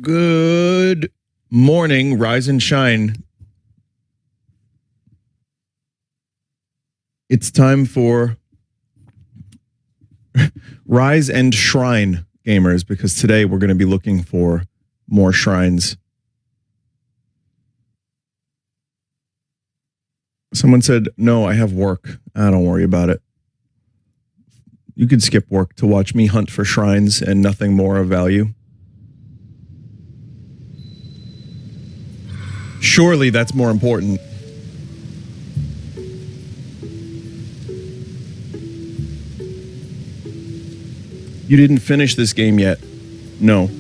Good morning, rise and shine. It's time for Rise and Shrine, gamers, because today we're going to be looking for more shrines. Someone said, no, I have work. Don't worry about it. You could skip work to watch me hunt for shrines and nothing more of value. Surely that's more important. You didn't finish this game yet. No.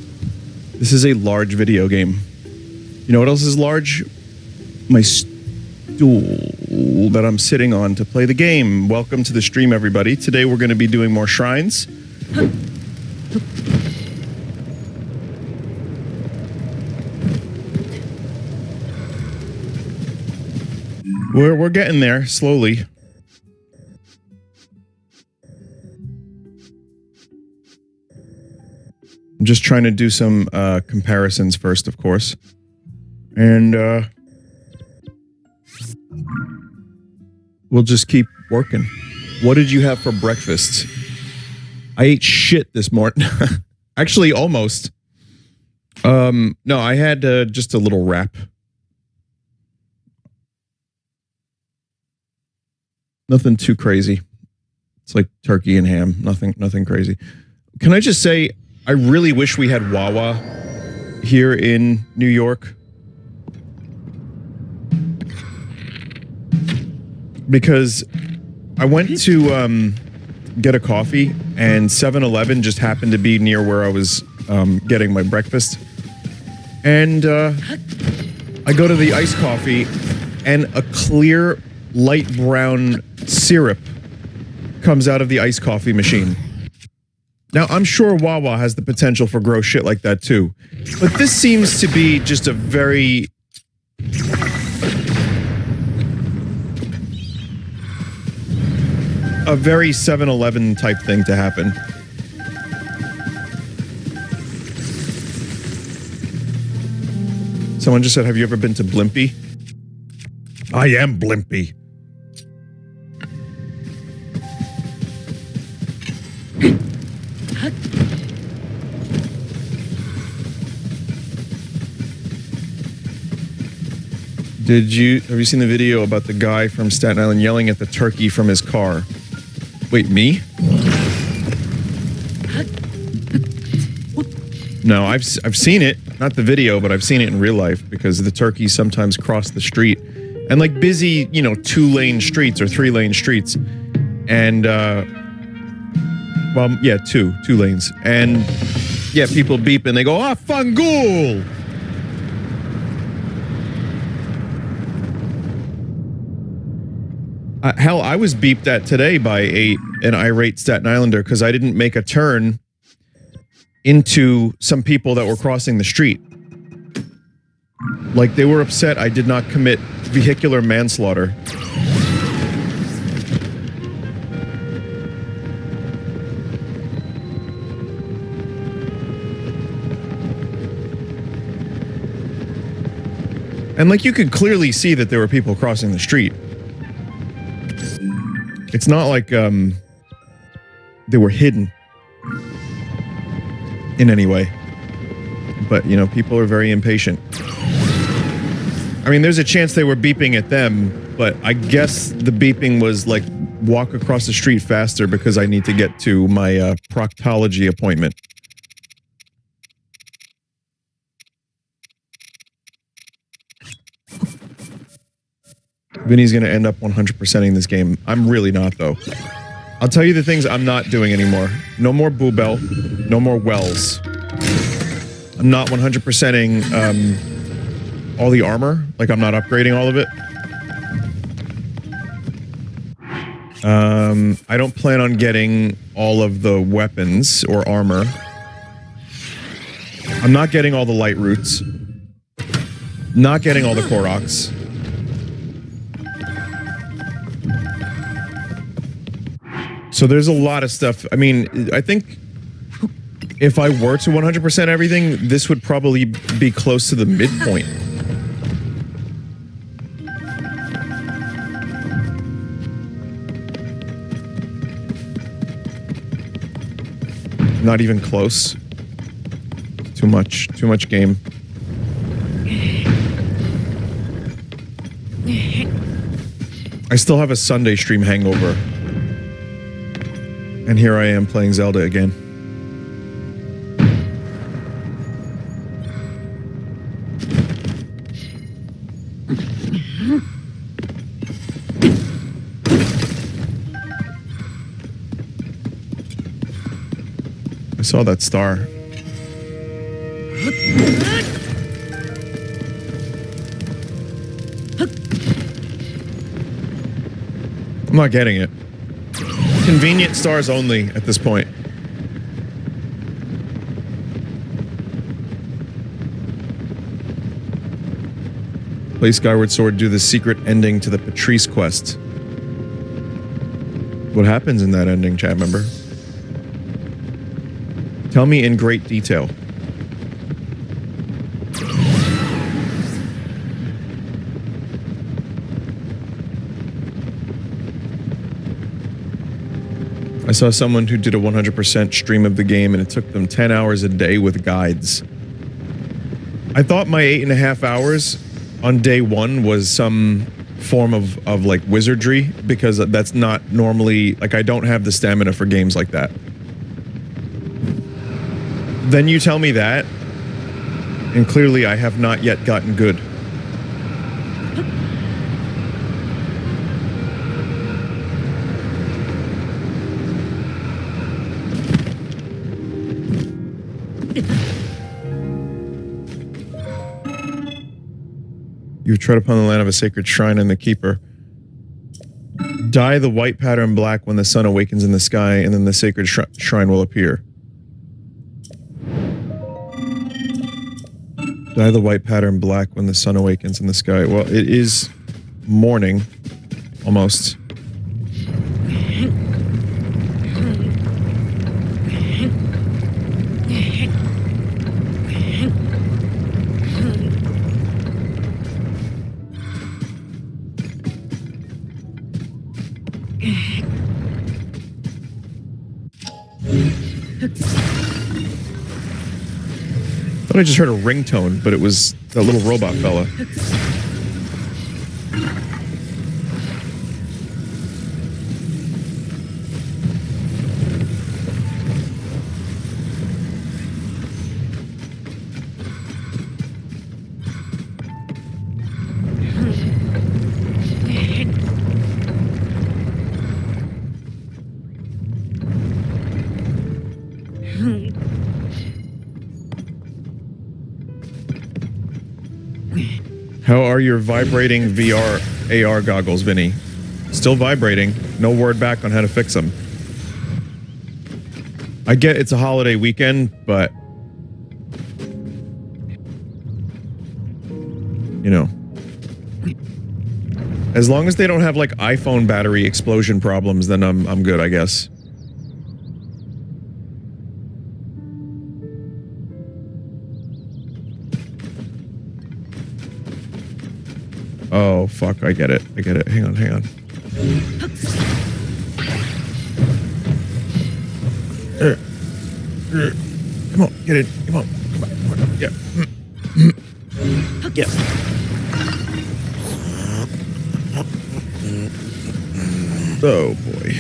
This is a large video game. You know what else is large? My stool that I'm sitting on to play the game. Welcome to the stream, everybody. Today we're going to be doing more shrines. We're getting there slowly. I'm just trying to do some comparisons first, of course. And we'll just keep working. What did you have for breakfast? I ate shit this morning. Actually, almost. No, I had just a little wrap. Nothing too crazy. It's like turkey and ham. Nothing crazy. Can I just say, I really wish we had Wawa here in New York. Because I went to get a coffee and 7-Eleven just happened to be near where I was getting my breakfast. And I go to the iced coffee and a clear light brown syrup comes out of the iced coffee machine. Now, I'm sure Wawa has the potential for gross shit like that too, but this seems to be just a very a very 7-Eleven type thing to happen. Someone just said, have you ever been to Blimpie? I am Blimpie. Have you seen the video about the guy from Staten Island yelling at the turkey from his car? Wait, me? No, I've seen it. Not the video, but I've seen it in real life because the turkeys sometimes cross the street. And like busy, you know, 2-lane streets or 3-lane streets. And, well, yeah, two lanes. And, yeah, people beep and they go, ah, Fangool! Hell, I was beeped at today by an irate Staten Islander because I didn't make a turn into some people that were crossing the street. Like, they were upset I did not commit vehicular manslaughter. And, like, you could clearly see that there were people crossing the street. It's not like, they were hidden in any way. But, you know, people are very impatient. I mean, there's a chance they were beeping at them, but I guess the beeping was like, walk across the street faster because I need to get to my proctology appointment. Vinny's going to end up 100%ing this game. I'm really not, though. I'll tell you the things I'm not doing anymore. No more Boobell. No more Wells. I'm not 100%ing all the armor. Like, I'm not upgrading all of it. I don't plan on getting all of the weapons or armor. I'm not getting all the light roots. Not getting all the Koroks. So there's a lot of stuff. I mean, I think If I were to 100% everything, this would probably be close to the midpoint. Not even close. Too much game. I still have a Sunday stream hangover. And here I am playing Zelda again. I saw that star. I'm not getting it. Convenient stars only at this point. Play Skyward Sword, do the secret ending to the Patrice quest. What happens in that ending, chat member? Tell me in great detail. I saw someone who did a 100% stream of the game and it took them 10 hours a day with guides. I thought my 8.5 hours on day one was some form of like wizardry, because that's not normally, like, I don't have the stamina for games like that. Then you tell me that, and clearly I have not yet gotten good. You tread upon the land of a sacred shrine and the keeper. Dye the white pattern black when the sun awakens in the sky, and then the sacred shrine will appear. Dye the white pattern black when the sun awakens in the sky. Well, it is morning, almost. I just heard a ringtone, but it was that little robot fella. How are your vibrating VR AR goggles, Vinny? Still vibrating. No word back on how to fix them. I get it's a holiday weekend, but you know, as long as they don't have like iPhone battery explosion problems, then I'm good, I guess. Oh, fuck, I get it. I get it. Hang on, hang on. Come on, get it. Come on. Come on. Come on. Yeah. Yeah. Oh, boy.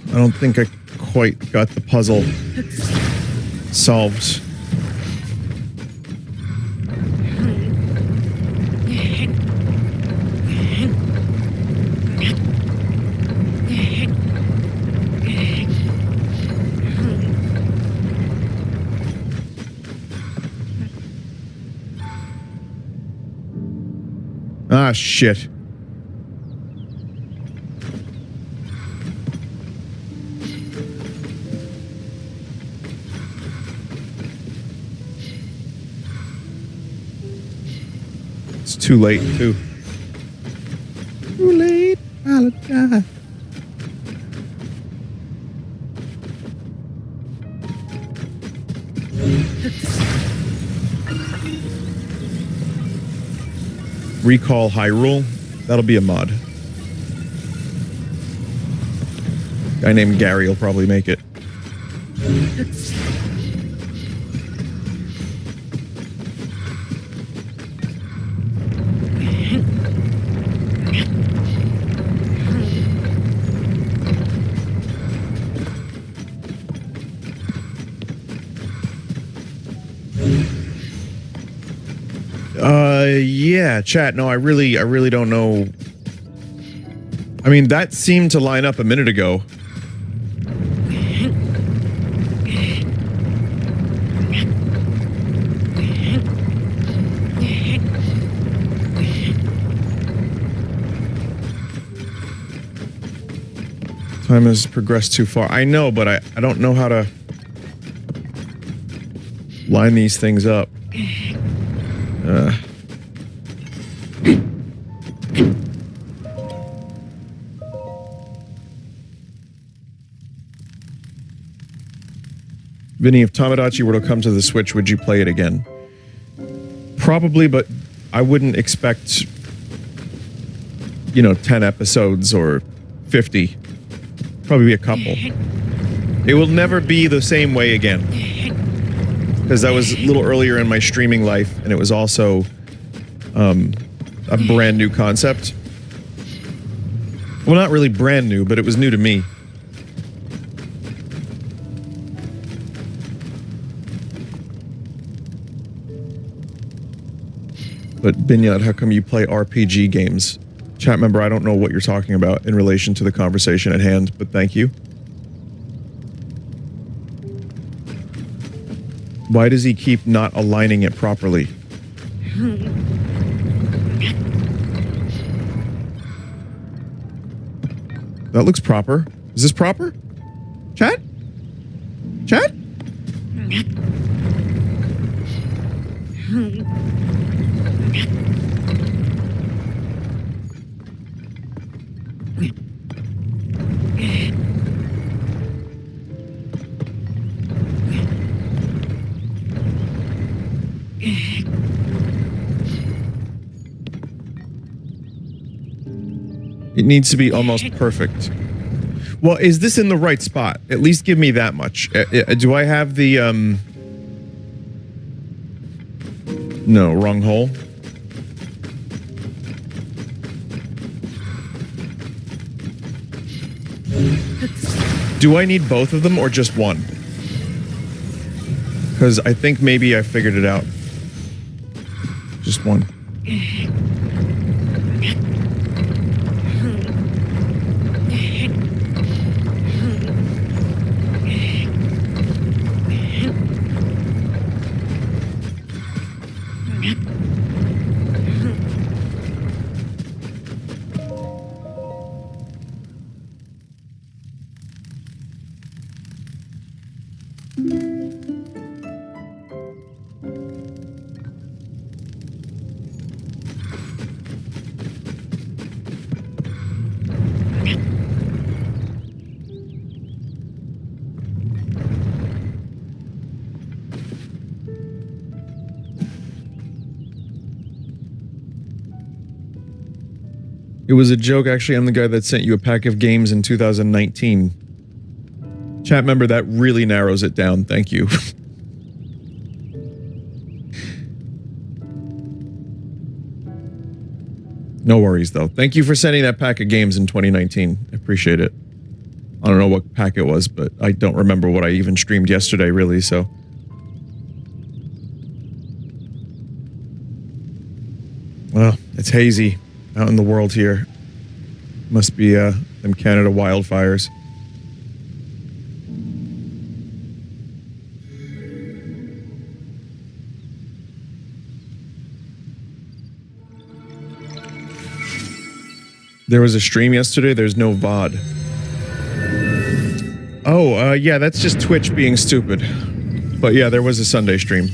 I don't think I quite got the puzzle solved. Ah, shit. Too late, too. Too late, apologize. Recall Hyrule. That'll be a mod. Guy named Gary will probably make it. Yeah, chat. No, I really don't know. I mean, that seemed to line up a minute ago. Time has progressed too far. I know, but I don't know how to line these things up. Vinny, if Tamagotchi were to come to the Switch, would you play it again? Probably, but I wouldn't expect, 10 episodes or 50. Probably a couple. It will never be the same way again. Because that was a little earlier in my streaming life, and it was also a brand new concept. Well, not really brand new, but it was new to me. But Binyad, how come you play RPG games? Chat member, I don't know what you're talking about in relation to the conversation at hand, but thank you. Why does he keep not aligning it properly? That looks proper. Is this proper? Chat? Chat? It needs to be almost perfect. Well, is this in the right spot? At least give me that much. Do I have the, No, wrong hole. Do I need both of them or just one? Because I think maybe I figured it out. Just one. It was a joke. Actually, I'm the guy that sent you a pack of games in 2019. Chat member, that really narrows it down. Thank you. No worries, though. Thank you for sending that pack of games in 2019. I appreciate it. I don't know what pack it was, but I don't remember what I even streamed yesterday, really, so... Well, it's hazy out in the world here. Must be, them Canada wildfires. There was a stream yesterday, there's no VOD. Oh, yeah, that's just Twitch being stupid. But yeah, there was a Sunday stream.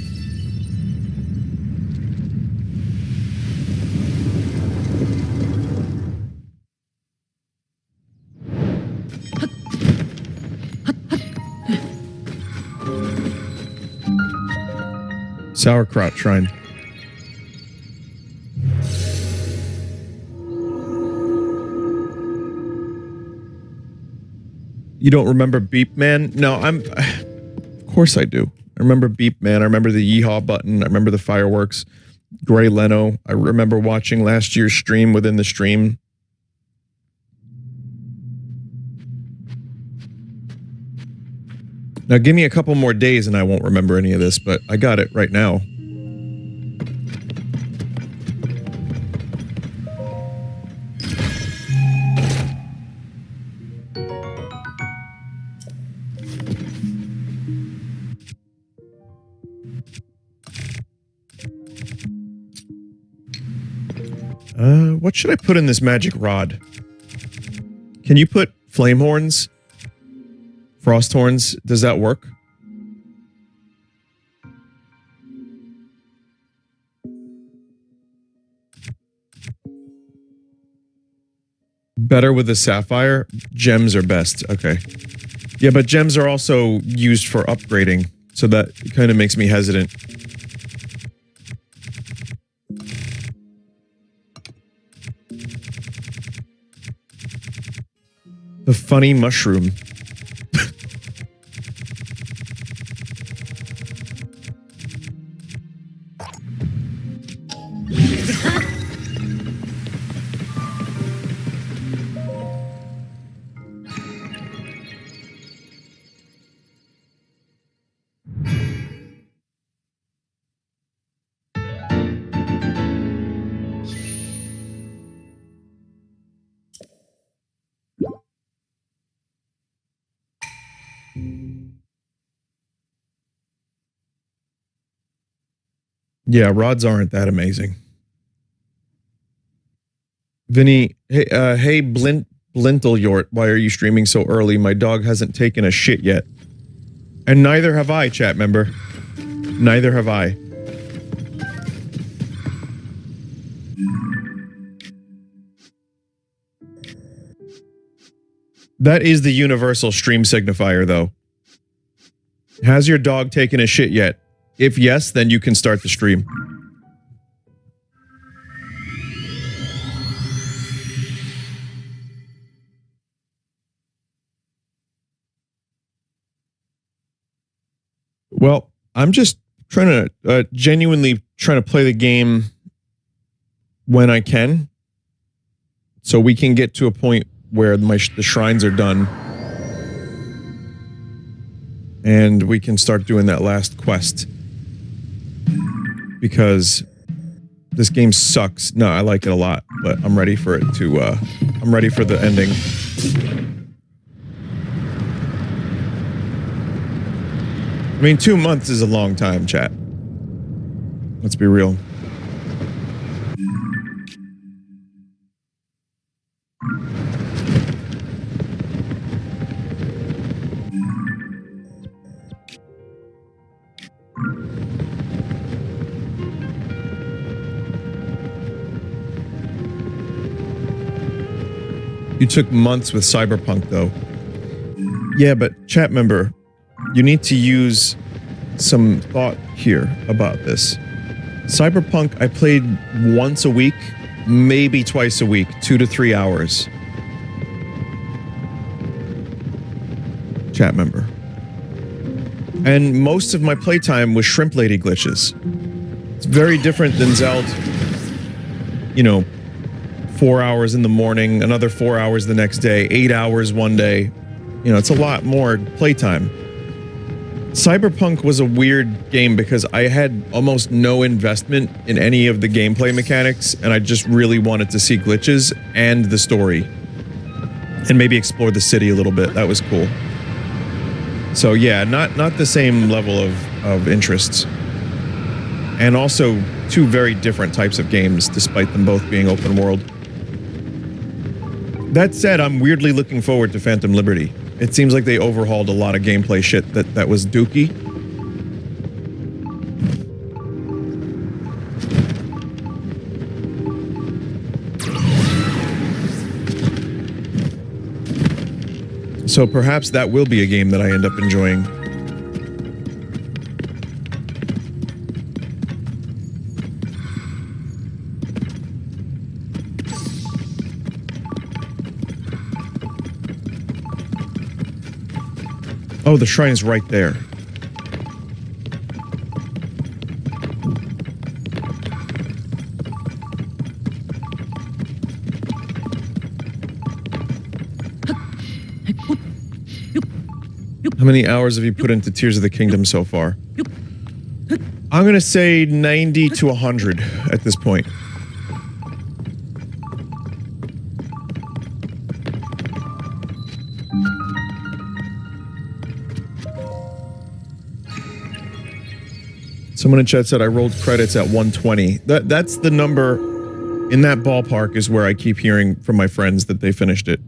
Sauerkraut Shrine. You don't remember Beep Man? No, of course I do. I remember Beep Man. I remember the Yeehaw button. I remember the fireworks. Gray Leno. I remember watching last year's stream within the stream. Now give me a couple more days and I won't remember any of this, but I got it right now. What should I put in this magic rod? Can you put flame horns? Frost horns? Does that work? Better with the sapphire? Gems are best. Okay. Yeah, but gems are also used for upgrading, so that kind of makes me hesitant. The funny mushroom. Yeah, rods aren't that amazing. Vinny, hey Blintleyort, why are you streaming so early? My dog hasn't taken a shit yet. And neither have I, chat member. Neither have I. That is the universal stream signifier, though. Has your dog taken a shit yet? If yes, then you can start the stream. Well, I'm just trying to, genuinely trying to play the game when I can. So we can get to a point where the shrines are done. And we can start doing that last quest. Because this game sucks. No, I like it a lot, but I'm ready for it to, I'm ready for the ending. I mean, 2 months is a long time, chat. Let's be real. You took months with Cyberpunk, though. Yeah, but chat member, you need to use some thought here about this. Cyberpunk, I played once a week, maybe twice a week, 2 to 3 hours. Chat member. And most of my playtime was Shrimp Lady glitches. It's very different than Zelda. You know, 4 hours in the morning, another 4 hours the next day, 8 hours one day. You know, it's a lot more playtime. Cyberpunk was a weird game because I had almost no investment in any of the gameplay mechanics, and I just really wanted to see glitches and the story. And maybe explore the city a little bit. That was cool. So yeah, not the same level of interests. And also two very different types of games, despite them both being open world. That said, I'm weirdly looking forward to Phantom Liberty. It seems like they overhauled a lot of gameplay shit that was dookie. So perhaps that will be a game that I end up enjoying. Oh, the shrine is right there. How many hours have you put into Tears of the Kingdom so far? I'm gonna say 90 to 100 at this point. Someone in chat said I rolled credits at 120. That's the number in that ballpark is where I keep hearing from my friends that they finished it.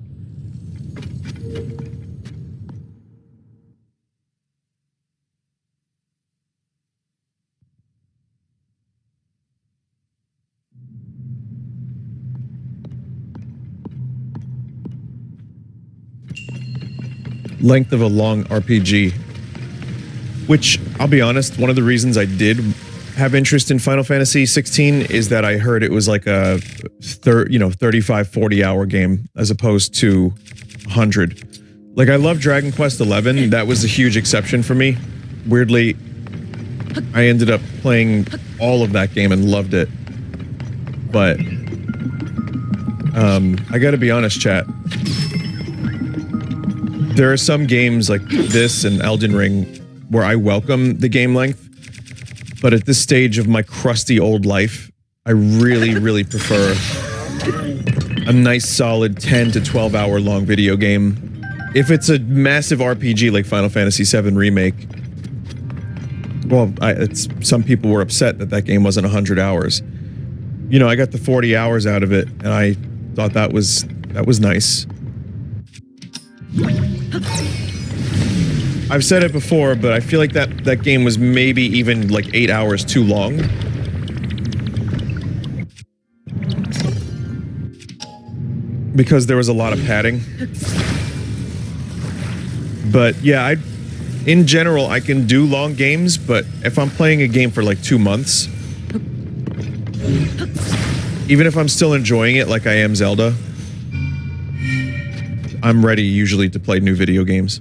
Length of a long RPG. Which, I'll be honest, one of the reasons I did have interest in Final Fantasy 16 is that I heard it was like a 35, 40 hour game as opposed to 100. Like, I love Dragon Quest 11. That was a huge exception for me. Weirdly, I ended up playing all of that game and loved it. But, I gotta be honest, chat. There are some games like this and Elden Ring where I welcome the game length, but at this stage of my crusty old life, I really, really prefer a nice solid 10 to 12 hour long video game. If it's a massive RPG like Final Fantasy VII Remake, well, some people were upset that that game wasn't 100 hours. You know, I got the 40 hours out of it, and I thought that was nice. I've said it before, but I feel like that game was maybe even like 8 hours too long. Because there was a lot of padding. But yeah, in general, I can do long games, but if I'm playing a game for like 2 months, even if I'm still enjoying it like I am Zelda, I'm ready usually to play new video games.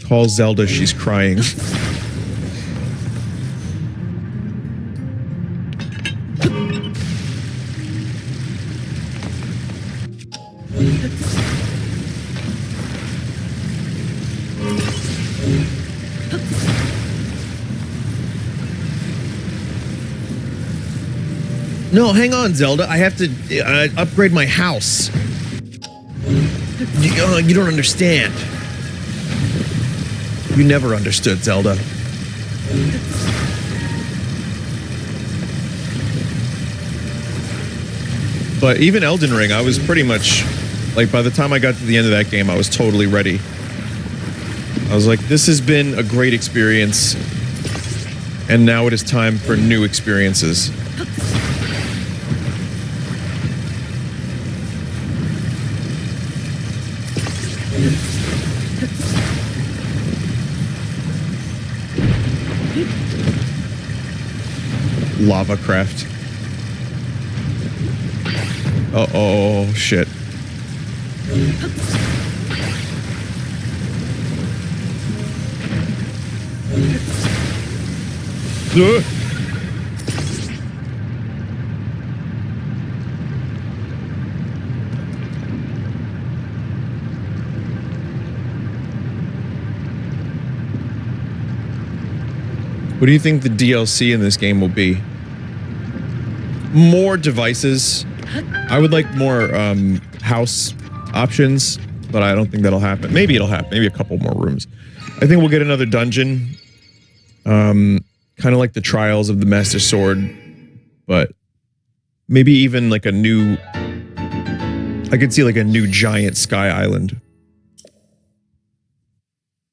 Call Zelda, she's crying. No, hang on, Zelda. I have to upgrade my house. You don't understand. You never understood, Zelda. But even Elden Ring, I was pretty much, like, by the time I got to the end of that game, I was totally ready. I was like, this has been a great experience, and now it is time for new experiences. Lava craft. Oh, shit. What do you think the DLC in this game will be? More devices. I would like more house options, but I don't think that'll happen. Maybe it'll happen. Maybe a couple more rooms. I think we'll get another dungeon. Kind of like the Trials of the Master Sword, but maybe even like a new... I could see like a new giant sky island.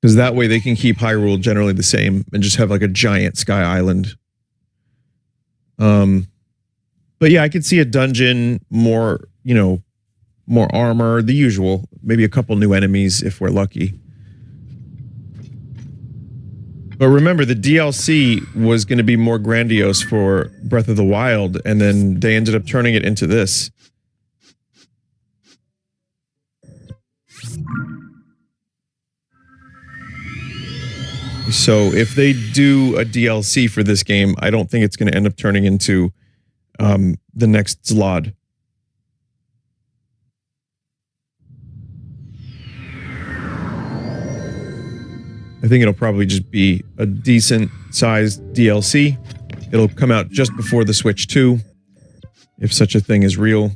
Because that way they can keep Hyrule generally the same and just have like a giant sky island. But yeah, I could see a dungeon, more more armor, the usual. Maybe a couple new enemies if we're lucky. But remember, the DLC was going to be more grandiose for Breath of the Wild, and then they ended up turning it into this. So if they do a DLC for this game, I don't think it's going to end up turning into the next Zlod. I think it'll probably just be a decent sized DLC. It'll come out just before the Switch 2, if such a thing is real.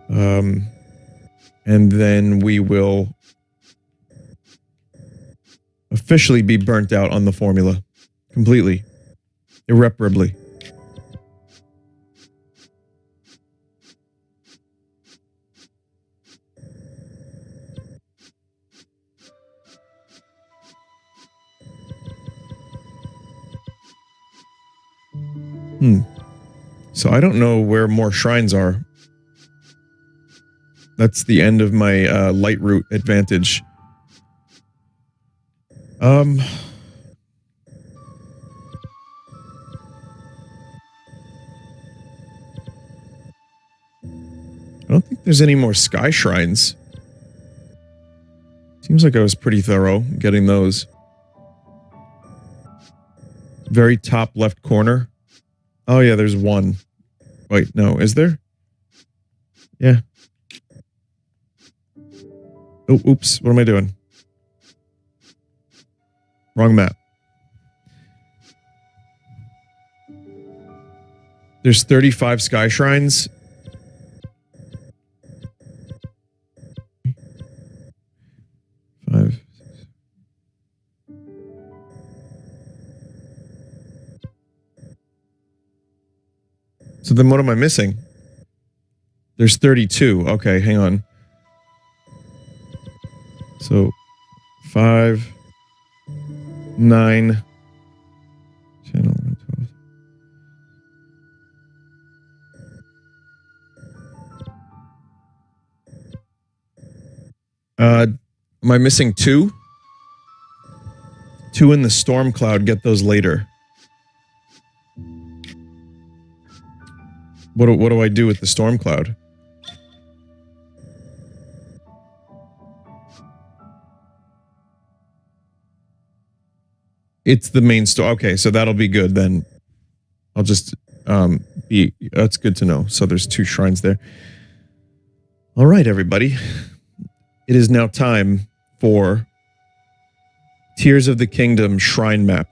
And then we will officially be burnt out on the formula. Completely. Irreparably. So I don't know where more shrines are. That's the end of my light route advantage. I don't think there's any more sky shrines. Seems like I was pretty thorough getting those. Very top left corner. Oh yeah, there's one. Wait, no, is there? Yeah. Oh, oops, what am I doing? Wrong map. There's 35 sky shrines. Five. So then what am I missing? There's 32. Okay, hang on. So 5, 9, 10, 11, 12. Am I missing 2? 2 in the storm cloud, get those later. What do I do with the storm cloud? It's the main store. Okay, so that'll be good then. I'll just that's good to know. So there's 2 shrines there. All right, everybody. It is now time for Tears of the Kingdom shrine map.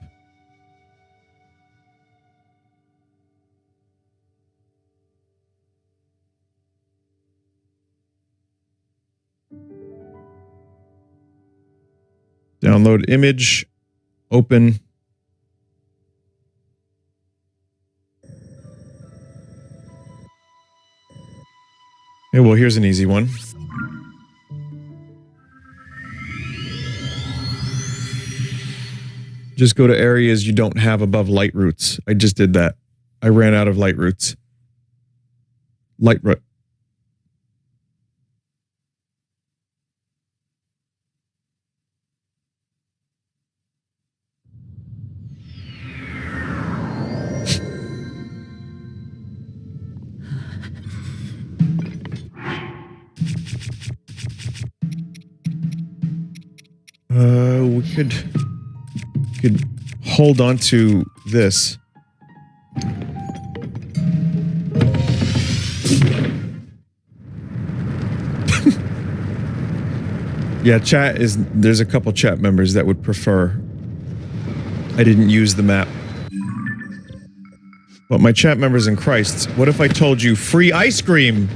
Download image, open. Okay, well, here's an easy one. Just go to areas you don't have above light routes. I just did that. I ran out of light routes. Light route. We could hold on to this. Yeah, there's a couple chat members that would prefer I didn't use the map. But my chat members in Christ, what if I told you free ice cream?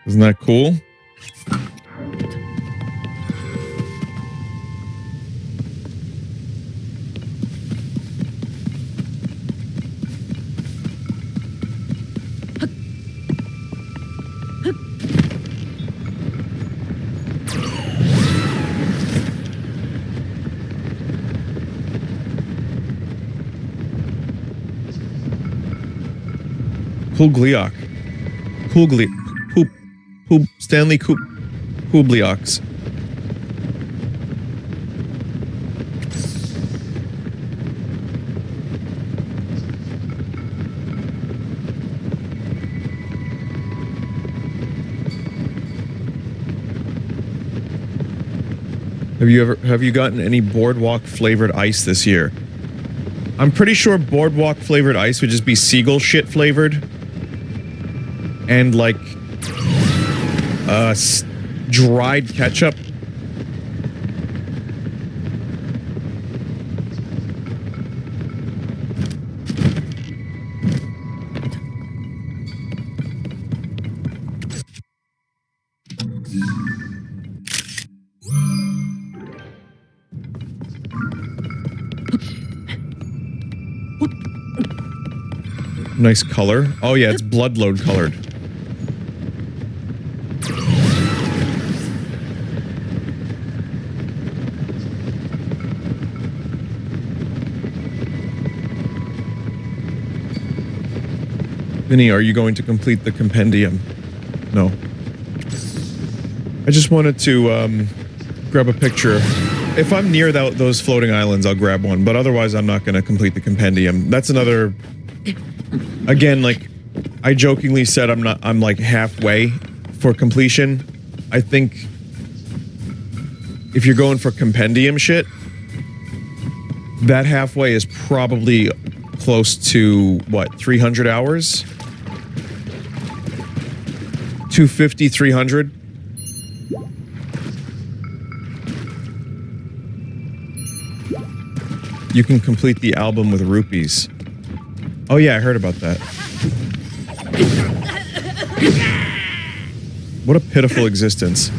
Isn't that cool? Kugliok. Stanley Kublioks. Have you gotten any boardwalk flavored ice this year? I'm pretty sure boardwalk flavored ice would just be seagull shit flavored. And like dried ketchup. Nice color. Oh yeah, it's bloodload colored. Vinny, are you going to complete the compendium? No. I just wanted to grab a picture. If I'm near those floating islands, I'll grab one, but otherwise I'm not going to complete the compendium. That's another... Again, like, I jokingly said I'm like halfway for completion. I think if you're going for compendium shit, that halfway is probably close to, what, 300 hours? 250, 300? You can complete the album with rupees. Oh yeah, I heard about that. What a pitiful existence.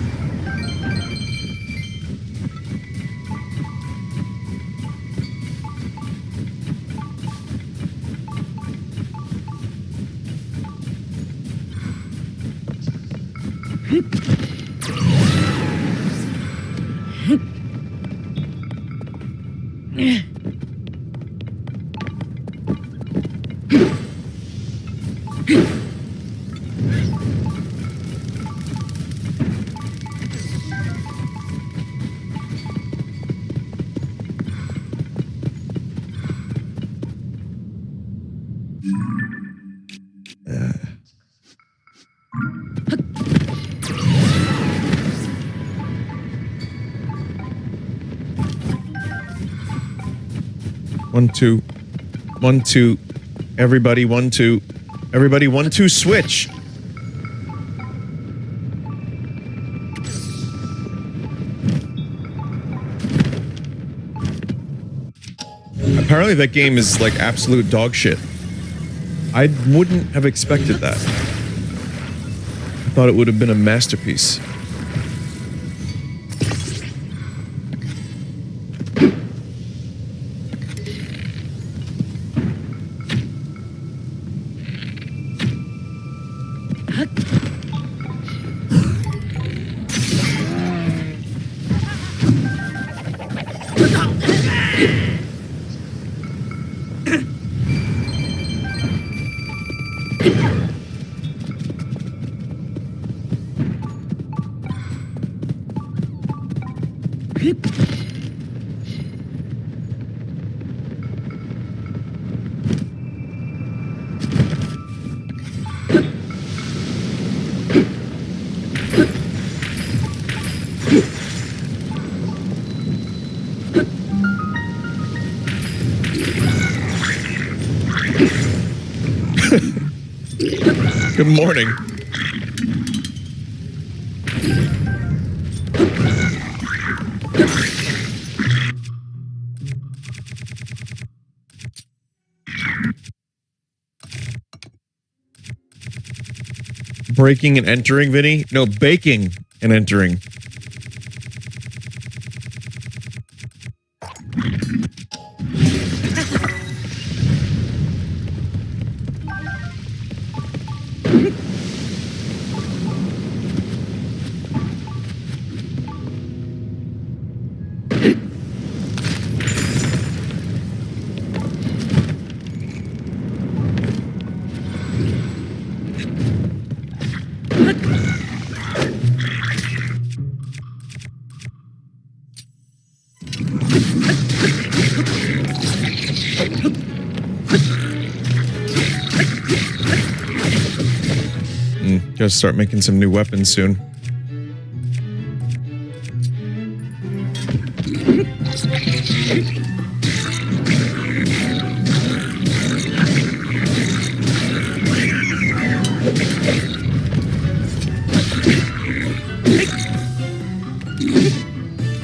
One, two. 1, 2. Everybody, 1, 2. Everybody, 1, 2, switch. Apparently that game is like absolute dog shit. I wouldn't have expected that. I thought it would have been a masterpiece. Good morning. Breaking and entering, Vinny? No, baking and entering. Gotta start making some new weapons soon.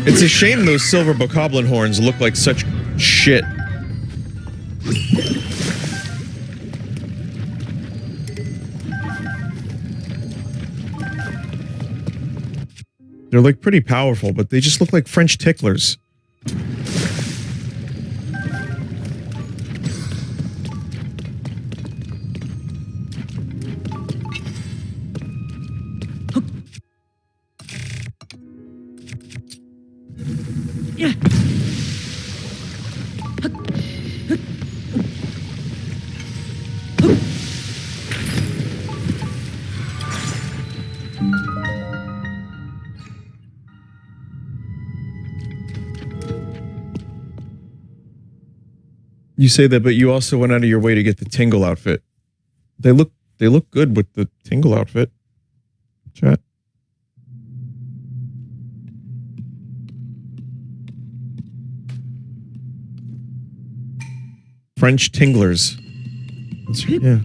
It's a shame those silver bokoblin horns look like such shit. They're like pretty powerful, but they just look like French ticklers. You say that, but you also went out of your way to get the Tingle outfit. They look good with the Tingle outfit. Chat. French tinglers. Yeah.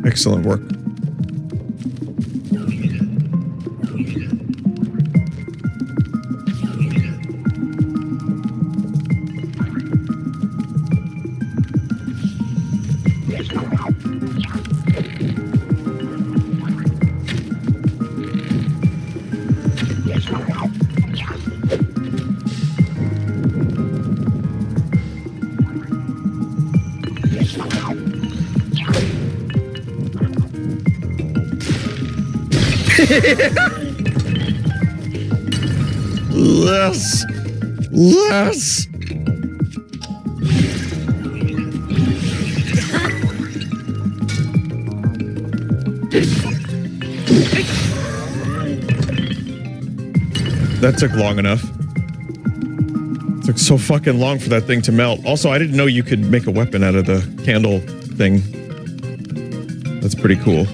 Excellent work. Less. That took long enough. It took so fucking long for that thing to melt. Also, I didn't know you could make a weapon out of the candle thing. That's pretty cool.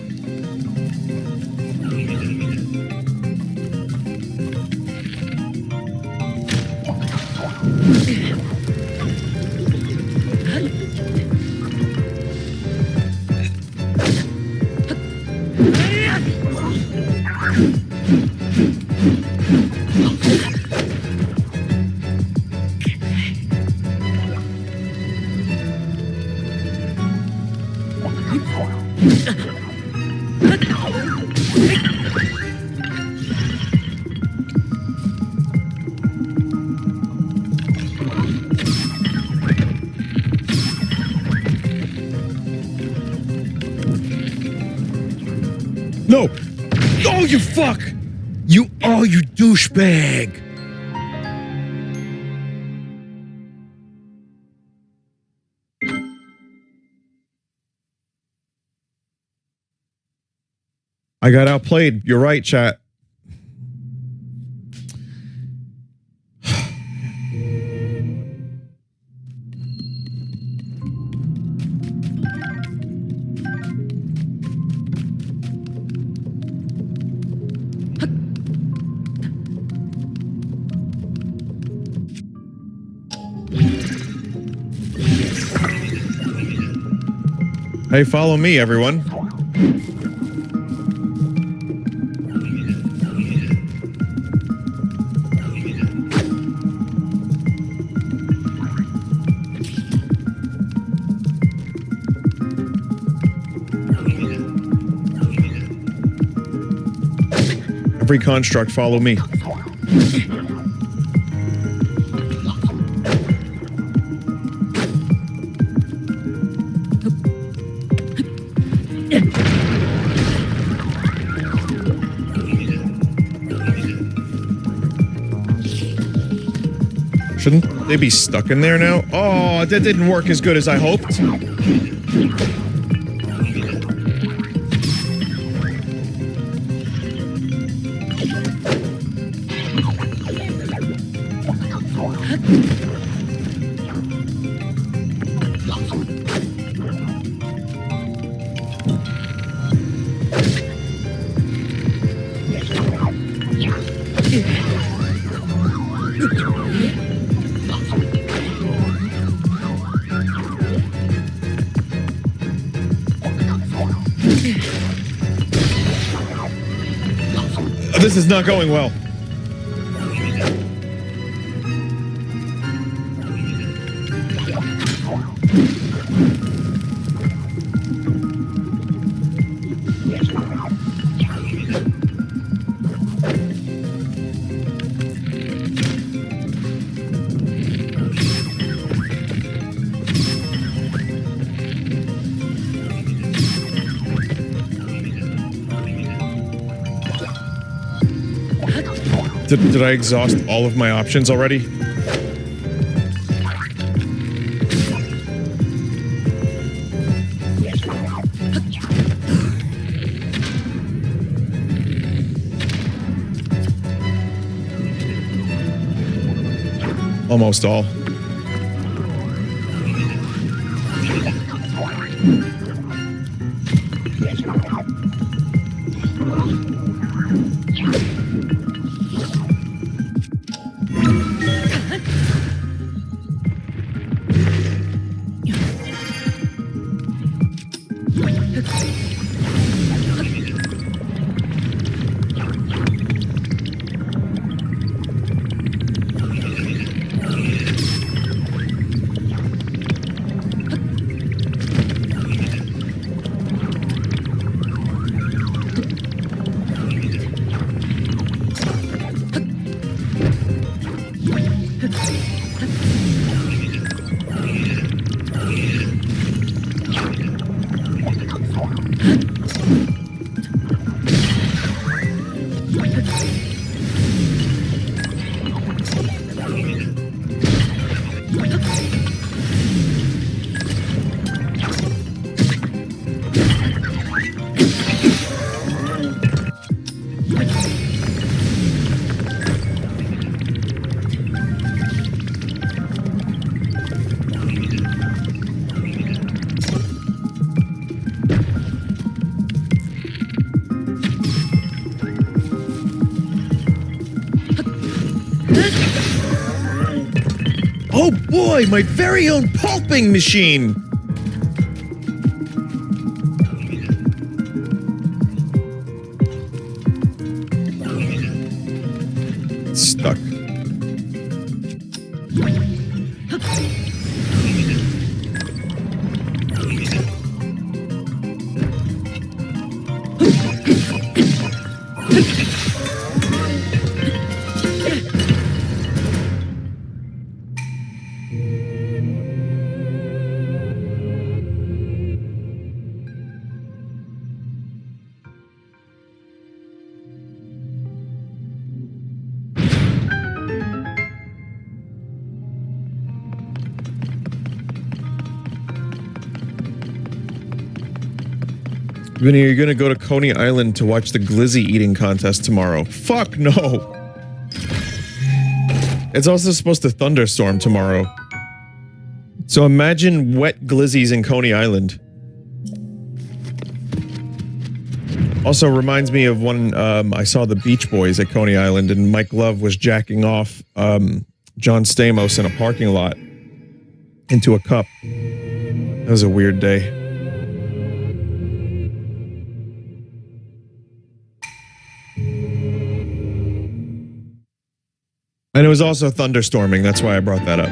No! Oh, you fuck! You douchebag! I got outplayed. You're right, chat. Hey, follow me, everyone. Every construct follow me. Shouldn't they be stuck in there now? Oh, that didn't work as good as I hoped. This is not going well. Did I exhaust all of my options already? Almost all. Oh boy, my very own pulping machine! It's stuck. Vinny, are you gonna go to Coney Island to watch the glizzy eating contest tomorrow? Fuck no! It's also supposed to thunderstorm tomorrow. So imagine wet glizzies in Coney Island. Also reminds me of when I saw the Beach Boys at Coney Island and Mike Love was jacking off John Stamos in a parking lot into a cup. That was a weird day. And it was also thunderstorming, that's why I brought that up.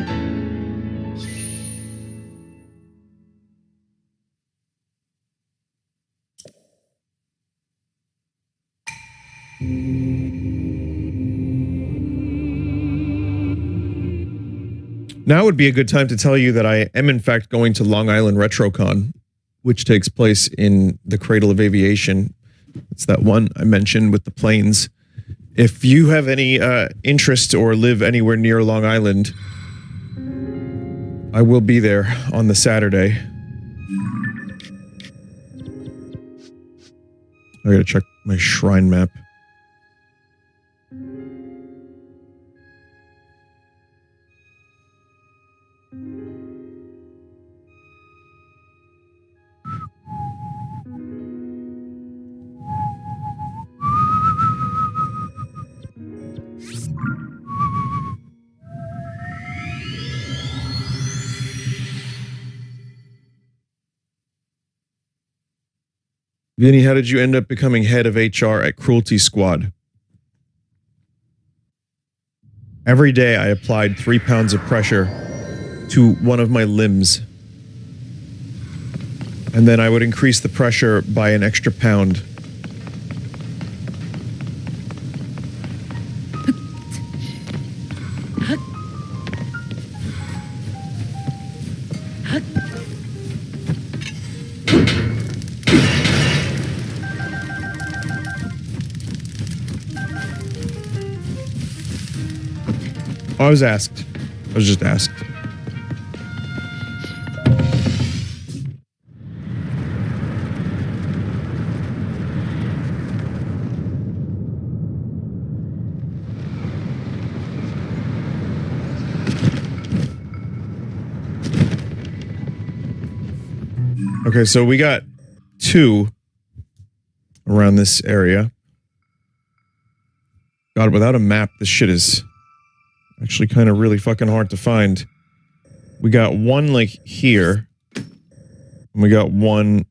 Now would be a good time to tell you that I am in fact going to Long Island RetroCon, which takes place in the Cradle of Aviation. It's that one I mentioned with the planes. If you have any interest or live anywhere near Long Island, I will be there on the Saturday. I gotta check my shrine map. Vinny, how did you end up becoming head of HR at Cruelty Squad? Every day I applied 3 pounds of pressure to one of my limbs. And then I would increase the pressure by an extra pound. I was asked. I was just asked. Okay, so we got 2 around this area. God, without a map, this shit is actually kind of really fucking hard to find. We got 1 like here. And we got 1.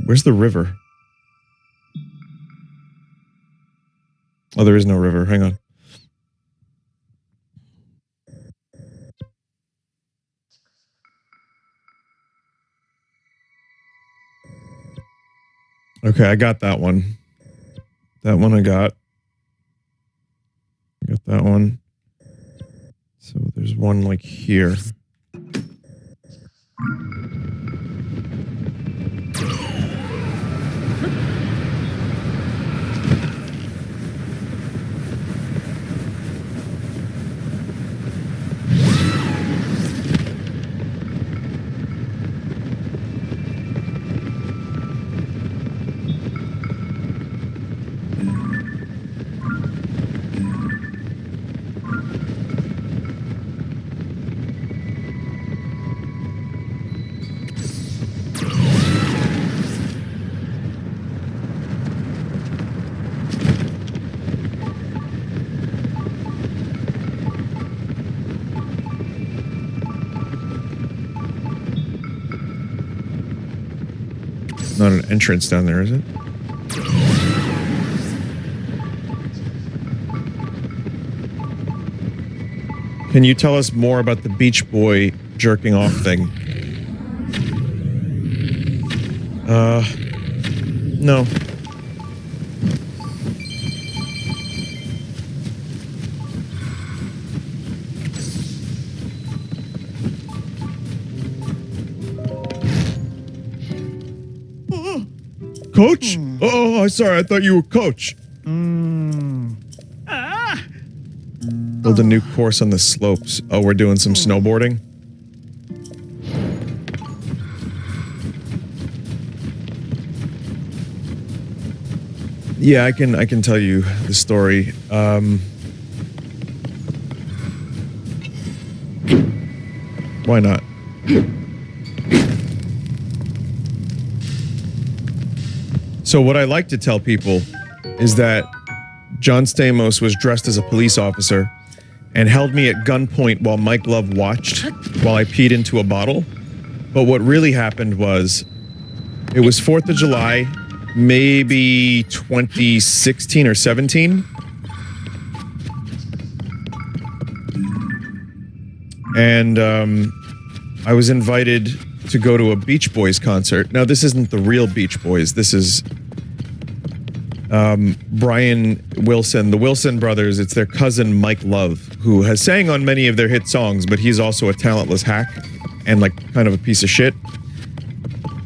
Where's the river? Oh, there is no river. Hang on. Okay, I got that one. That one I got. I got that one. So there's 1 like here. Not an entrance down there, is it? Can you tell us more about the Beach Boy jerking off thing? No. Coach? Oh, sorry. I thought you were Coach. Build a new course on the slopes. Oh, we're doing some snowboarding? Yeah, I can tell you the story. Why not? So what I like to tell people is that John Stamos was dressed as a police officer and held me at gunpoint while Mike Love watched while I peed into a bottle. But what really happened was, it was 4th of July, maybe 2016 or 17. And I was invited to go to a Beach Boys concert. Now, this isn't the real Beach Boys. This is Brian Wilson, the Wilson brothers. It's their cousin Mike Love, who has sang on many of their hit songs, but he's also a talentless hack and like kind of a piece of shit.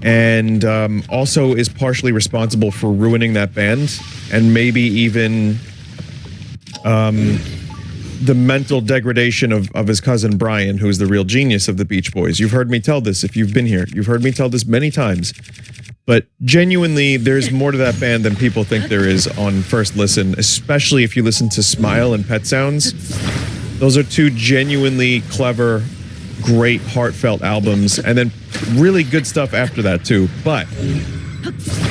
And also is partially responsible for ruining that band and maybe even the mental degradation of his cousin Brian, who is the real genius of the Beach Boys. You've heard me tell this if you've been here. You've heard me tell this many times. But genuinely, there's more to that band than people think there is on first listen, especially if you listen to Smile and Pet Sounds. Those are two genuinely clever, great, heartfelt albums, and then really good stuff after that, too. But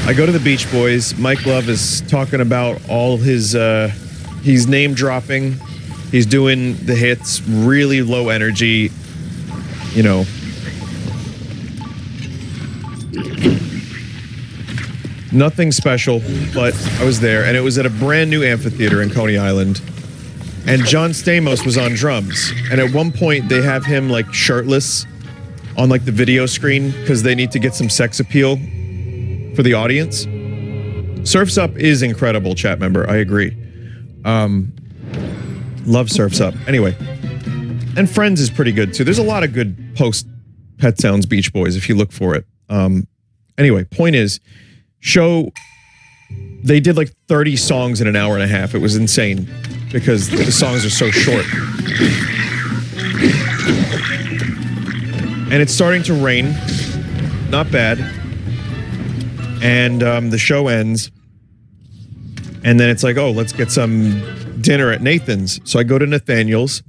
I go to the Beach Boys. Mike Love is talking about all his, he's name dropping. He's doing the hits, really low energy, you know. Nothing special, but I was there, and it was at a brand new amphitheater in Coney Island. And John Stamos was on drums. And at one point, they have him like shirtless on like the video screen because they need to get some sex appeal for the audience. Surf's Up is incredible, chat member. I agree. Love Surf's Up. Anyway, and Friends is pretty good too. There's a lot of good post Pet Sounds Beach Boys if you look for it. Anyway, point is, they did like 30 songs in an hour and a half. It was insane because the songs are so short. And it's starting to rain. Not bad. And the show ends. And then it's like, oh, let's get some dinner at Nathan's. So I go to Nathaniel's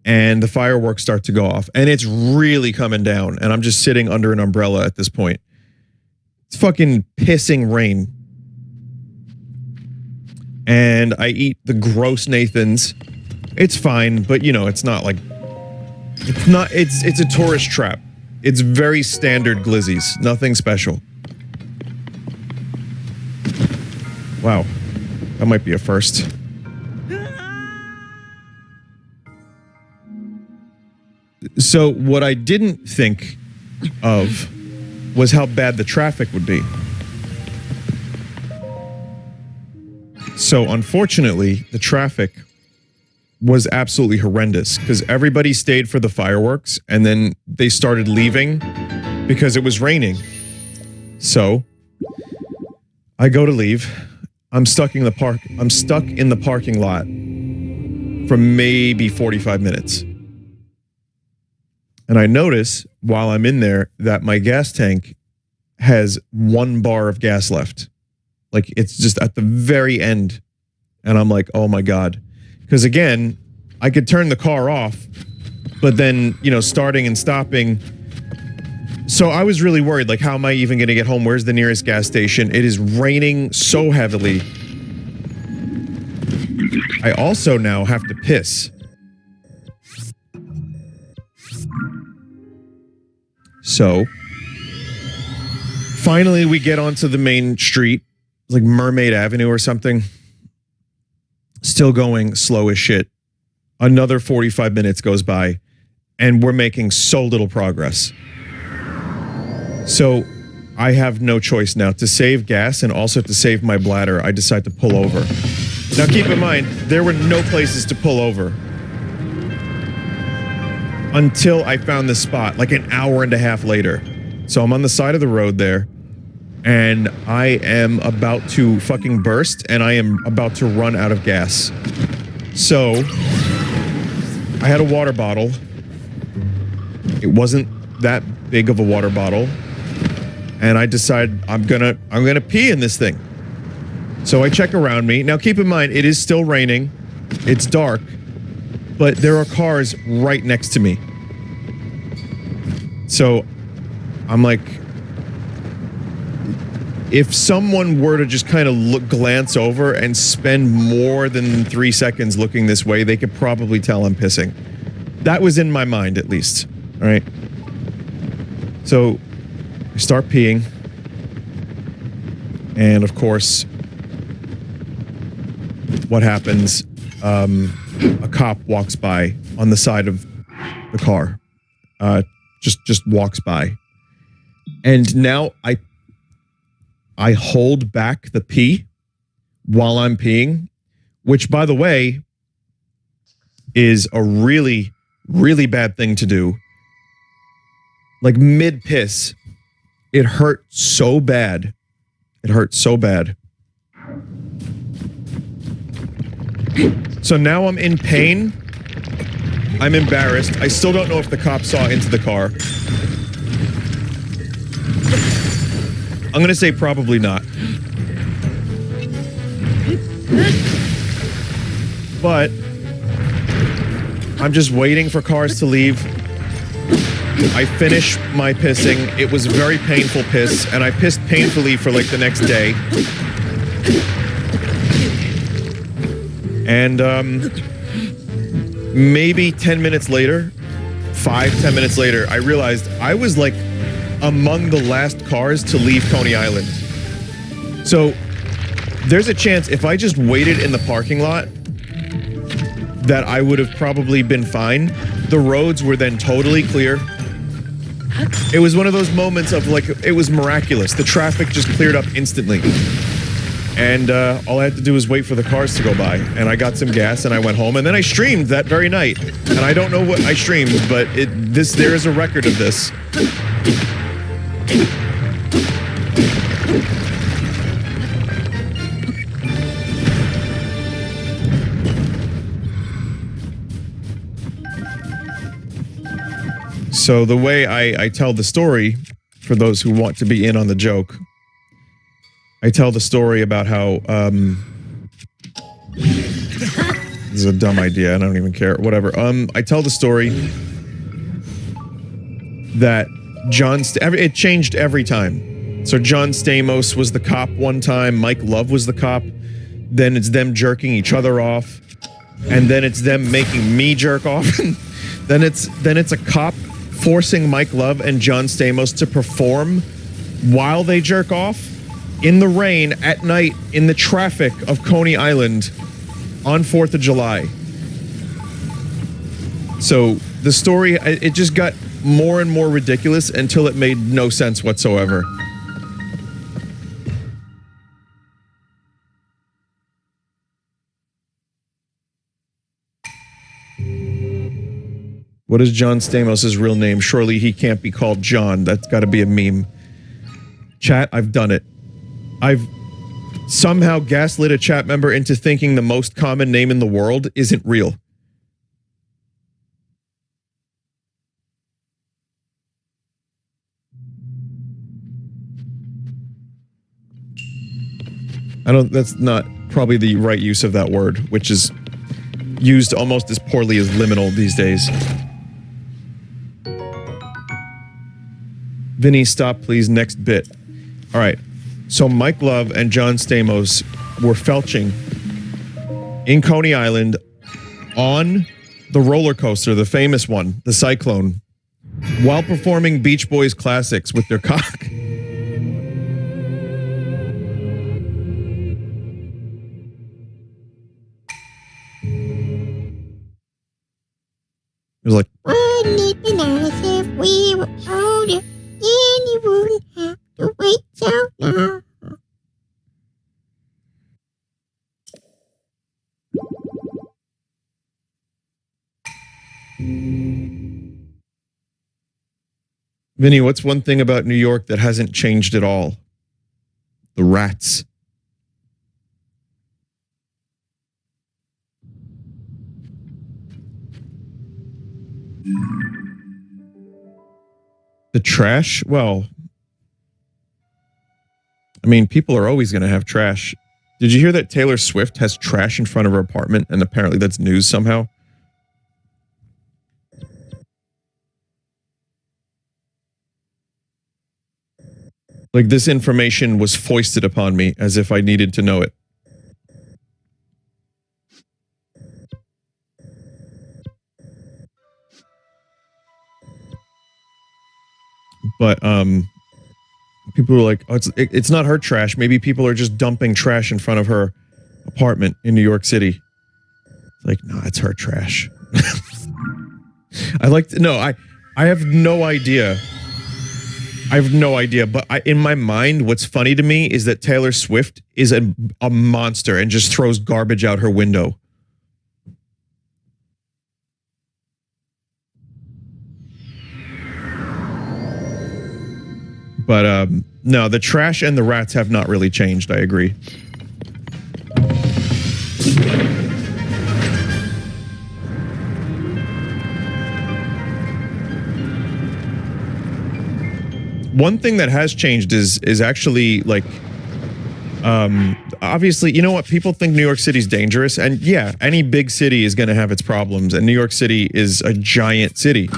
and the fireworks start to go off. And it's really coming down. And I'm just sitting under an umbrella at this point. It's fucking pissing rain. And I eat the gross Nathan's. It's fine, but you know, it's not like it's a tourist trap. It's very standard glizzies, nothing special. Wow. That might be a first. So what I didn't think of was how bad the traffic would be. So unfortunately, the traffic was absolutely horrendous because everybody stayed for the fireworks and then they started leaving because it was raining. So I go to leave. I'm stuck in the parking lot for maybe 45 minutes. And I notice while I'm in there that my gas tank has 1 bar of gas left. Like it's just at the very end. And I'm like, oh my God. Because again, I could turn the car off, but then, you know, starting and stopping. So I was really worried, like, how am I even going to get home? Where's the nearest gas station? It is raining so heavily. I also now have to piss. So, finally we get onto the main street, like Mermaid Avenue or something. Still going slow as shit. Another 45 minutes goes by, and we're making so little progress. So, I have no choice now. To save gas and also to save my bladder, I decide to pull over. Now keep in mind, there were no places to pull over until I found this spot, like an hour and a half later. So I'm on the side of the road there, and I am about to fucking burst, and I am about to run out of gas. So I had a water bottle. It wasn't that big of a water bottle, and I decide I'm gonna pee in this thing. So I check around me. Now keep in mind, it is still raining. It's dark. But there are cars right next to me. So I'm like, if someone were to just kind of glance over and spend more than 3 seconds looking this way, they could probably tell I'm pissing. That was in my mind, at least. All right. So I start peeing. And of course, what happens? A cop walks by on the side of the car, just walks by, and now I hold back the pee while I'm peeing, which, by the way, is a really, really bad thing to do. Like mid-piss, it hurt so bad. It hurt so bad. So now I'm in pain. I'm embarrassed. I still don't know if the cop saw into the car. I'm gonna say probably not. But I'm just waiting for cars to leave. I finish my pissing. It was a very painful piss, and I pissed painfully for like the next day. And maybe 10 minutes later, 5-10 minutes later, I realized I was like among the last cars to leave Coney Island. So there's a chance if I just waited in the parking lot that I would have probably been fine. The roads were then totally clear. It was one of those moments of like, it was miraculous. The traffic just cleared up instantly. And all I had to do was wait for the cars to go by. And I got some gas and I went home. And then I streamed that very night. And I don't know what I streamed, but there is a record of this. So the way I tell the story, for those who want to be in on the joke, I tell the story about how, this is a dumb idea, I don't even care, whatever. I tell the story that it changed every time. So John Stamos was the cop one time, Mike Love was the cop, then it's them jerking each other off, and then it's them making me jerk off, then it's a cop forcing Mike Love and John Stamos to perform while they jerk off in the rain at night in the traffic of Coney Island on 4th of July. So the story, it just got more and more ridiculous until it made no sense whatsoever. What is John Stamos' real name? Surely he can't be called John. That's got to be a meme. Chat, I've done it. I've somehow gaslit a chat member into thinking the most common name in the world isn't real. That's not probably the right use of that word, which is used almost as poorly as liminal these days. Vinny, stop, please. Next bit. All right. So Mike Love and John Stamos were felching in Coney Island on the roller coaster, the famous one, the Cyclone, while performing Beach Boys classics with their cock. It was like, wouldn't it be nice if we were older? Then you wouldn't have to wait so long. Vinny, what's one thing about New York that hasn't changed at all? The rats. The trash? Well, I mean, people are always going to have trash. Did you hear that Taylor Swift has trash in front of her apartment, and apparently that's news somehow? Like, this information was foisted upon me as if I needed to know it. But, people were like, oh, it's not her trash. Maybe people are just dumping trash in front of her apartment in New York City. It's like, no, it's her trash. I have no idea I have no idea, but in my mind, what's funny to me is that Taylor Swift is a monster and just throws garbage out her window. But no, the trash and the rats have not really changed, I agree. One thing that has changed is actually like, obviously, you know what? People think New York City's dangerous, and yeah, any big city is going to have its problems, and New York City is a giant city.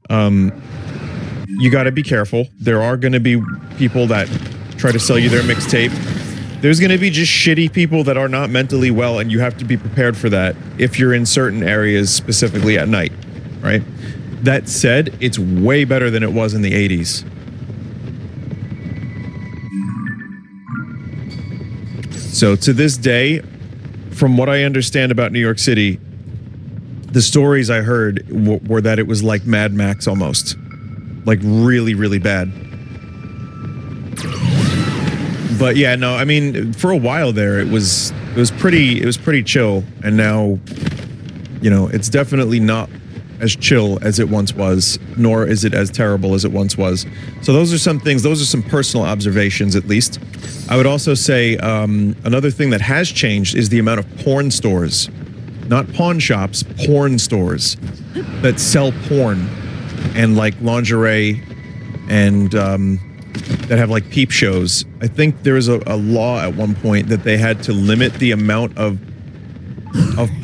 You got to be careful. There are going to be people that try to sell you their mixtape. There's going to be just shitty people that are not mentally well, and you have to be prepared for that if you're in certain areas, specifically at night, right? That said, it's way better than it was in the 80s. So to this day, from what I understand about New York City, the stories I heard were that it was like Mad Max almost. Like really, really bad. But yeah, no, I mean, for a while there, it was pretty chill, and now, you know, it's definitely not as chill as it once was, nor is it as terrible as it once was. So those are some things, those are some personal observations at least. I would also say another thing that has changed is the amount of porn stores, not pawn shops, porn stores that sell porn and like lingerie and that have like peep shows. I think there was a law at one point that they had to limit the amount of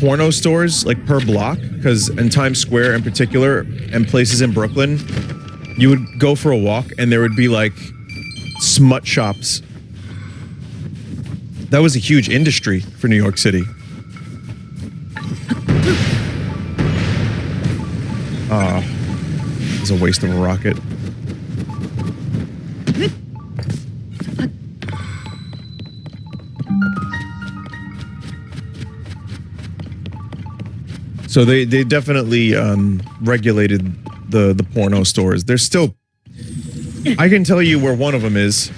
porno stores like per block, because in Times Square in particular and places in Brooklyn, you would go for a walk and there would be like smut shops. That was a huge industry for New York City. It's a waste of a rocket. So they definitely regulated the porno stores. There's still, I can tell you where one of them is.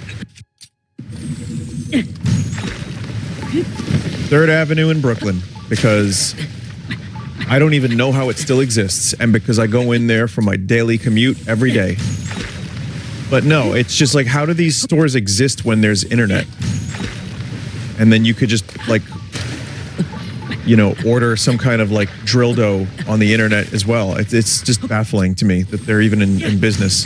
3rd Avenue in Brooklyn, because I don't even know how it still exists, and because I go in there for my daily commute every day. But no, it's just like, how do these stores exist when there's internet? And then you could just like, you know, order some kind of like drill dough on the internet as well. It's just baffling to me that they're even in business.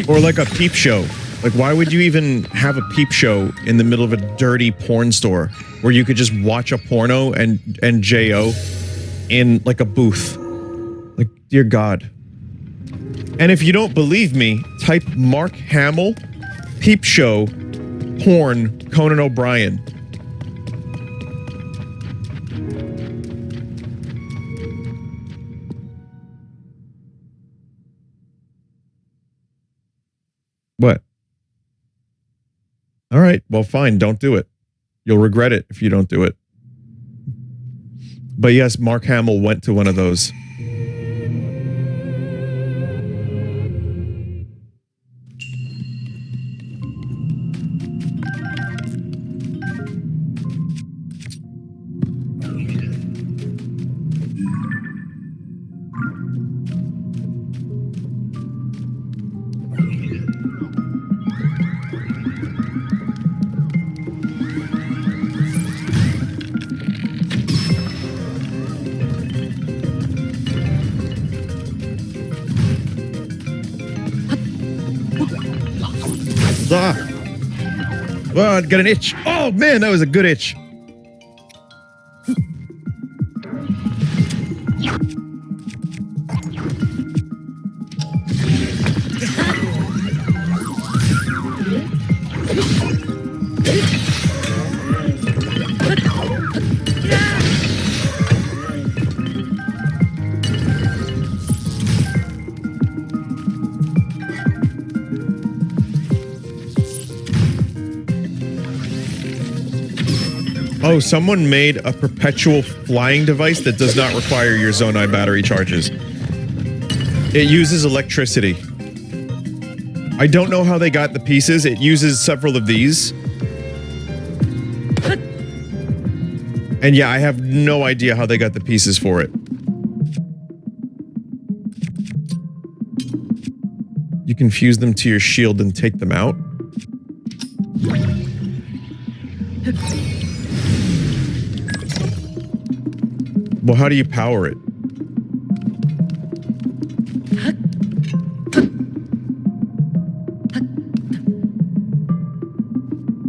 Or like a peep show. Like, why would you even have a peep show in the middle of a dirty porn store where you could just watch a porno and J.O. in like a booth? Like, dear God. And if you don't believe me, type Mark Hamill, peep show, porn, Conan O'Brien. What? All right, well, fine, don't do it. You'll regret it if you don't do it. But yes, Mark Hamill went to one of those. Oh, I got an itch. Oh man, that was a good itch. Oh, someone made a perpetual flying device that does not require your Zonai battery charges. It uses electricity. I don't know how they got the pieces. It uses several of these. And yeah, I have no idea how they got the pieces for it. You can fuse them to your shield and take them out. Well, how do you power it?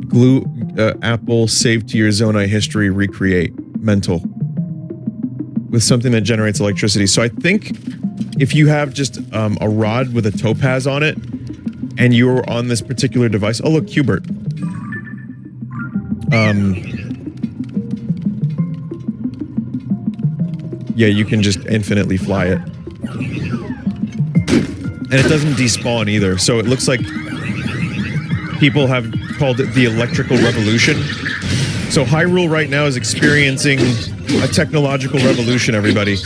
Glue, Apple, save to your Zonai history, recreate, mental. With something that generates electricity. So I think if you have just a rod with a topaz on it, and you're on this particular device. Oh look, Hubert. Yeah, you can just infinitely fly it. And it doesn't despawn either, so it looks like people have called it the electrical revolution. So Hyrule right now is experiencing a technological revolution, everybody.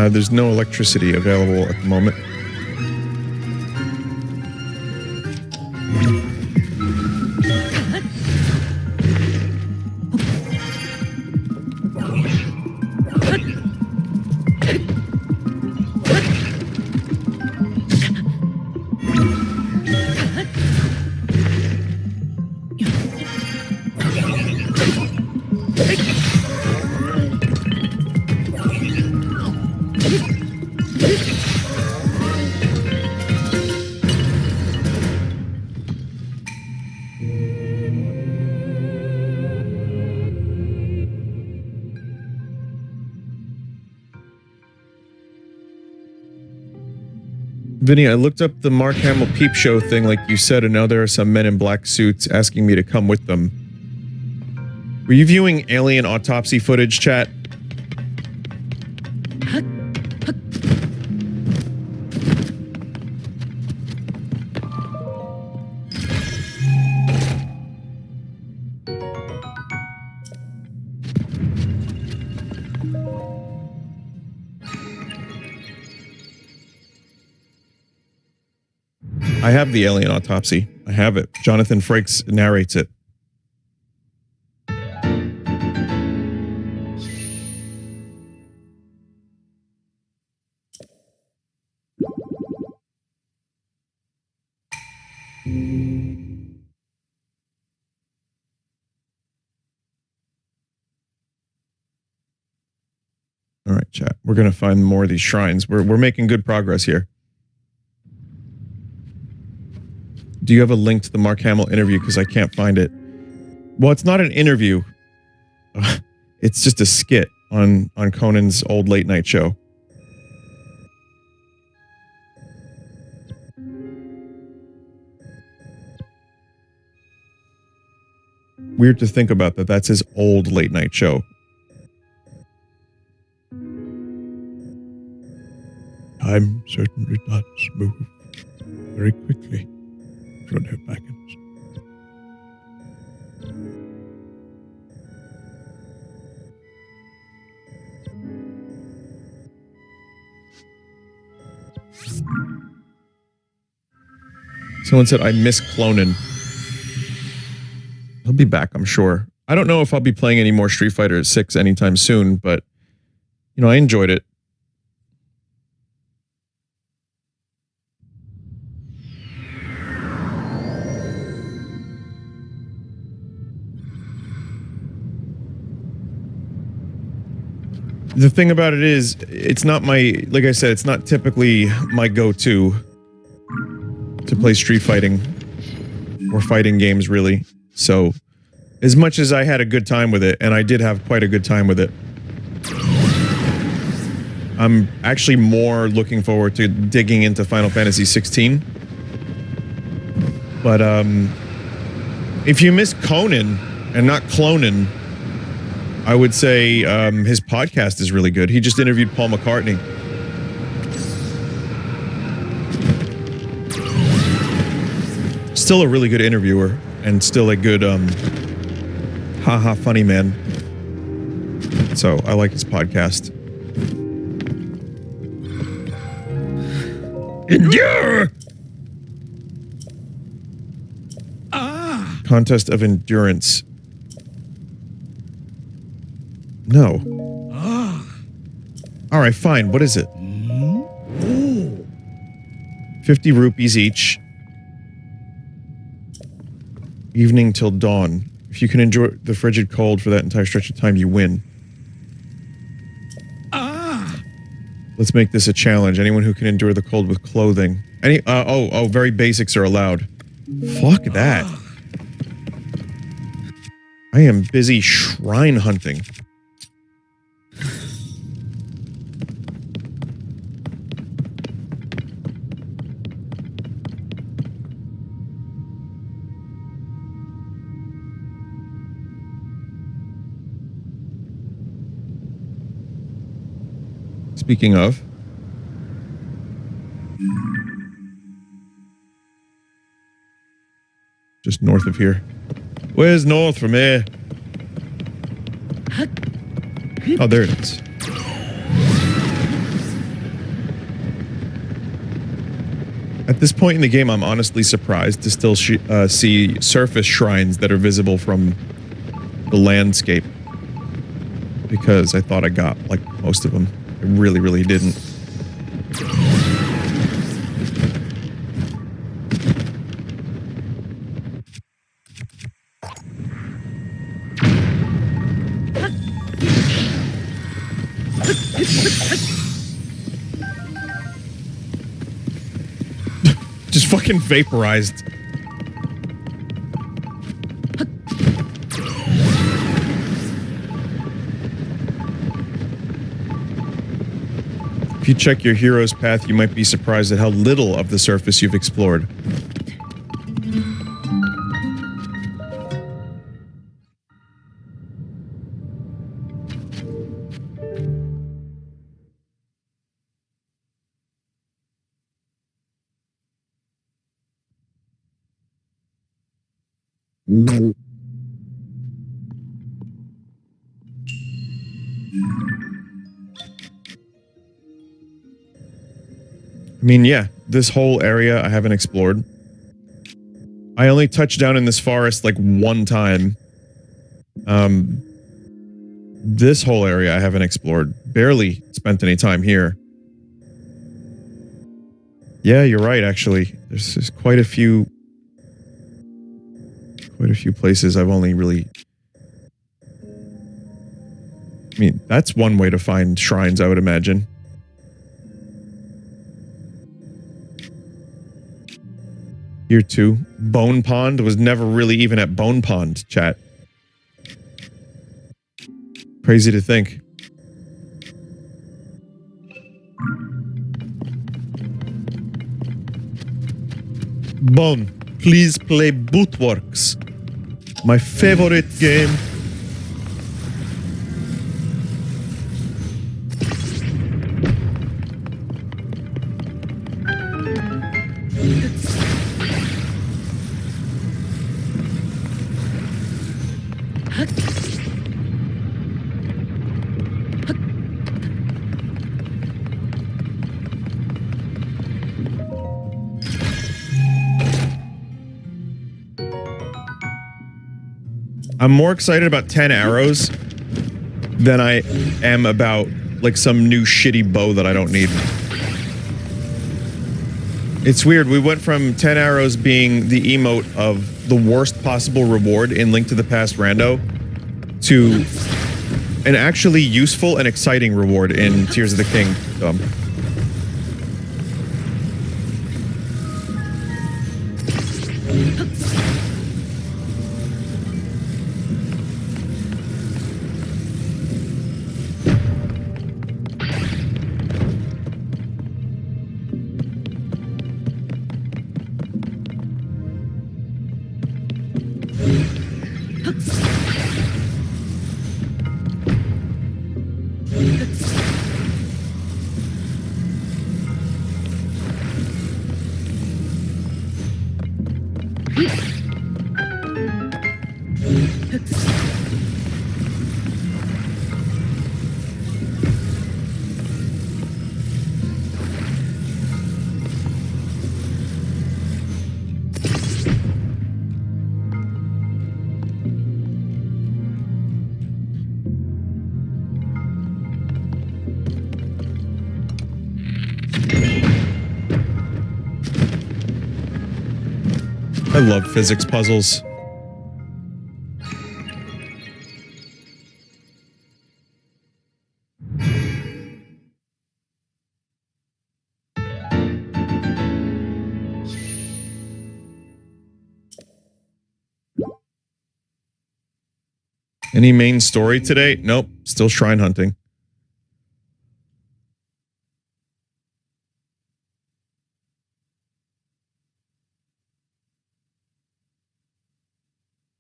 There's no electricity available at the moment. Vinny, I looked up the Mark Hamill peep show thing like you said, and now there are some men in black suits asking me to come with them. Were you viewing alien autopsy footage, chat? I have the alien autopsy. I have it. Jonathan Frakes narrates it. All right, chat. We're going to find more of these shrines. We're making good progress here. Do you have a link to the Mark Hamill interview? Because I can't find it. Well, it's not an interview. It's just a skit on Conan's old late night show. Weird to think about that. That's his old late night show. Time certainly does move very quickly. Backends. Someone said, I miss cloning. He'll be back, I'm sure. I don't know if I'll be playing any more Street Fighter 6 anytime soon, but, you know, I enjoyed it. The thing about it is, it's not my, like I said, it's not typically my go-to to play street fighting or fighting games, really. So, as much as I had a good time with it, and I did have quite a good time with it, I'm actually more looking forward to digging into Final Fantasy 16. But if you miss Conan and not cloning, I would say his podcast is really good. He just interviewed Paul McCartney. Still a really good interviewer and still a good haha funny man. So I like his podcast. Endure! Contest of endurance. No. Alright, fine. What is it? 50 rupees each. Evening till dawn. If you can endure the frigid cold for that entire stretch of time, you win. Let's make this a challenge. Anyone who can endure the cold with clothing. Very basics are allowed. Fuck that. I am busy shrine hunting. Speaking of, just north of here. Where's north from here? Oh, there it is. At this point in the game, I'm honestly surprised to still see surface shrines that are visible from the landscape. Because I thought I got, like, most of them. I really, really didn't. Just fucking vaporized. If you check your hero's path, you might be surprised at how little of the surface you've explored. I mean, yeah, this whole area I haven't explored. I only touched down in this forest like one time. This whole area I haven't explored. Barely spent any time here. Yeah, you're right, actually. There's quite a few places I've only really... I mean, that's one way to find shrines, I would imagine. Here too. Bone Pond was never really even at Bone Pond, chat. Crazy to think. Bone, please play Bootworks. My favorite game. I'm more excited about 10 arrows than I am about, like, some new shitty bow that I don't need. It's weird, we went from 10 arrows being the emote of the worst possible reward in Link to the Past Rando to an actually useful and exciting reward in Tears of the Kingdom. I love physics puzzles. Any main story today? Nope, still shrine hunting.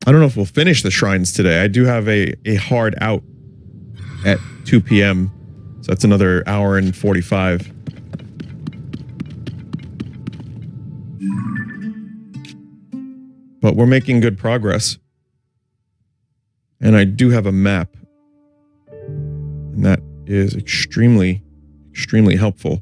I don't know if we'll finish the shrines today. I do have a hard out at 2 p.m. So that's another hour and 45. But we're making good progress. And I do have a map. And that is extremely, extremely helpful.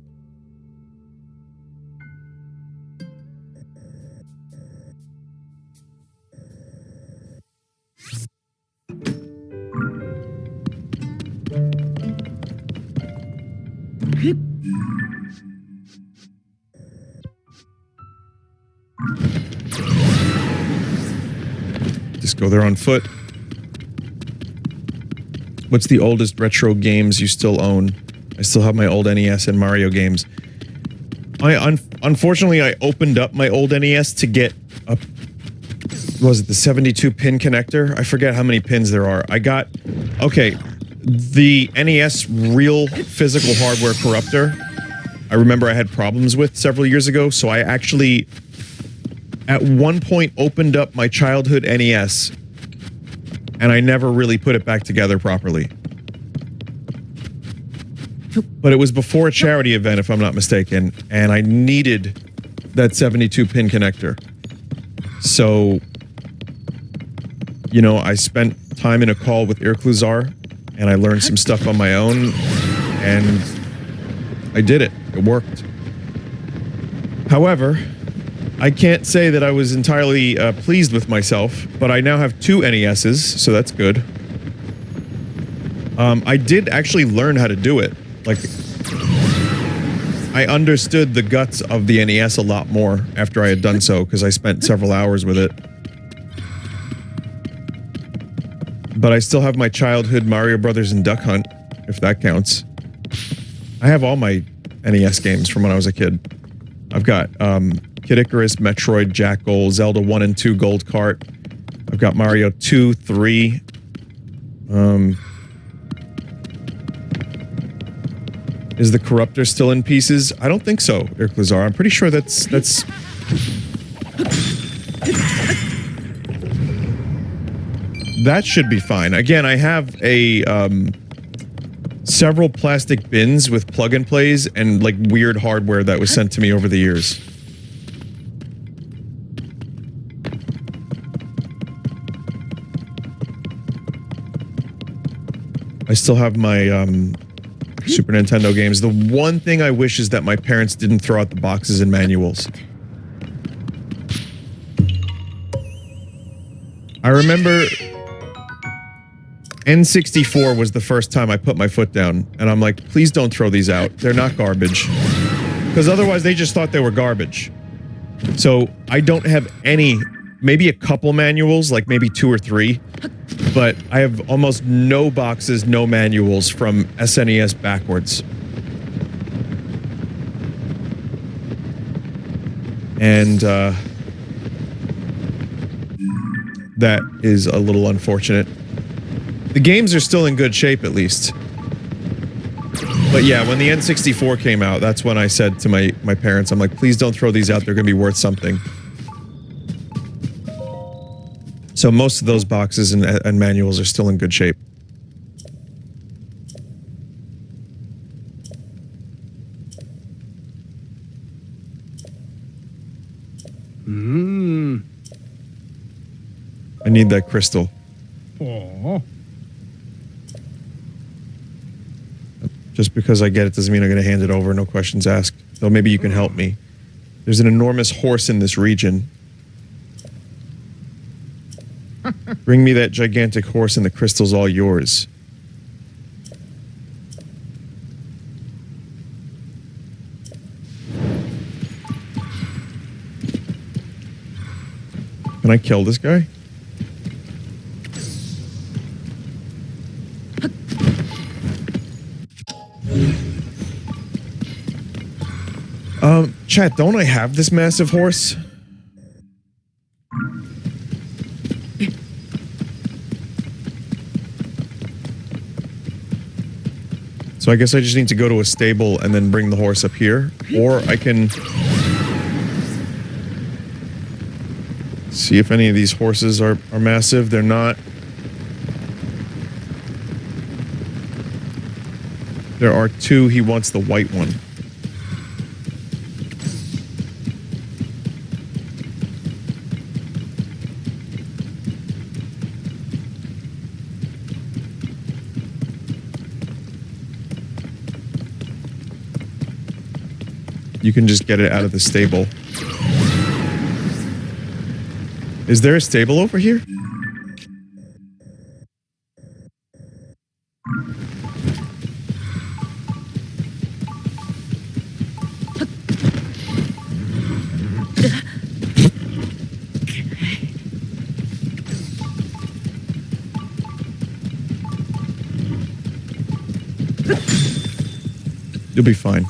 Just go there on foot. What's the oldest retro games you still own? I still have my old NES and Mario games. Unfortunately, I opened up my old NES to get a... Was it the 72 pin connector? I forget how many pins there are. I got... Okay, the NES real physical hardware corruptor, I remember I had problems with several years ago, so I actually, at one point, opened up my childhood NES, and I never really put it back together properly. But it was before a charity event, if I'm not mistaken, and I needed that 72-pin connector. So, you know, I spent time in a call with Irkluzar, and I learned some stuff on my own, and I did it. It worked. However, I can't say that I was entirely pleased with myself, but I now have 2 NESs, so that's good. I did actually learn how to do it. Like, I understood the guts of the NES a lot more after I had done so, because I spent several hours with it. But I still have my childhood Mario Brothers and Duck Hunt, if that counts. I have all my NES games from when I was a kid. I've got Kid Icarus, Metroid, Jackal, Zelda 1 and 2 Gold Cart. I've got Mario 2, 3. Is the corruptor still in pieces? I don't think so, Irklazar. I'm pretty sure that's... That should be fine. Again, I have a, several plastic bins with plug-and-plays and, like, weird hardware that was sent to me over the years. I still have my, Super Nintendo games. The one thing I wish is that my parents didn't throw out the boxes and manuals. I remember N64 was the first time I put my foot down, and I'm like, please don't throw these out. They're not garbage. Because otherwise they just thought they were garbage. So I don't have any, maybe a couple manuals, like maybe 2 or 3, but I have almost no boxes, no manuals from SNES backwards. And that is a little unfortunate. The games are still in good shape, at least. But yeah, when the N64 came out, that's when I said to my parents, I'm like, please don't throw these out, they're gonna be worth something. So most of those boxes and manuals are still in good shape. I need that crystal. Oh. Just because I get it doesn't mean I'm going to hand it over, no questions asked. Though maybe you can help me. There's an enormous horse in this region. Bring me that gigantic horse and the crystal's all yours. Can I kill this guy? Chat, don't I have this massive horse? So I guess I just need to go to a stable and then bring the horse up here. Or I can see if any of these horses are massive. They're not. There are two. He wants the white one. You can just get it out of the stable. Is there a stable over here? You'll be fine.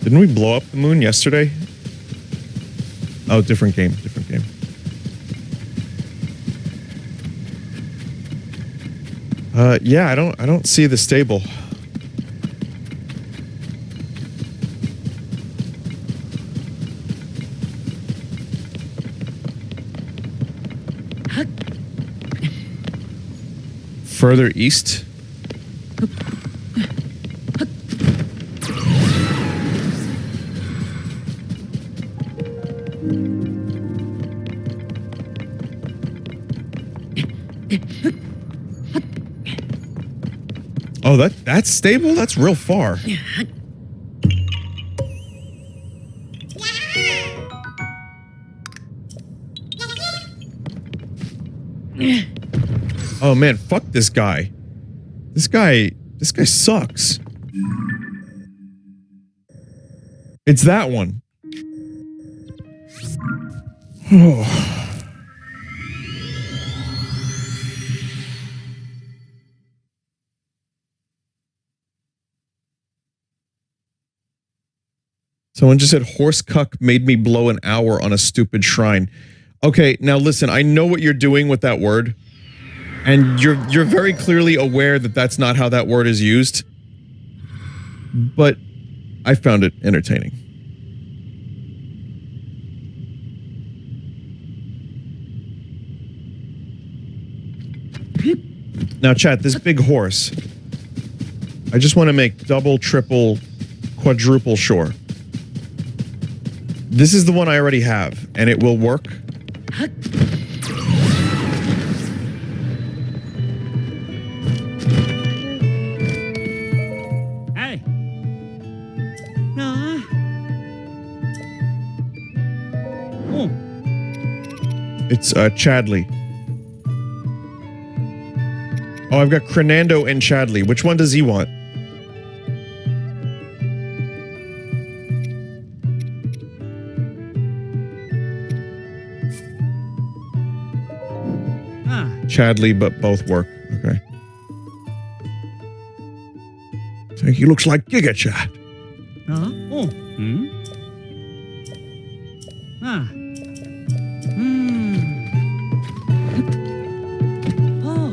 Didn't we blow up the moon yesterday? Oh, different game, different game. Yeah, I don't see the stable. Further east? Oh, that's stable? That's real far. Oh man, fuck this guy. This guy sucks. It's that one. Oh. Someone just said horse cuck made me blow an hour on a stupid shrine. Okay, now listen, I know what you're doing with that word. And you're very clearly aware that that's not how that word is used. But I found it entertaining. Now chat, this big horse. I just want to make double, triple, quadruple sure. This is the one I already have, and it will work. Hey. No. Oh. It's Chadley. Oh, I've got Crenando and Chadley. Which one does he want? Ah. Chadley, but both work. Okay. So he looks like Giga Chad. Huh? Oh. Hmm? Ah. Hmm. Oh.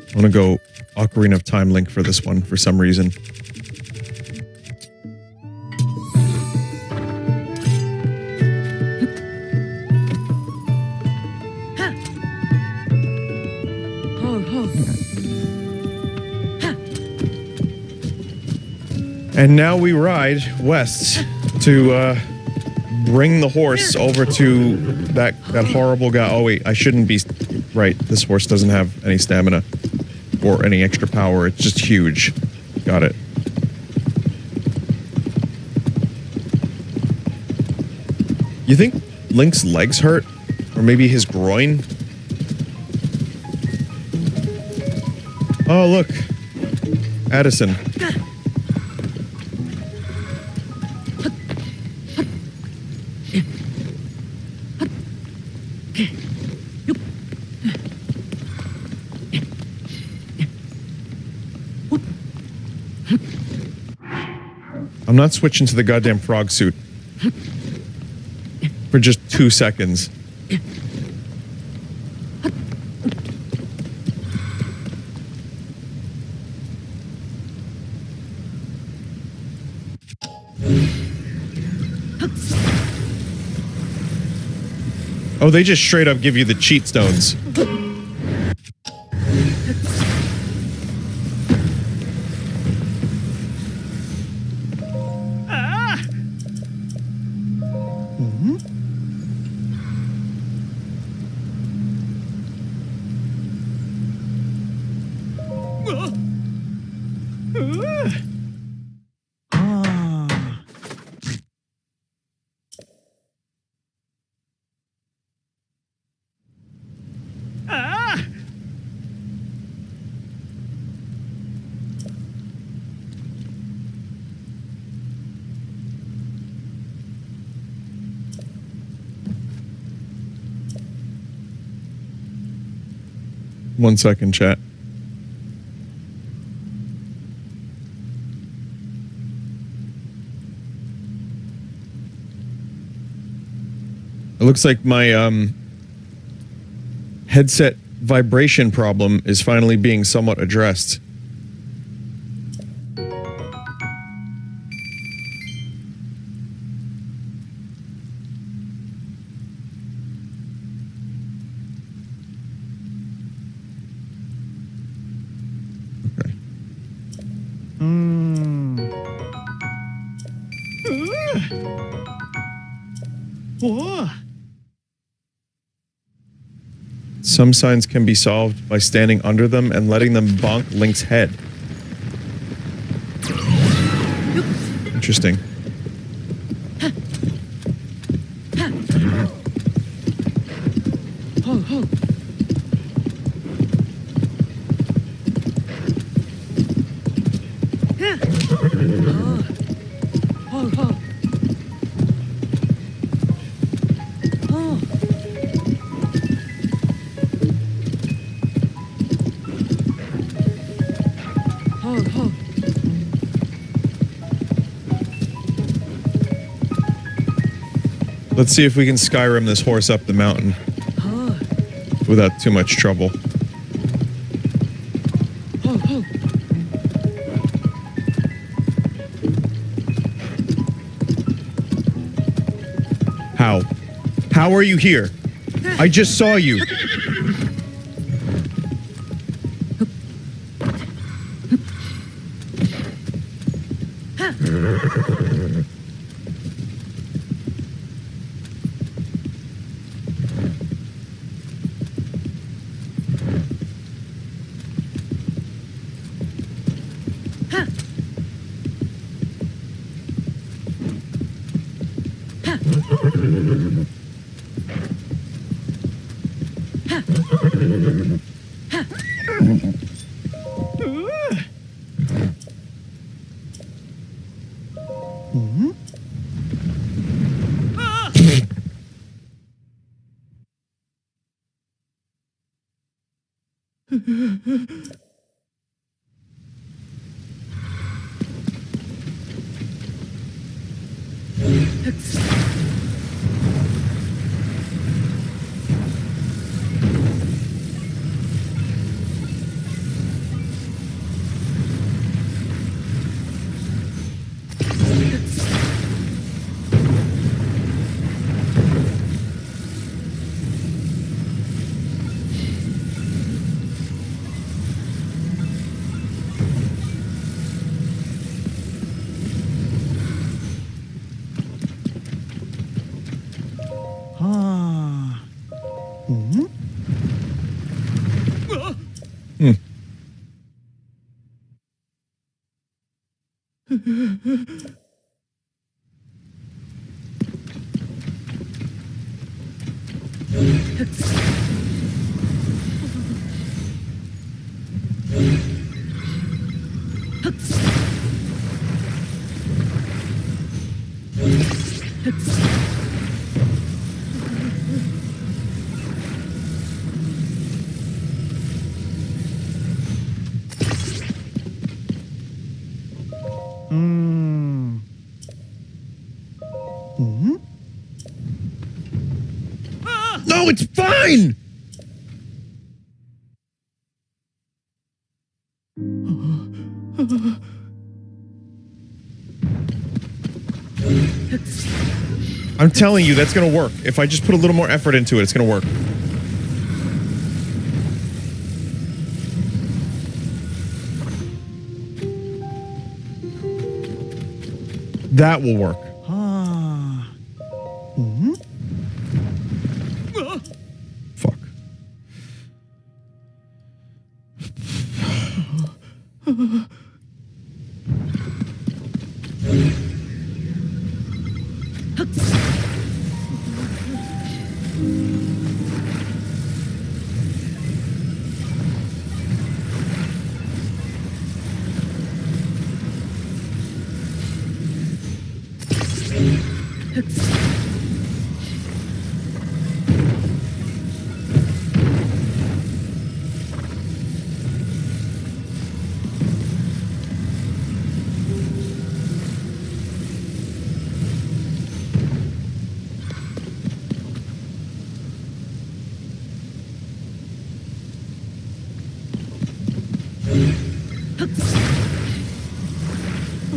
I want to go Ocarina of Time Link for this one for some reason. And now we ride west to bring the horse over to that horrible guy. Oh wait, I shouldn't be right. This horse doesn't have any stamina or any extra power. It's just huge. Got it. You think Link's legs hurt? Or maybe his groin? Oh, look. Addison. I'm not switching to the goddamn frog suit. For just 2 seconds. Oh, they just straight up give you the cheat stones. One second, chat. It looks like my headset vibration problem is finally being somewhat addressed. Some signs can be solved by standing under them and letting them bonk Link's head. Interesting. Let's see if we can Skyrim this horse up the mountain without too much trouble. How? How are you here? I just saw you. Ah. No, it's fine! I'm telling you, that's gonna work. If I just put a little more effort into it, it's gonna work. That will work. Ah. Fuck.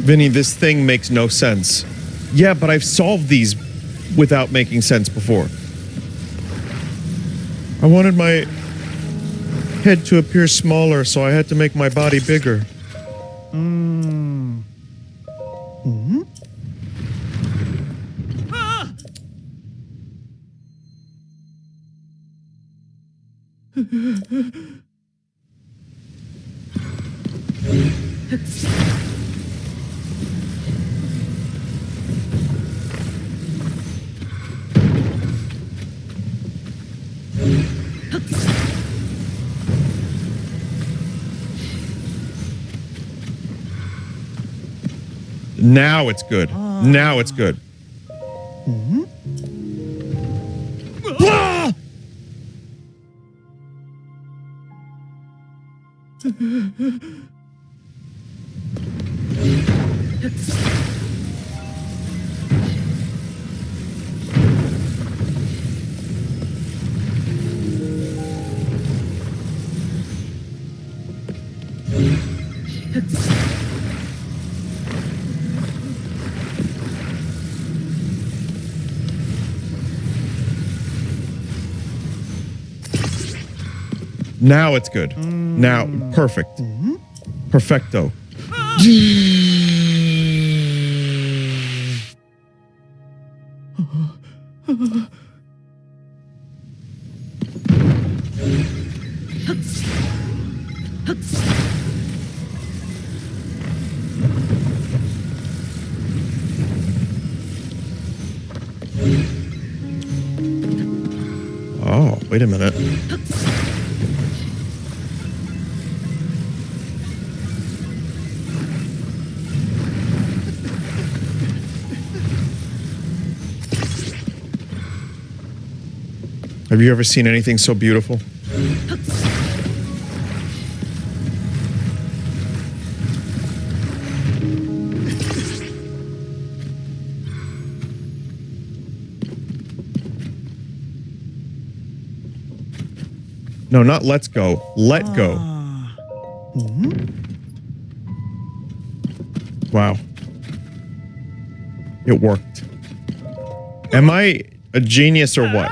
Vinny, this thing makes no sense. Yeah, but I've solved these without making sense before. I wanted my head to appear smaller, so I had to make my body bigger. Now it's good. Now it's good. Ah! Now it's good. Now, perfect. Perfecto. Oh, wait a minute. Have you ever seen anything so beautiful? No, not let's go. Let go. Wow. It worked. Am I a genius or what?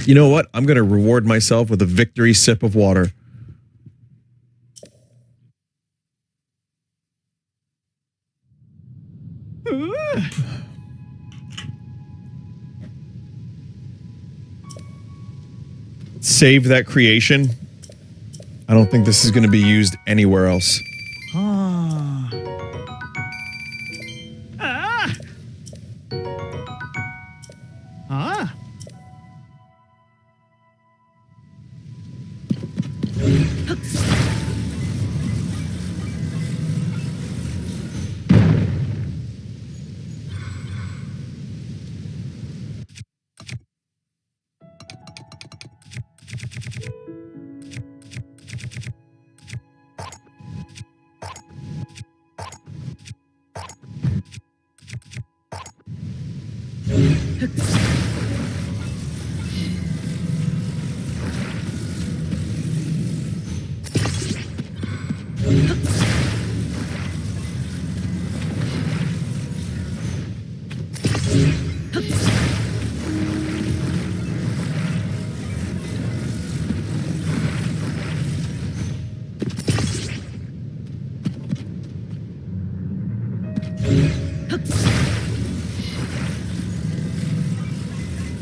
You know what? I'm going to reward myself with a victory sip of water. Save that creation. I don't think this is going to be used anywhere else.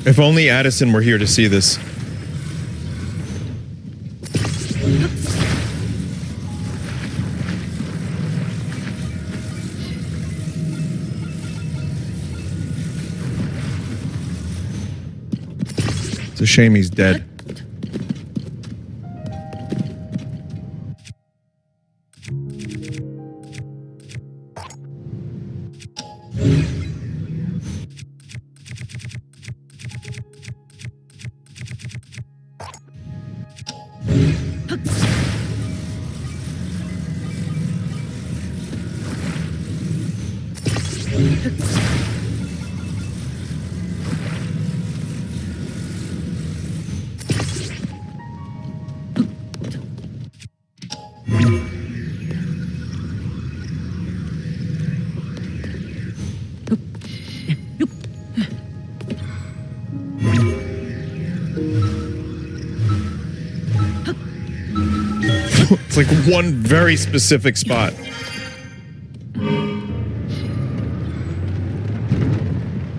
If only Addison were here to see this. It's a shame he's dead. It's like one very specific spot.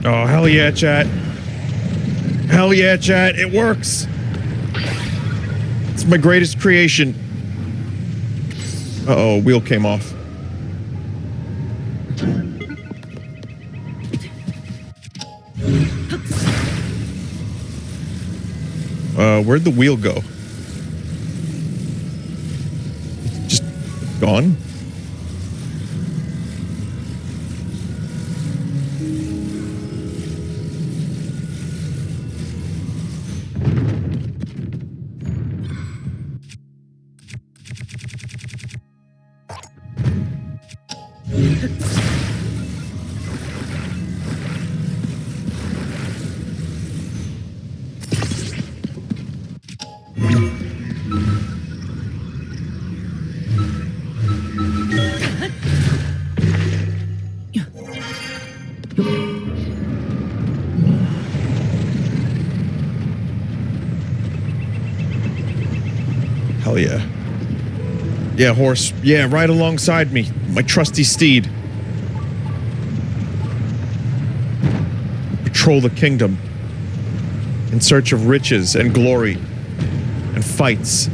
Oh, hell yeah, chat. Hell yeah, chat. It works. It's my greatest creation. Uh-oh, wheel came off. Where'd the wheel go? Just gone? Hell yeah. Yeah, horse. Yeah, right alongside me. My trusty steed. patrol the kingdom in search of riches and glory and fights.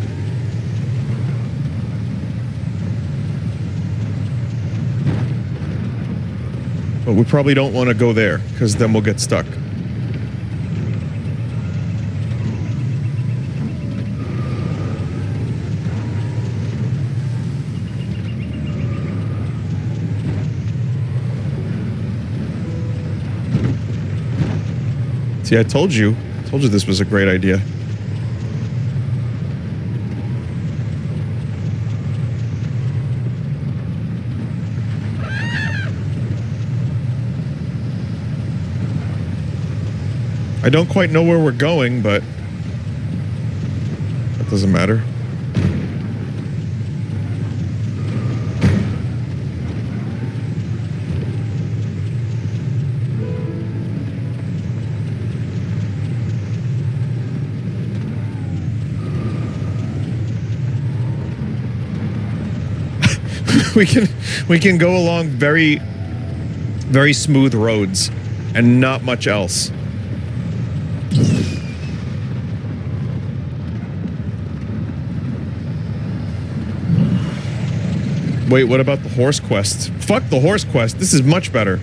But we probably don't want to go there, because then we'll get stuck. See, I told you this was a great idea. I don't quite know where we're going, but that doesn't matter. we can go along very, very smooth roads and not much else. Wait, what about the horse quest? Fuck the horse quest. This is much better.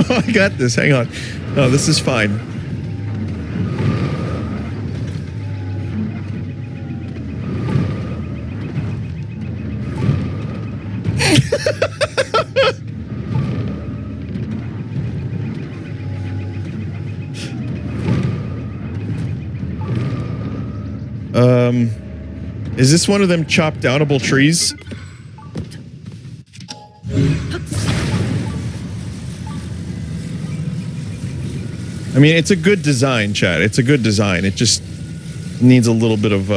I got this. Hang on. No, this is fine. Is this one of them chopped downable trees? I mean, it's a good design, Chad. It's a good design. It just needs a little bit of,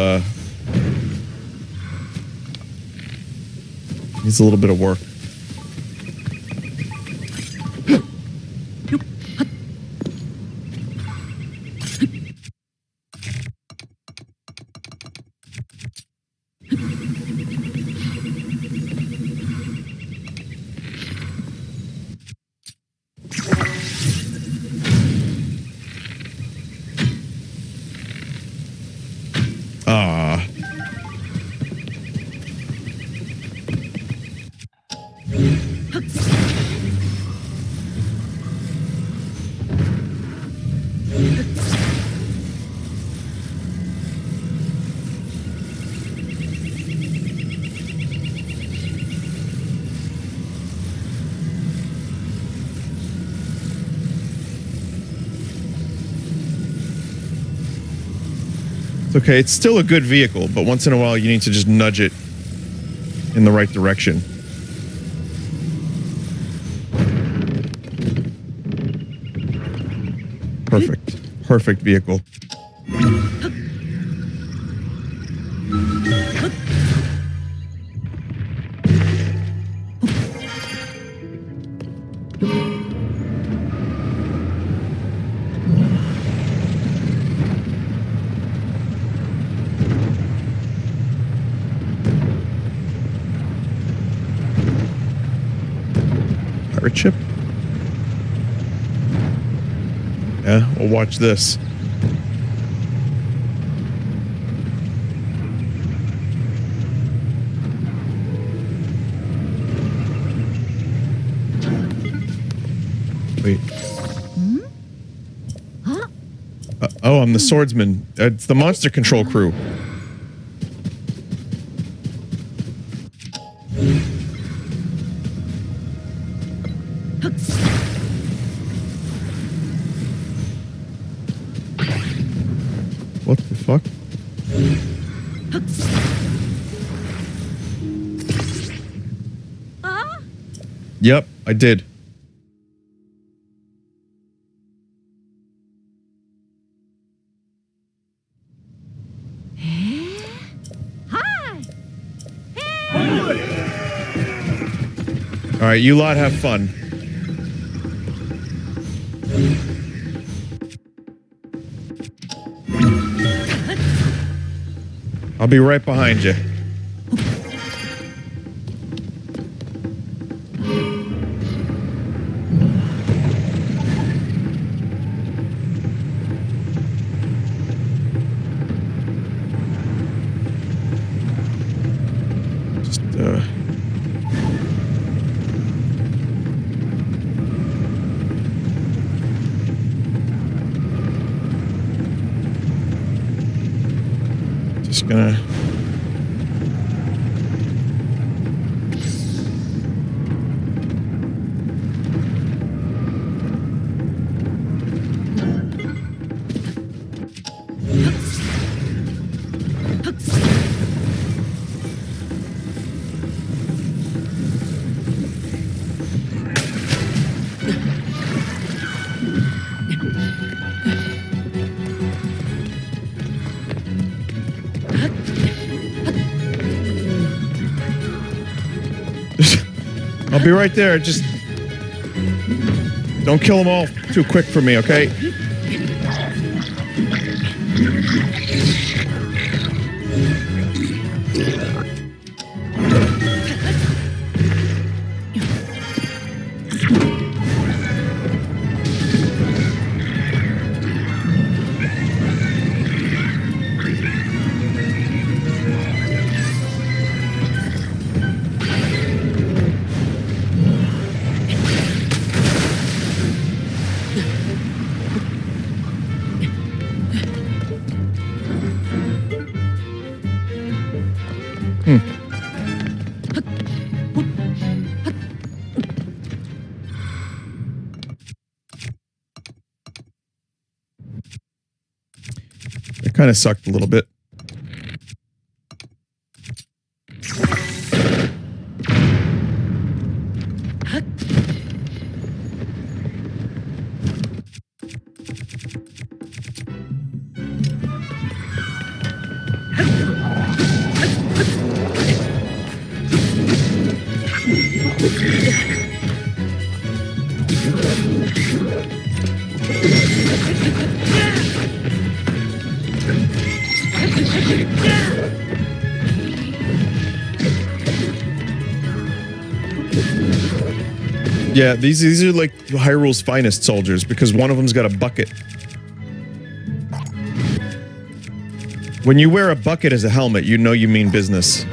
needs a little bit of work. Okay, it's still a good vehicle, but once in a while you need to just nudge it in the right direction. Perfect. Perfect vehicle. Pirate ship? Yeah, we'll watch this. Wait. Oh, I'm the swordsman. It's the monster control crew. What the fuck? Yep, I did. All right, you lot have fun. I'll be right behind you. Just gonna... I'll be right there. Just don't kill them all too quick for me, okay? It kind of sucked a little bit. Yeah, these are like Hyrule's finest soldiers because one of them's got a bucket. When you wear a bucket as a helmet, you know you mean business.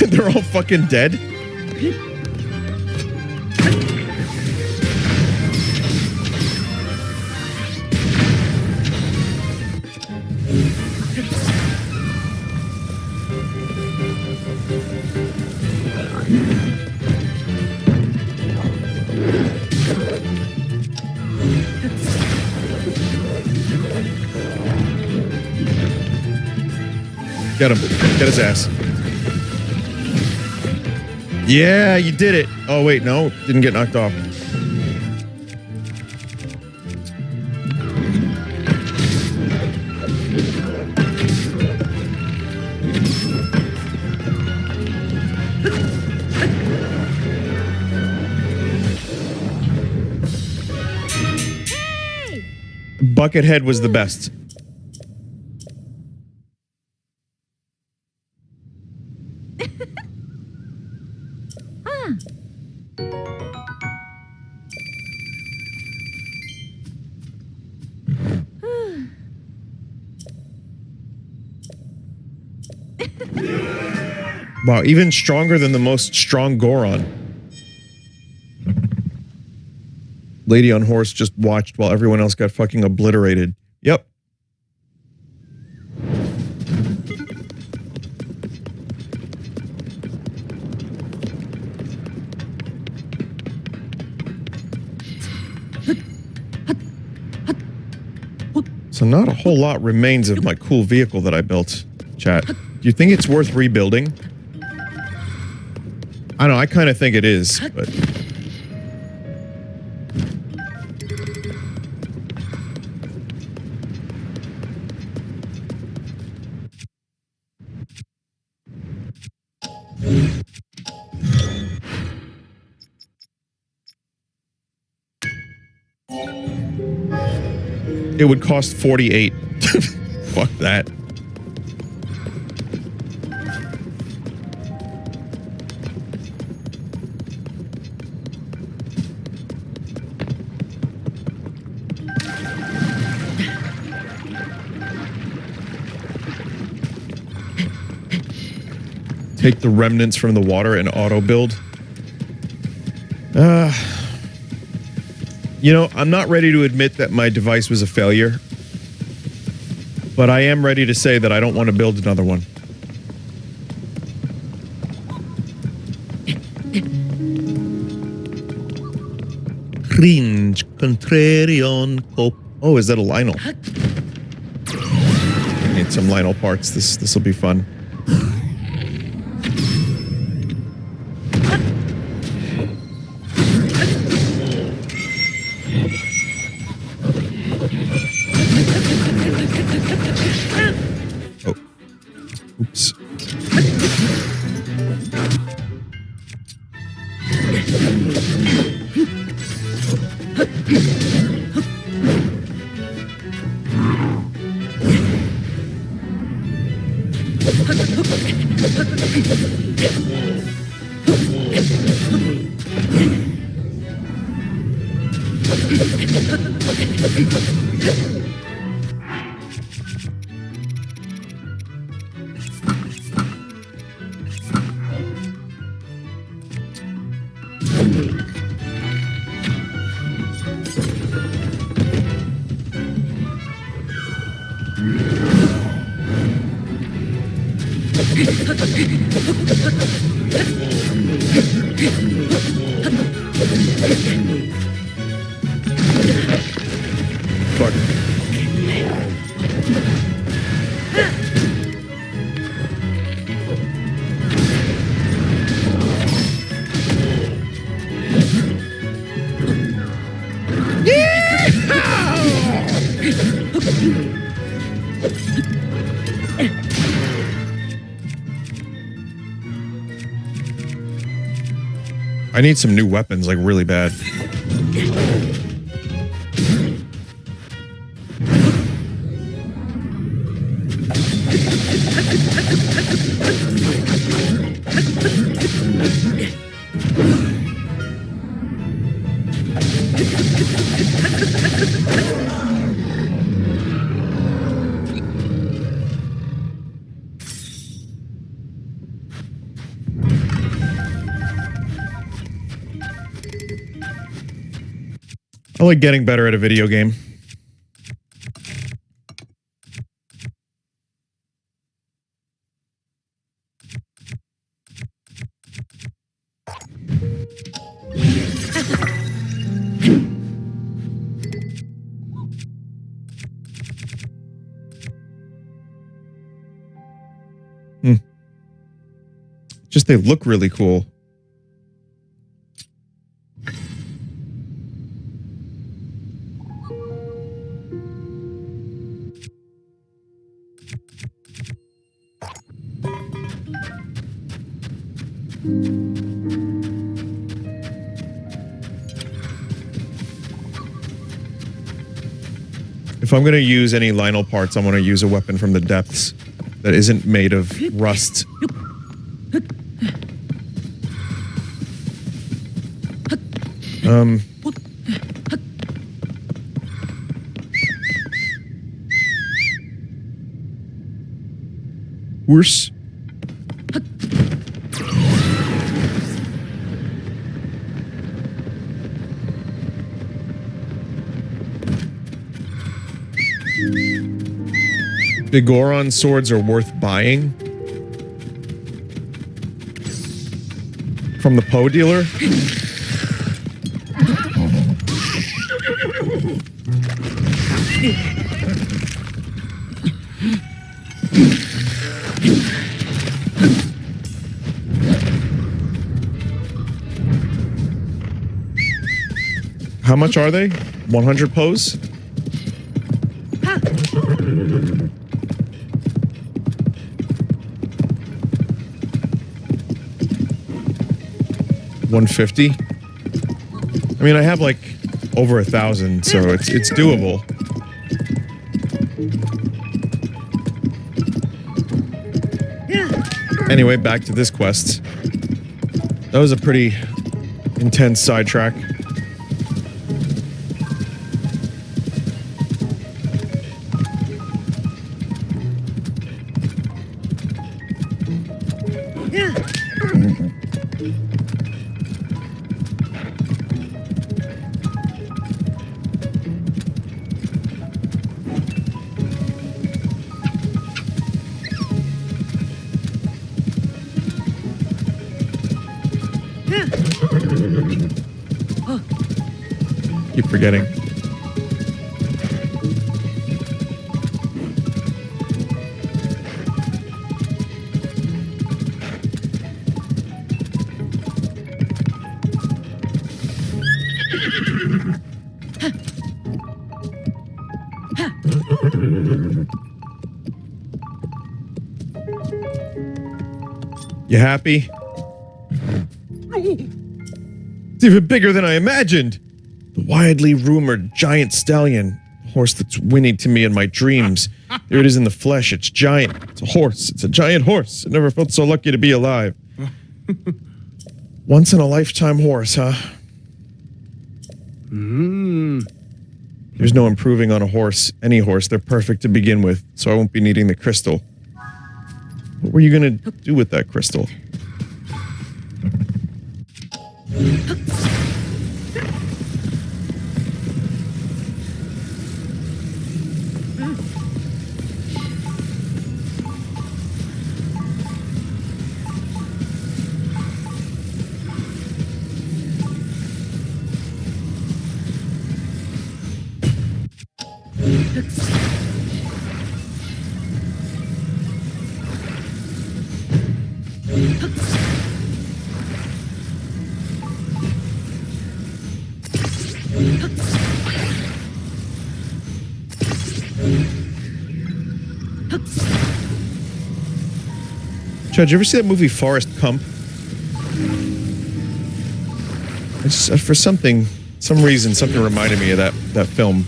They're all fucking dead. Get him. Get his ass. Yeah, you did it. Oh, wait, no. Didn't get knocked off. Buckethead was the best. Wow, even stronger than the most strong Goron. Lady on horse just watched while everyone else got fucking obliterated. Yep. So not a whole lot remains of my cool vehicle that I built, chat. Do you think it's worth rebuilding? I don't know, I kind of think it is, but... It would cost 48. Fuck that. Take the remnants from the water and auto build. You know, I'm not ready to admit that my device was a failure, but I am ready to say that I don't want to build another one. Cringe, contrarian, cope. Oh, is that a Lionel? I need some Lionel parts. This will be fun. Oops. Fuck. I need some new weapons, like, really bad. I like getting better at a video game. Just they look really cool. If I'm gonna use any Lionel parts, I'm gonna use a weapon from the depths that isn't made of rust. Horse. The Goron swords are worth buying from the Poe dealer. How much are they? 100 Poes? $150. I mean, I have like over 1,000, so it's doable. Anyway, back to this quest. That was a pretty intense sidetrack. Keep forgetting. You happy? It's even bigger than I imagined. The widely rumored giant stallion, a horse that's whinnied to me in my dreams. There it is in the flesh. It's giant. It's a horse. It's a giant horse. I never felt so lucky to be alive. Once in a lifetime horse, huh? There's no improving on a horse, any horse. They're perfect to begin with, so I won't be needing the crystal. What were you gonna do with that crystal? Chad, did you ever see that movie Forrest Gump? For some reason, something reminded me of that film.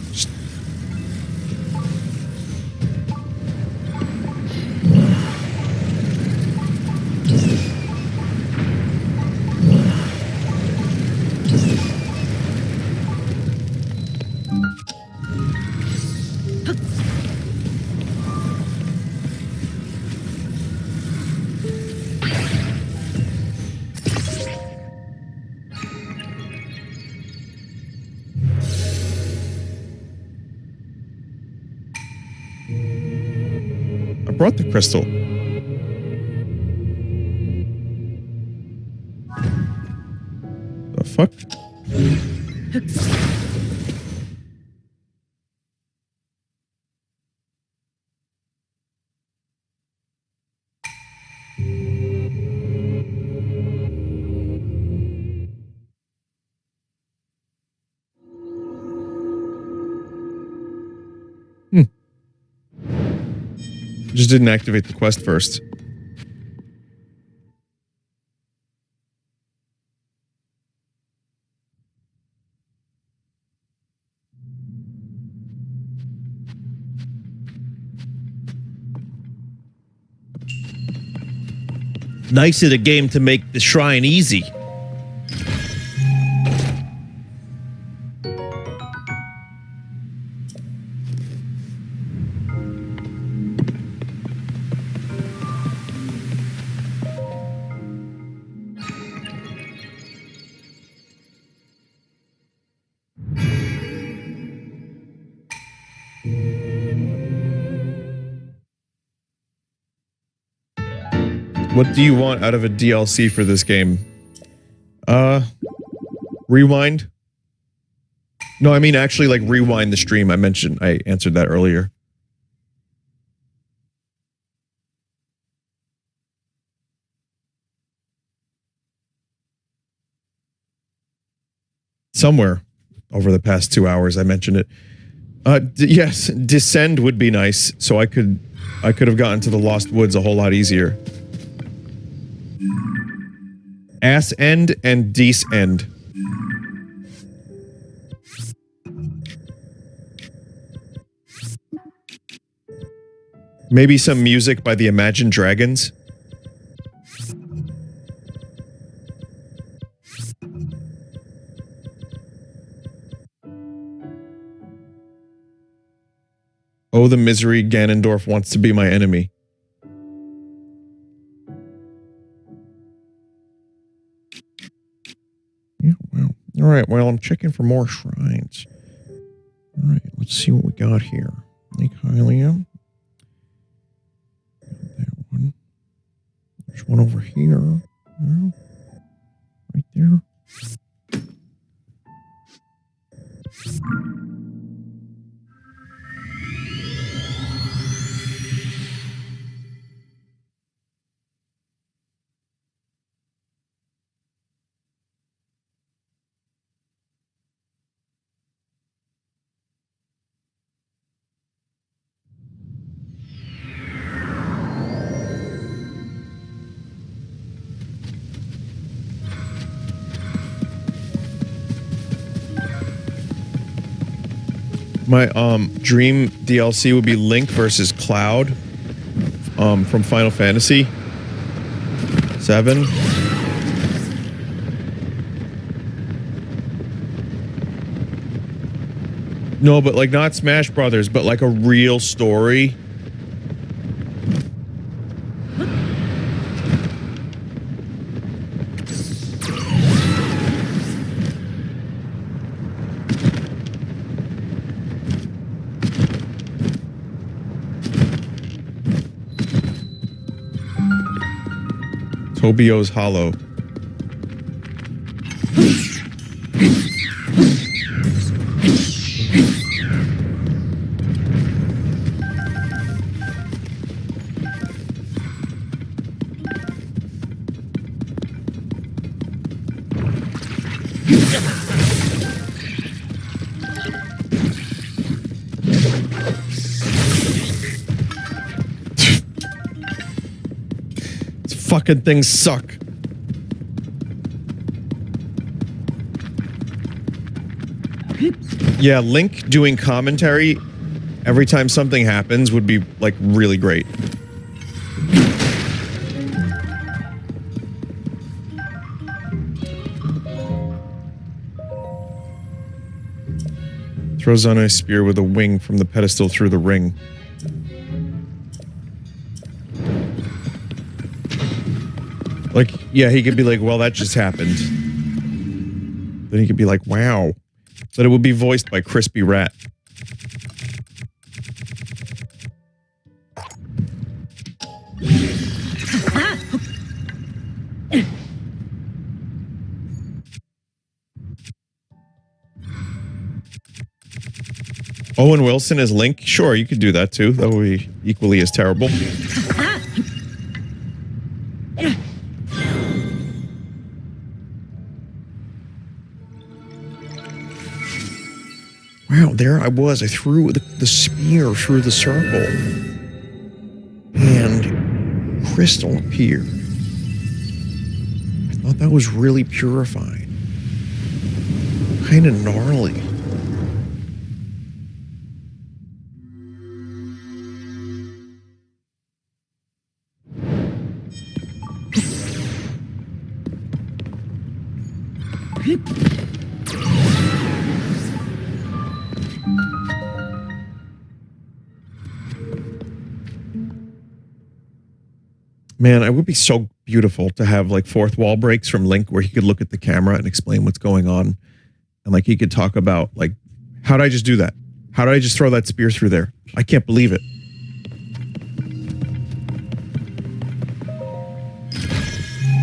I brought the crystal. The fuck? Just didn't activate the quest first. Nice of the game to make the shrine easy. What do you want out of a DLC for this game? Rewind? No, I mean actually like rewind the stream. I answered that earlier. Somewhere over the past 2 hours I mentioned it. Yes, descend would be nice, so I could have gotten to the Lost Woods a whole lot easier. Ass end and descend. Maybe some music by the Imagine Dragons. Oh, the misery, Ganondorf wants to be my enemy. Yeah, well, alright, well, I'm checking for more shrines. Alright, let's see what we got here. Lake Hylia. That one. There's one over here. Yeah. Right there. My dream DLC would be Link versus Cloud from Final Fantasy 7. No, but like not Smash Brothers, but like a real story. Tobio's Hollow. Fucking things suck. Yeah, Link doing commentary every time something happens would be like really great. Throws on a spear with a wing from the pedestal through the ring. Like, yeah, he could be like, well, that just happened. Then he could be like, wow. But it would be voiced by Crispy Rat. Owen Wilson as Link? Sure, you could do that too. That would be equally as terrible. Wow, there I was. I threw the spear through the circle. And crystal appeared. I thought that was really purifying. Kind of gnarly. Man, it would be so beautiful to have like fourth wall breaks from Link where he could look at the camera and explain what's going on. And like he could talk about like, how did I just do that? How did I just throw that spear through there? I can't believe it.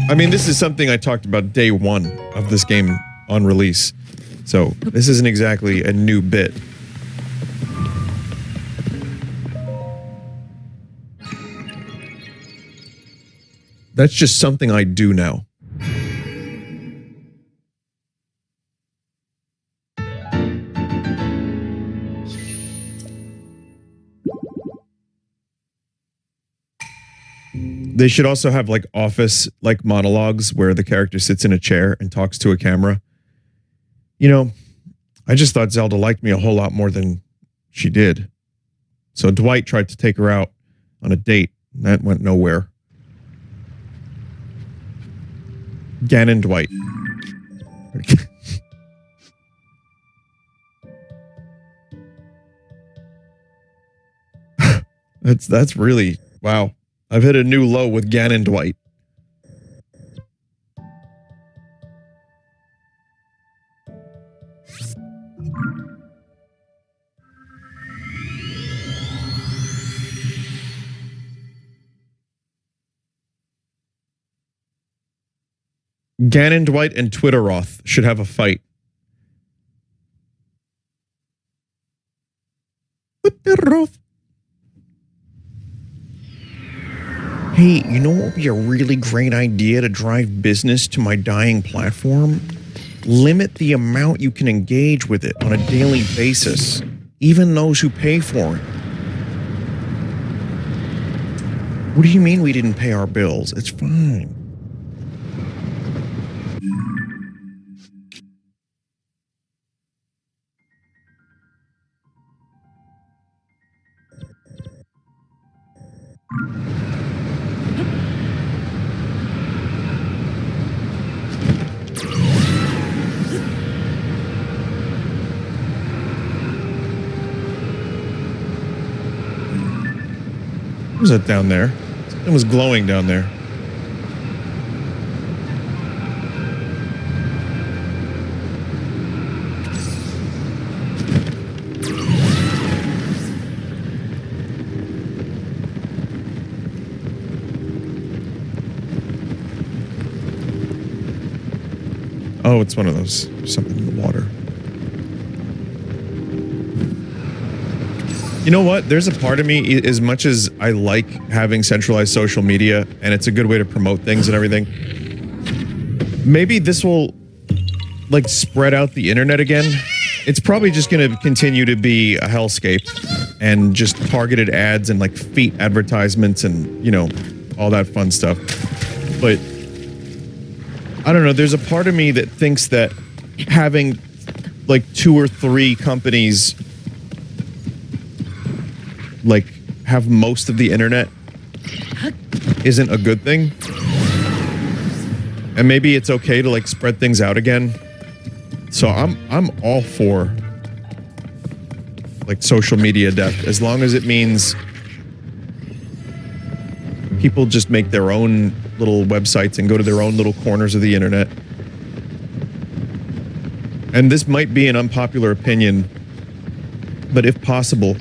I mean, this is something I talked about day one of this game on release. So this isn't exactly a new bit. That's just something I do now. They should also have like office like monologues where the character sits in a chair and talks to a camera. You know, I just thought Zelda liked me a whole lot more than she did. So Dwight tried to take her out on a date, and that went nowhere. Ganon Dwight. That's really, wow. I've hit a new low with Ganon Dwight. Ganon Dwight and Twitteroth should have a fight. Twitteroth. Hey, you know what would be a really great idea to drive business to my dying platform? Limit the amount you can engage with it on a daily basis, even those who pay for it. What do you mean we didn't pay our bills? It's fine. What was that down there? It was glowing down there. Oh, it's one of those. Something in the water. You know what? There's a part of me, as much as I like having centralized social media, and it's a good way to promote things and everything, maybe this will, like, spread out the internet again. It's probably just going to continue to be a hellscape, and just targeted ads and, like, feet advertisements and, you know, all that fun stuff. But, I don't know, there's a part of me that thinks that having, like, 2 or 3 companies like have most of the internet isn't a good thing. And maybe it's okay to like spread things out again. So I'm all for like social media death, as long as it means people just make their own little websites and go to their own little corners of the internet. And this might be an unpopular opinion, but if possible,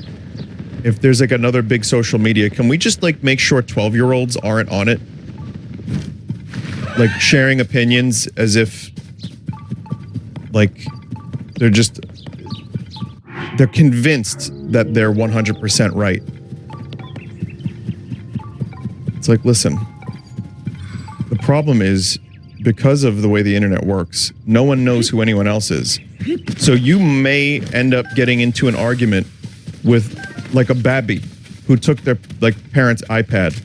if there's like another big social media, can we just like make sure 12-year-olds aren't on it? Like sharing opinions as if like they're convinced that they're 100% right. It's like, listen, the problem is because of the way the internet works, no one knows who anyone else is. So you may end up getting into an argument with like a babby who took their like parents' iPad.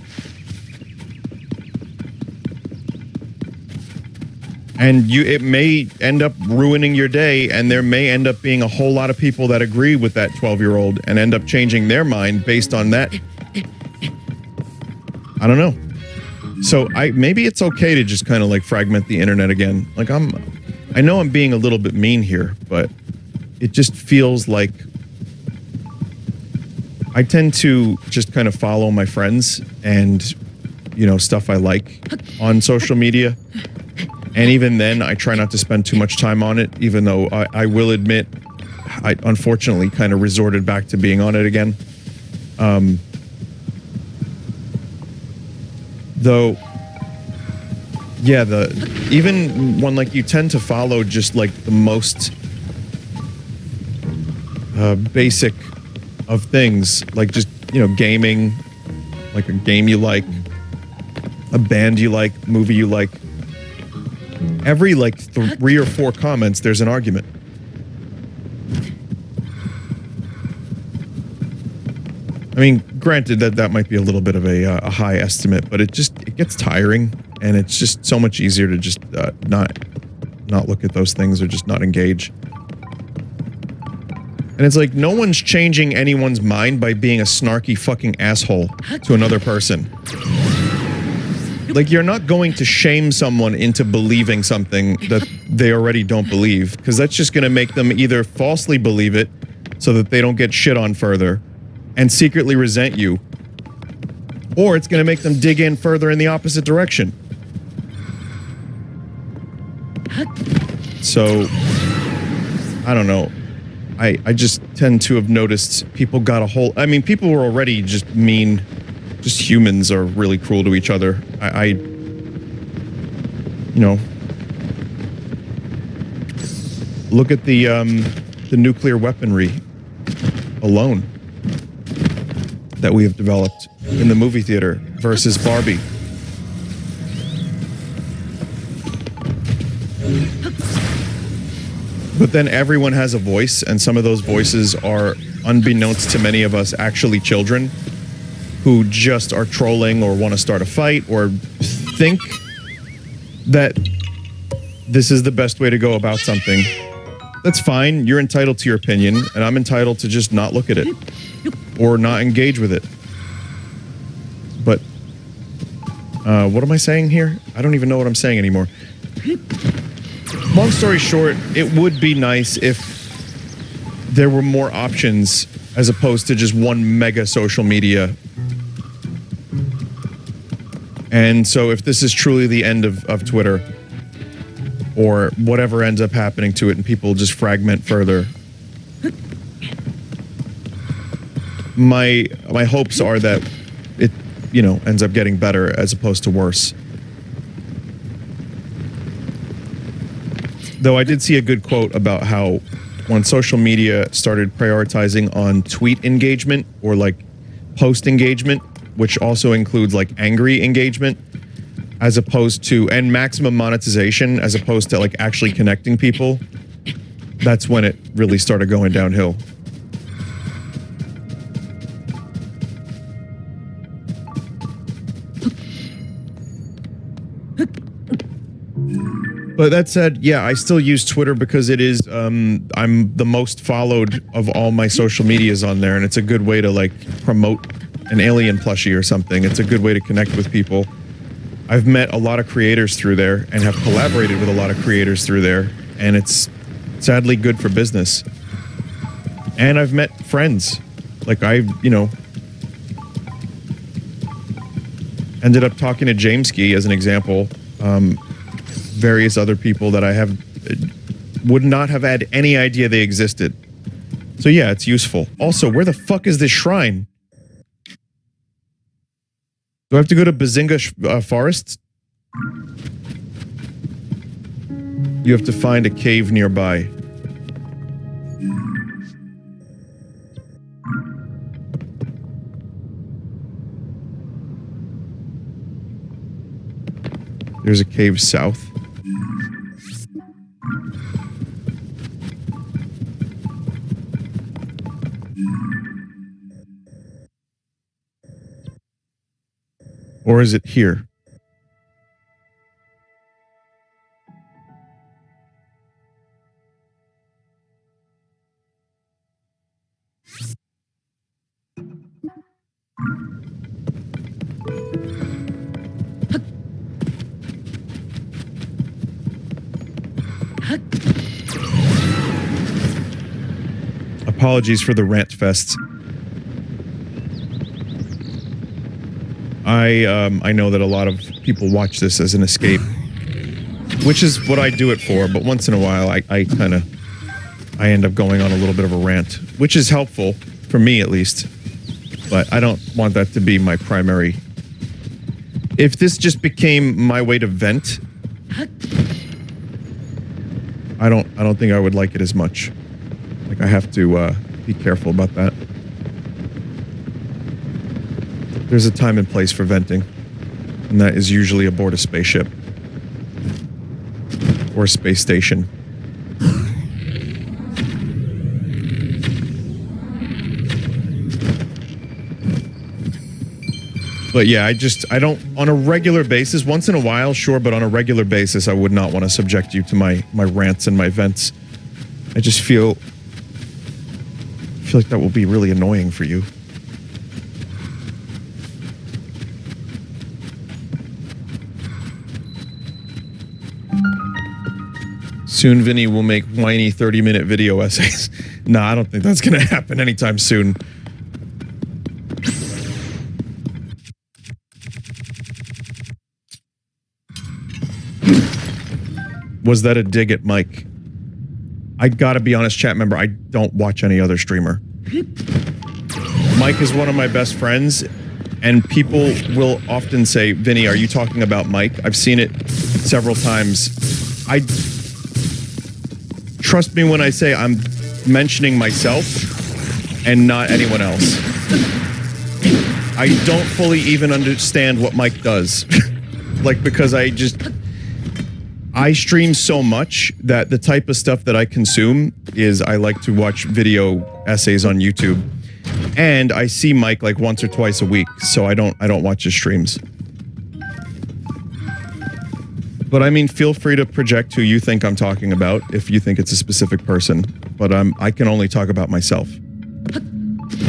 And it may end up ruining your day, and there may end up being a whole lot of people that agree with that 12-year-old and end up changing their mind based on that. I don't know. So maybe it's okay to just kind of like fragment the internet again. Like I I know I'm being a little bit mean here, but it just feels like I tend to just kind of follow my friends and, you know, stuff I like on social media. And even then, I try not to spend too much time on it, even though I will admit I unfortunately kind of resorted back to being on it again. Though, yeah, even when like you tend to follow just like the most basic of things, like just, you know, gaming, like a game you like, a band you like, movie you like. Every like 3 or 4 comments, there's an argument. I mean, granted that might be a little bit of a high estimate, but it gets tiring, and it's just so much easier to just not look at those things or just not engage. And it's like no one's changing anyone's mind by being a snarky fucking asshole to another person. Like, you're not going to shame someone into believing something that they already don't believe, because that's just going to make them either falsely believe it so that they don't get shit on further and secretly resent you, or it's going to make them dig in further in the opposite direction. So, I don't know. I just tend to have noticed people got a whole... I mean, people were already just mean. Just humans are really cruel to each other. You know... Look at the nuclear weaponry alone that we have developed in the movie theater versus Barbie. But then everyone has a voice, and some of those voices are, unbeknownst to many of us, actually children who just are trolling or want to start a fight or think that this is the best way to go about something. That's fine. You're entitled to your opinion, and I'm entitled to just not look at it or not engage with it. But what am I saying here? I don't even know what I'm saying anymore. Long story short, it would be nice if there were more options as opposed to just one mega social media. And so if this is truly the end of Twitter, or whatever ends up happening to it and people just fragment further, my hopes are that it, you know, ends up getting better as opposed to worse. Though I did see a good quote about how when social media started prioritizing on tweet engagement or like post engagement, which also includes like angry engagement, as opposed to, and maximum monetization, as opposed to like actually connecting people, that's when it really started going downhill. But that said, yeah, I still use Twitter because it is, I'm the most followed of all my social medias on there, and it's a good way to like promote an alien plushie or something. It's a good way to connect with people. I've met a lot of creators through there and have collaborated with a lot of creators through there, and it's sadly good for business. And I've met friends. Like you know, ended up talking to Jameski as an example. Various other people that I would not have had any idea they existed. So yeah, it's useful. Also, where the fuck is this shrine? Do I have to go to Bazinga Forest? You have to find a cave nearby. There's a cave south. Or is it here? Apologies for the rant fest. I know that a lot of people watch this as an escape, which is what I do it for, but once in a while I end up going on a little bit of a rant, which is helpful, for me at least, but I don't want that to be my primary. If this just became my way to vent, I don't think I would like it as much. Like, I have to be careful about that. There's a time and place for venting, and that is usually aboard a spaceship or a space station. But yeah, I don't, on a regular basis, once in a while, sure, but on a regular basis, I would not want to subject you to my rants and my vents. I just feel like that will be really annoying for you. Soon Vinny will make whiny 30-minute video essays. Nah, I don't think that's gonna happen anytime soon. Was that a dig at Mike? I gotta be honest, chat member, I don't watch any other streamer. Mike is one of my best friends, and people will often say, Vinny, are you talking about Mike? I've seen it several times. Trust me when I say I'm mentioning myself and not anyone else. I don't fully even understand what Mike does. Like, because I stream so much that the type of stuff that I consume is I like to watch video essays on YouTube. And I see Mike like once or twice a week, so I don't watch his streams. But I mean, feel free to project who you think I'm talking about if you think it's a specific person. But I can only talk about myself.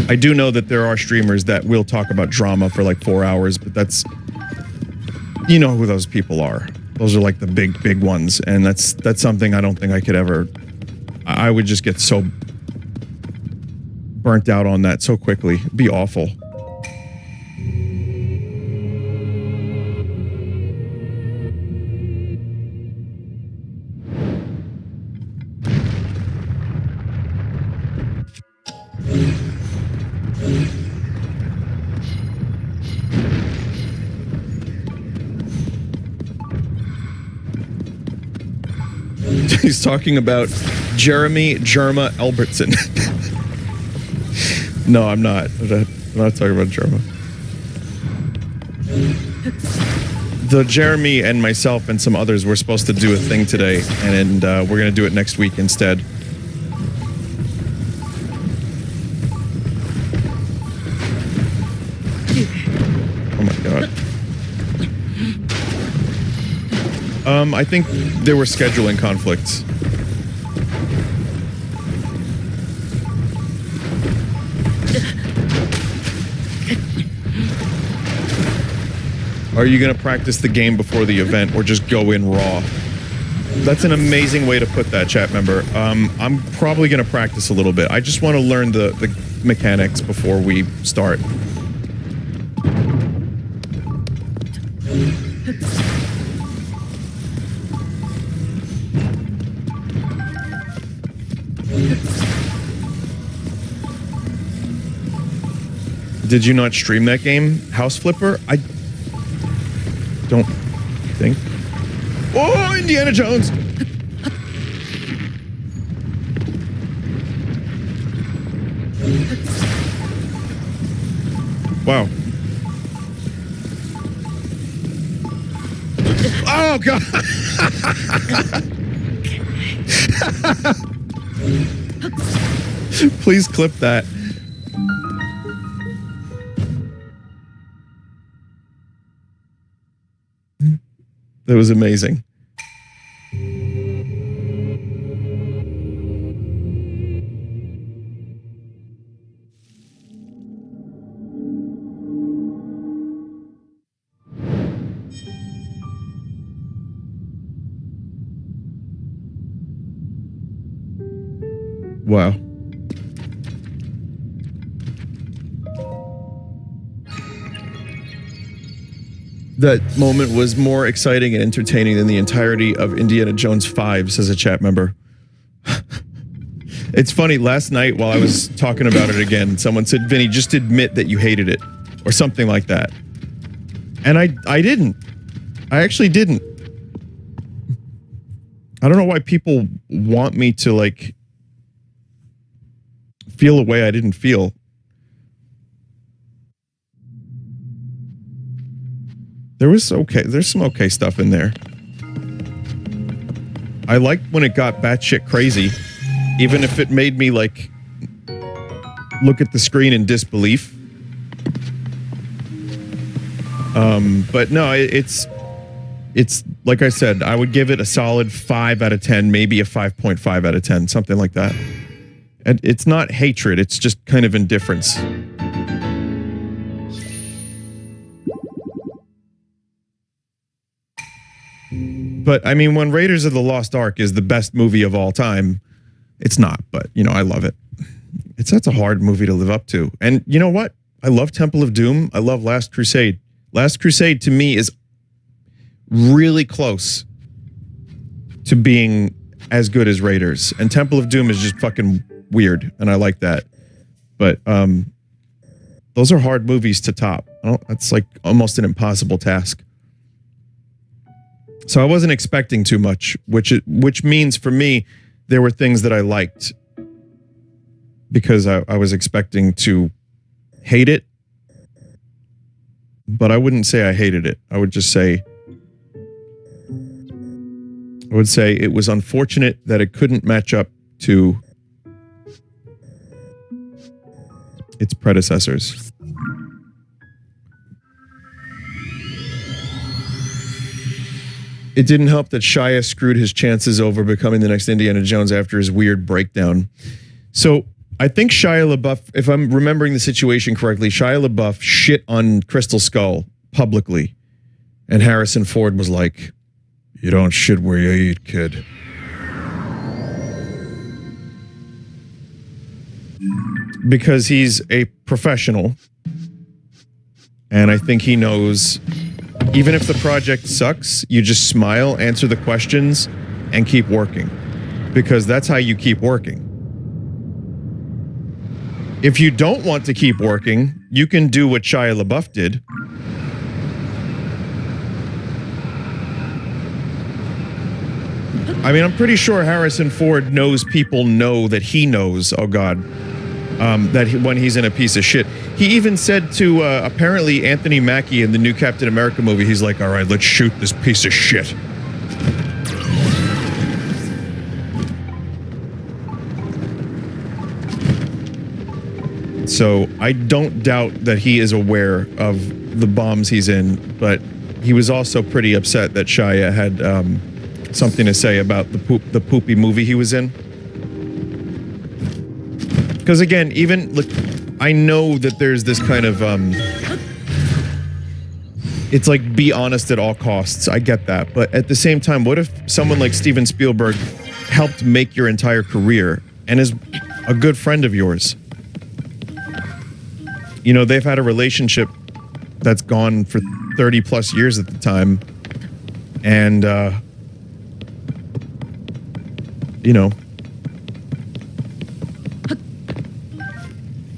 I do know that there are streamers that will talk about drama for like 4 hours, but that's... You know who those people are. Those are like the big ones, and that's something I don't think I could ever... I would just get so burnt out on that so quickly. It'd be awful. He's talking about Jeremy Germa Albertson. No, I'm not. I'm not talking about Germa. The Jeremy and myself and some others were supposed to do a thing today, and we're going to do it next week instead. Oh my god. I think there were scheduling conflicts. Are you going to practice the game before the event or just go in raw? That's an amazing way to put that, chat member. I'm probably going to practice a little bit. I just want to learn the mechanics before we start. Did you not stream that game, House Flipper? I don't think. Oh, Indiana Jones! Wow. Oh, God! Please clip that. That was amazing. Wow. That moment was more exciting and entertaining than the entirety of Indiana Jones 5, says a chat member. It's funny, last night while I was talking about it again, someone said, Vinny, just admit that you hated it, or something like that. And I didn't. I actually didn't. I don't know why people want me to, like, feel a way I didn't feel. There's some okay stuff in there. I liked when it got batshit crazy, even if it made me, like, look at the screen in disbelief. But no, it's like I said, I would give it a solid 5 out of 10, maybe a 5.5 out of 10, something like that. And it's not hatred, it's just kind of indifference. But I mean, when Raiders of the Lost Ark is the best movie of all time, it's not, but you know, I love it. That's a hard movie to live up to. And you know what? I love Temple of Doom. I love Last Crusade. Last Crusade to me is really close to being as good as Raiders. And Temple of Doom is just fucking weird, and I like that. But those are hard movies to top. That's like almost an impossible task. So I wasn't expecting too much, which means for me, there were things that I liked because I was expecting to hate it. But I wouldn't say I hated it. I would say it was unfortunate that it couldn't match up to its predecessors. It didn't help that Shia screwed his chances over becoming the next Indiana Jones after his weird breakdown. So I think Shia LaBeouf, if I'm remembering the situation correctly, Shia LaBeouf shit on Crystal Skull publicly. And Harrison Ford was like, "You don't shit where you eat, kid." Because he's a professional. And I think he knows, even if the project sucks, you just smile, answer the questions, and keep working. Because that's how you keep working. If you don't want to keep working, you can do what Shia LaBeouf did. I mean, I'm pretty sure Harrison Ford knows people know that he knows, oh God, when he's in a piece of shit. He even said to, apparently, Anthony Mackie in the new Captain America movie, he's like, all right, let's shoot this piece of shit. So I don't doubt that he is aware of the bombs he's in, but he was also pretty upset that Shia had something to say about the poopy movie he was in. Because again, even look, I know that there's this kind of it's like be honest at all costs. I get that, but at the same time, what if someone like Steven Spielberg helped make your entire career and is a good friend of yours? You know, they've had a relationship that's gone for 30 plus years at the time, and you know,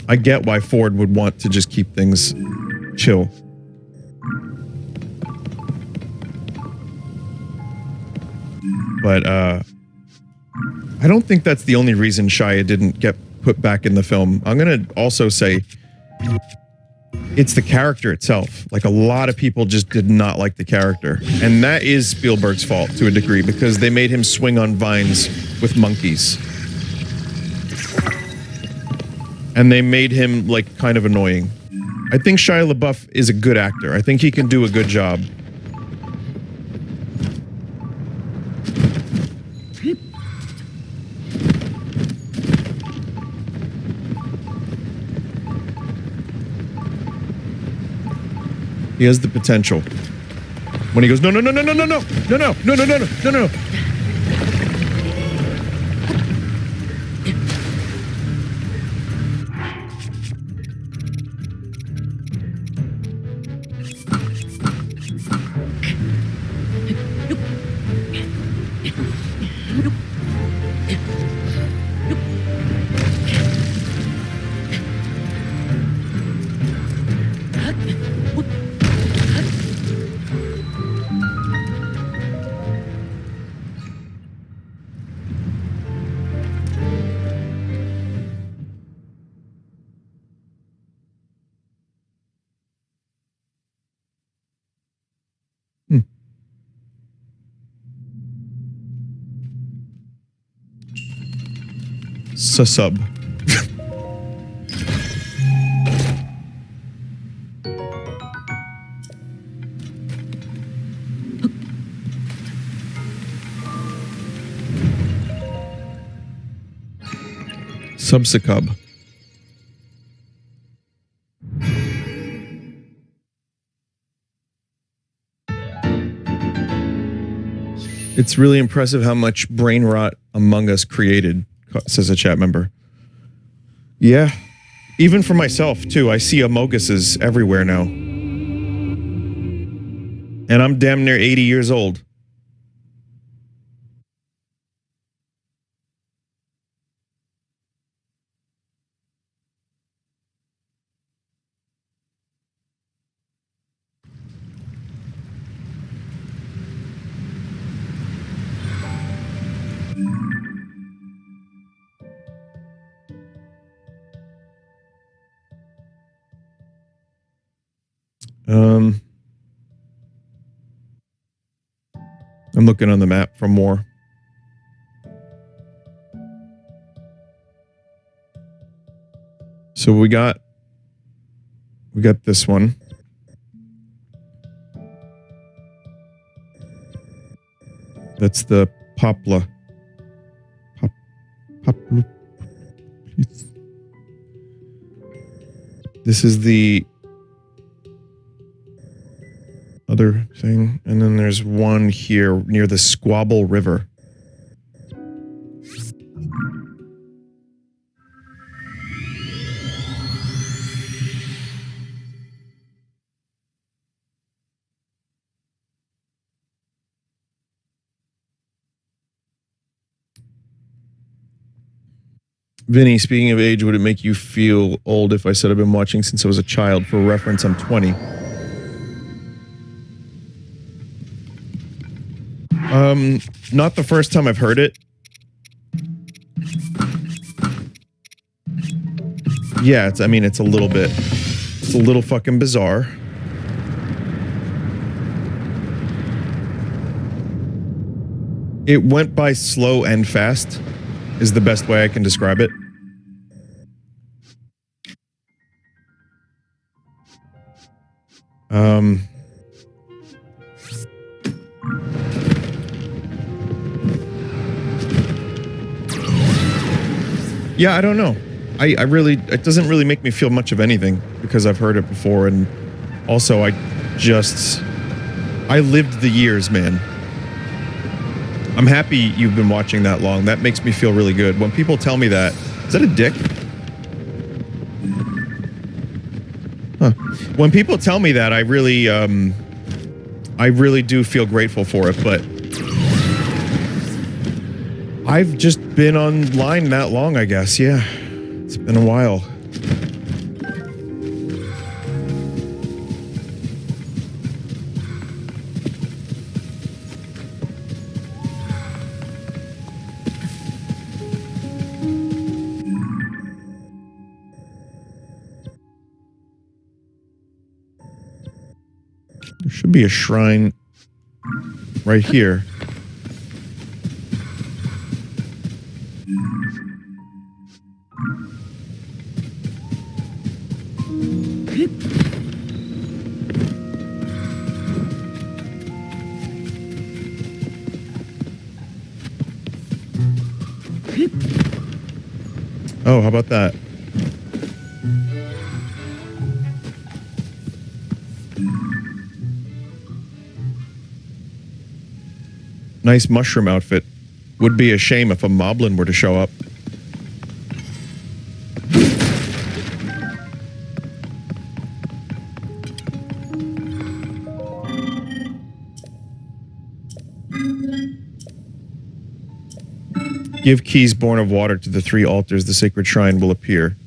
I get why Ford would want to just keep things chill. But I don't think that's the only reason Shia didn't get put back in the film. I'm gonna also say it's the character itself. Like, a lot of people just did not like the character. And that is Spielberg's fault to a degree, because they made him swing on vines with monkeys. And they made him, like, kind of annoying. I think Shia LaBeouf is a good actor. I think he can do a good job. He has the potential. When he goes, no, no, no, no, no, no, no, no, no, no, no, no, no, no, no. Sub. Subsicub. It's really impressive how much brain rot Among Us created, says a chat member. Yeah. Even for myself, too. I see Amoguses everywhere now. And I'm damn near 80 years old. I'm looking on the map for more. So we got this one. That's the Popla. Popla. This is the other thing, and then there's one here near the Squabble River. Vinny, speaking of age, would it make you feel old if I said I've been watching since I was a child? For reference, I'm 20. Not the first time I've heard it. Yeah, it's a little fucking bizarre. It went by slow and fast, is the best way I can describe it. Yeah, I don't know. It doesn't really make me feel much of anything because I've heard it before, and also I lived the years, man. I'm happy you've been watching that long. That makes me feel really good. When people tell me that, is that a dick? Huh. When people tell me that, I really do feel grateful for it, but I've just been online that long, I guess. Yeah, it's been a while. There should be a shrine right here. Oh, how about that? Nice mushroom outfit. Would be a shame if a moblin were to show up. Give keys born of water to the 3 altars. The sacred shrine will appear.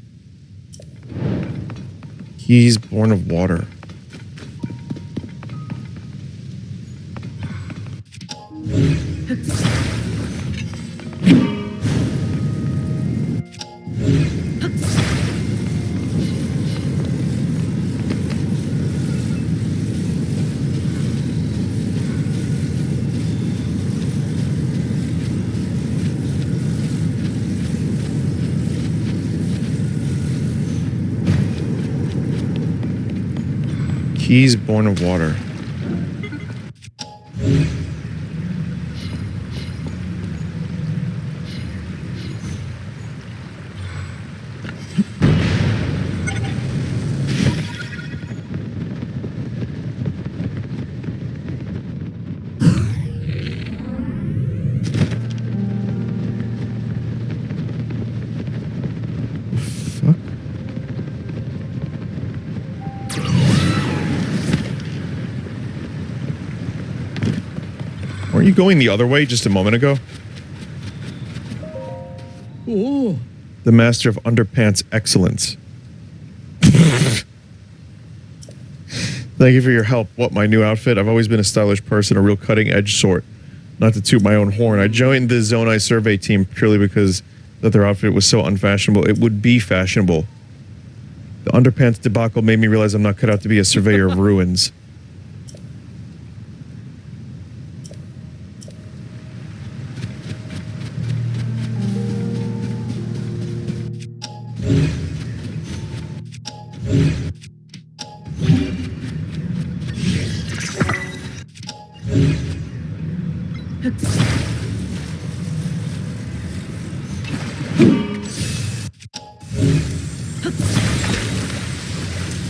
Keys born of water. Keys born of water. Fuck. Weren't you going the other way just a moment ago? Oh. The master of underpants excellence. Thank you for your help. What, my new outfit? I've always been a stylish person, a real cutting edge sort. Not to toot my own horn. I joined the Zonai survey team purely because that their outfit was so unfashionable. It would be fashionable. The underpants debacle made me realize I'm not cut out to be a surveyor of ruins.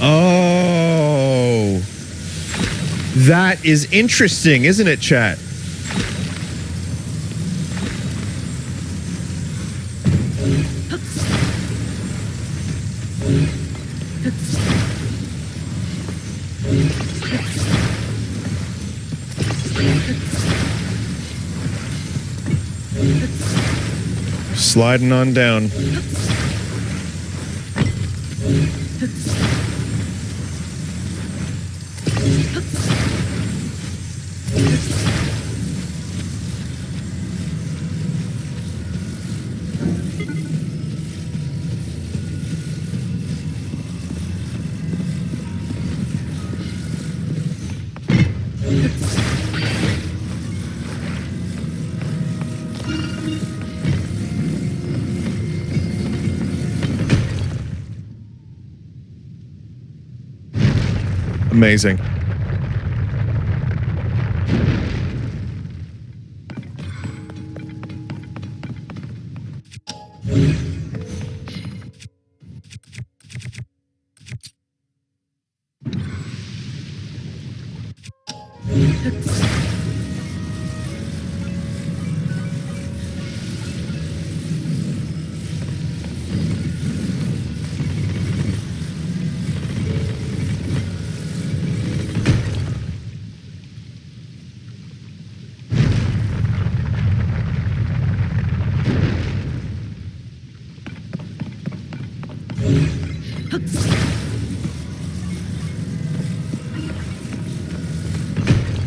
Oh, that is interesting, isn't it, chat? Sliding on down. Amazing.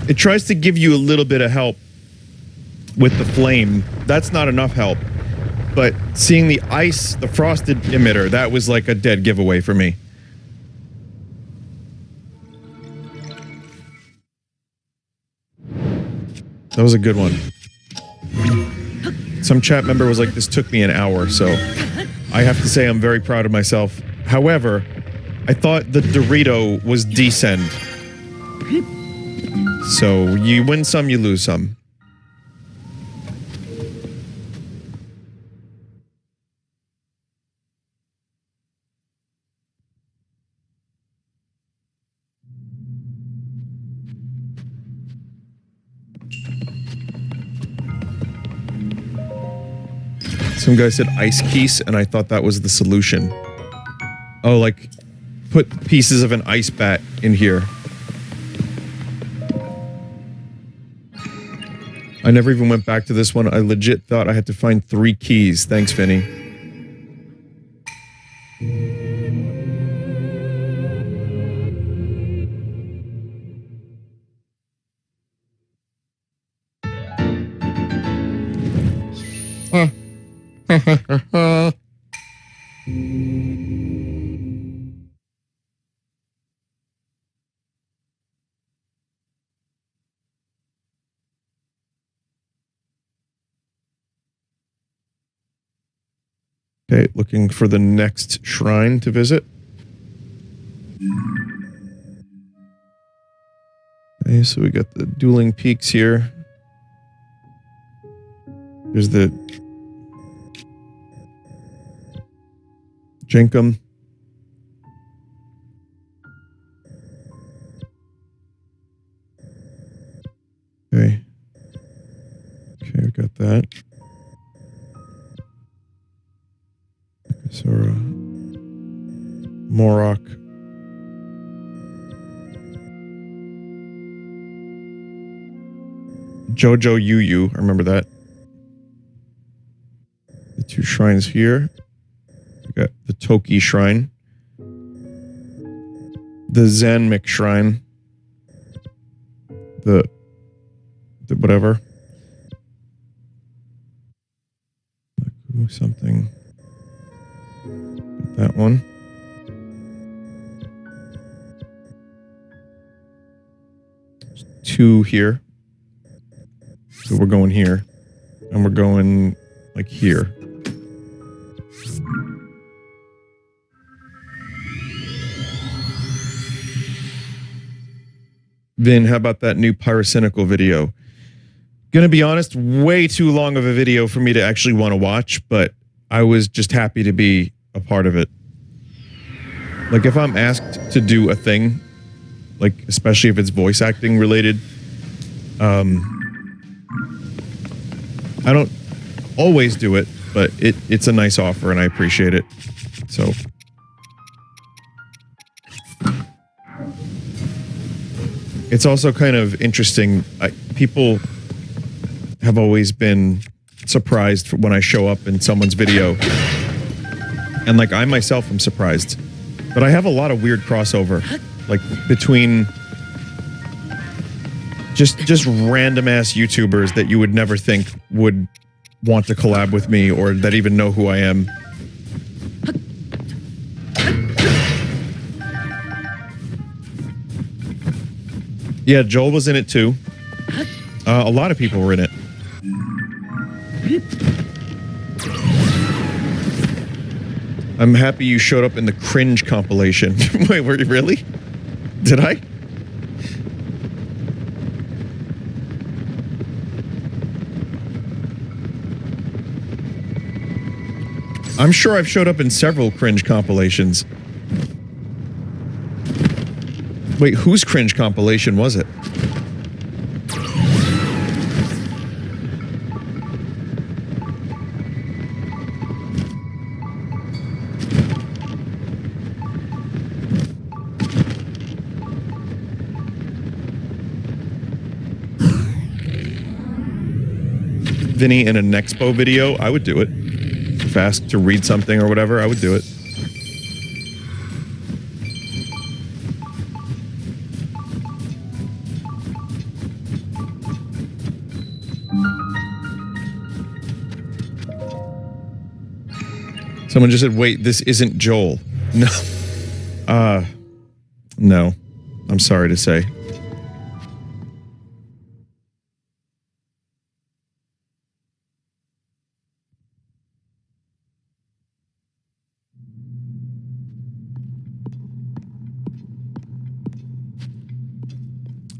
It tries to give you a little bit of help with the flame. That's not enough help. But seeing the ice, the frosted emitter, that was like a dead giveaway for me. That was a good one. Some chat member was like, this took me an hour, so I have to say I'm very proud of myself. However, I thought the Dorito was descend. So you win some, you lose some. Some guy said ice keys, and I thought that was the solution. Oh, like, put pieces of an ice bat in here. I never even went back to this one. I legit thought I had to find 3 keys. Thanks, Vinny. Okay, looking for the next shrine to visit. Okay, so we got the dueling peaks here. There's the Jenkum. Okay. Okay, we got that. Sora. Morok. Jojo Yu. I remember that. The 2 shrines here. We got the Toki Shrine. The Zanmik Shrine. The whatever. Something. That one. There's 2 here. So we're going here. And we're going like here. Vin, how about that new Pyrocynical video? Gonna be honest, way too long of a video for me to actually want to watch, but I was just happy to be a part of it. Like, if I'm asked to do a thing, like, especially if it's voice acting related, I don't always do it, but it's a nice offer and I appreciate it. So. It's also kind of interesting. People have always been surprised when I show up in someone's video. And like, I myself am surprised. But I have a lot of weird crossover. Like, between just random ass YouTubers that you would never think would want to collab with me or that even know who I am. Yeah, Joel was in it too. A lot of people were in it. I'm happy you showed up in the cringe compilation. Wait, were you really? Did I? I'm sure I've showed up in several cringe compilations. Wait, whose cringe compilation was it? Vinny in an Expo video, I would do it. If asked to read something or whatever, I would do it. Someone just said, wait, this isn't Joel. No. No. I'm sorry to say.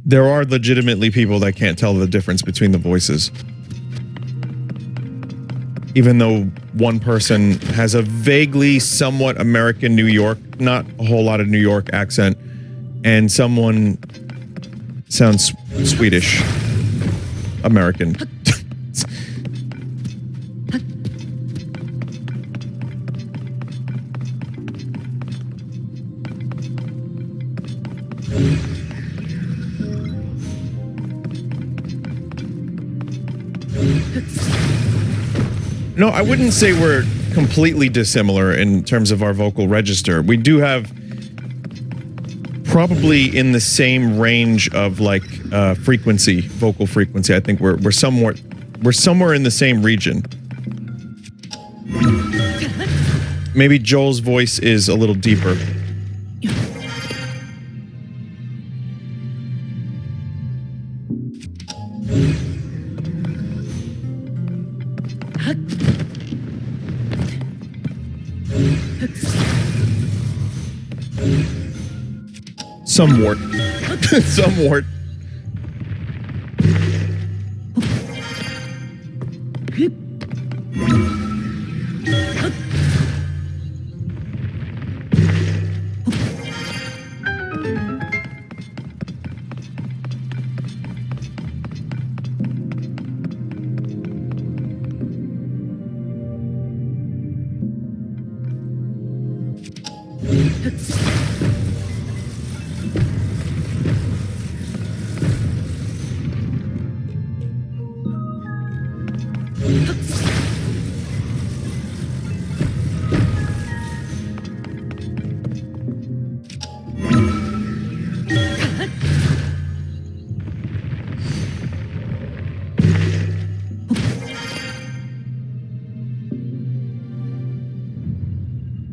There are legitimately people that can't tell the difference between the voices. Even though one person has a vaguely somewhat American New York, not a whole lot of New York accent, and someone sounds Swedish. American. No, I wouldn't say we're completely dissimilar in terms of our vocal register. We do have probably in the same range of like frequency, vocal frequency. I think we're somewhere in the same region. Maybe Joel's voice is a little deeper. Somewhat. Somewhat.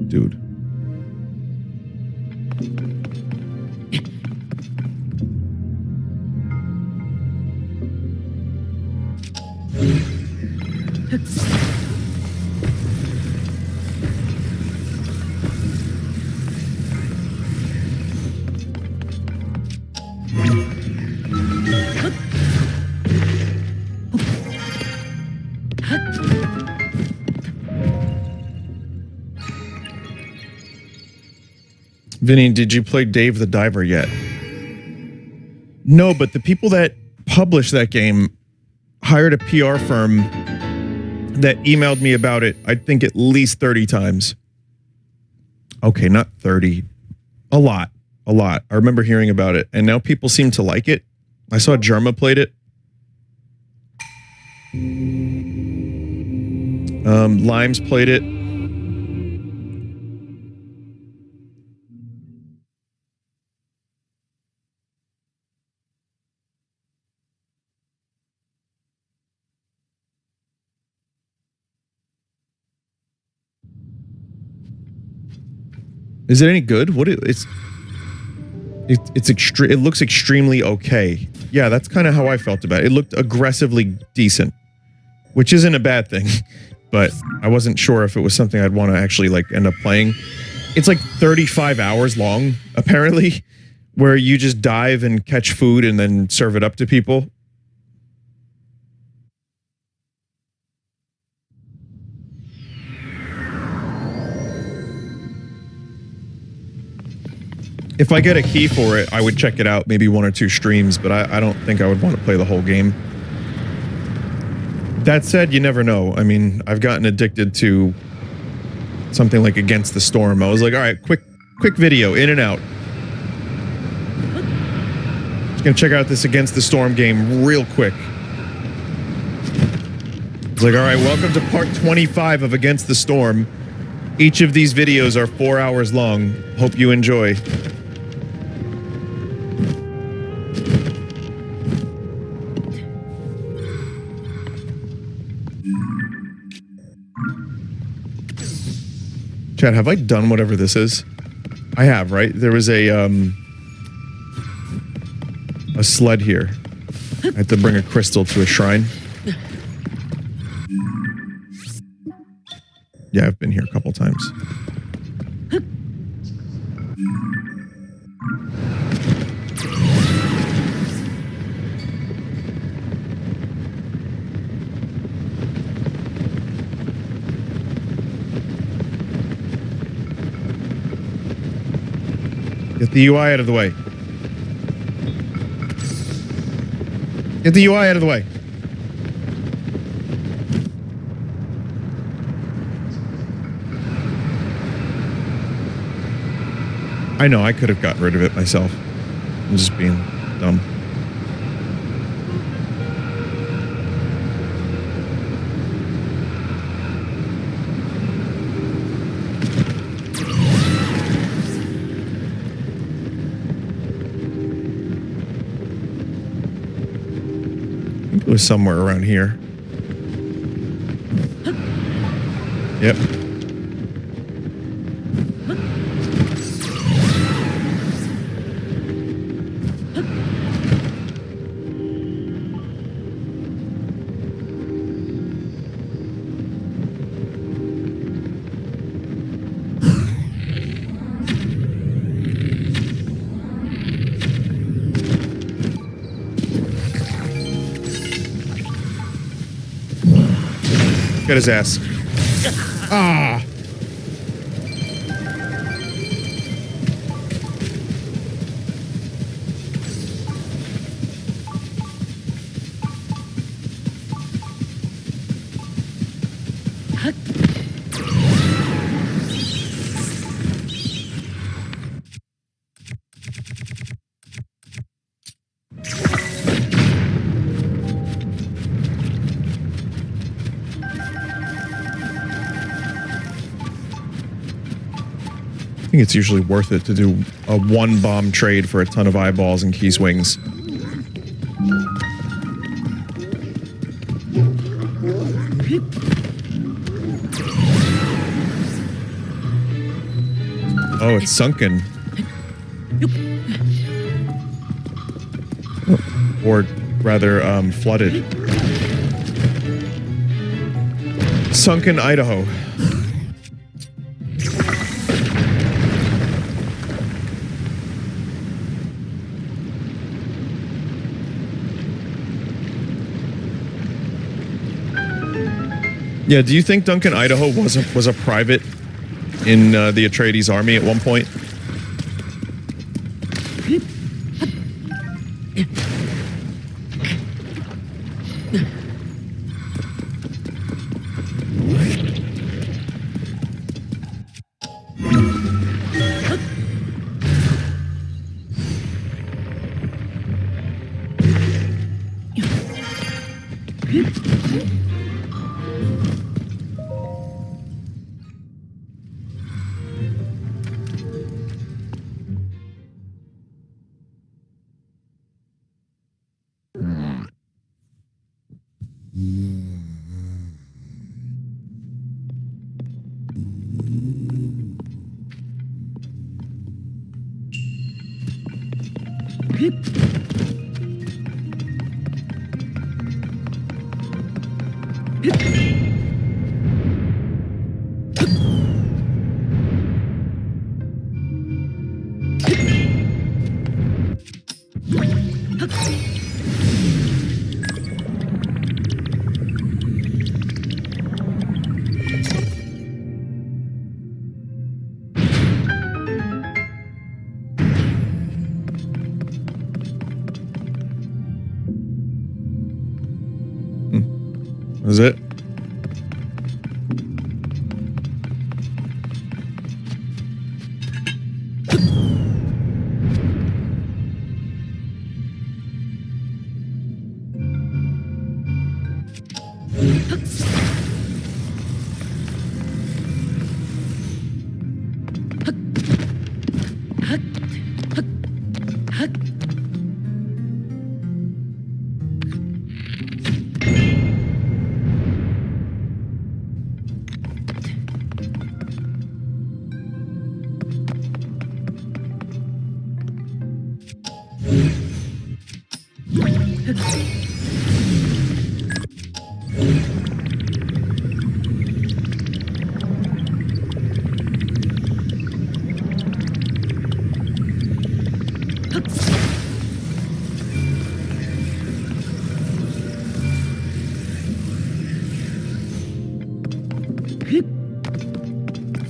Dude. Vinny, did you play Dave the Diver yet? No, but the people that published that game hired a PR firm that emailed me about it, I think at least 30 times. Okay, not 30. A lot. A lot. I remember hearing about it, and now people seem to like it. I saw Germa played it. Limes played it. Is it any good? What it's extreme. It looks extremely okay. Yeah, that's kind of how I felt about it. It looked aggressively decent, which isn't a bad thing, but I wasn't sure if it was something I'd want to actually like end up playing. It's like 35 hours long, apparently, where you just dive and catch food and then serve it up to people. If I get a key for it, I would check it out, maybe 1 or 2 streams, but I don't think I would want to play the whole game. That said, you never know. I mean, I've gotten addicted to something like Against the Storm. I was like, all right, quick video, in and out. Just gonna check out this Against the Storm game real quick. It's like, all right, welcome to part 25 of Against the Storm. Each of these videos are 4 hours long. Hope you enjoy. Chat, have I done whatever this is? I have, right? There was a sled here. I had to bring a crystal to a shrine. Yeah, I've been here a couple times. Get the UI out of the way. Get the UI out of the way. I know, I could have gotten rid of it myself. I'm just being dumb. think it was somewhere around here. Yep. Got his ass. Ah! I think it's usually worth it to do a one bomb trade for a ton of eyeballs and key swings. Oh, it's sunken. Or rather, flooded. Sunken Idaho. Yeah, do you think Duncan Idaho was a private in the Atreides army at one point? Is it?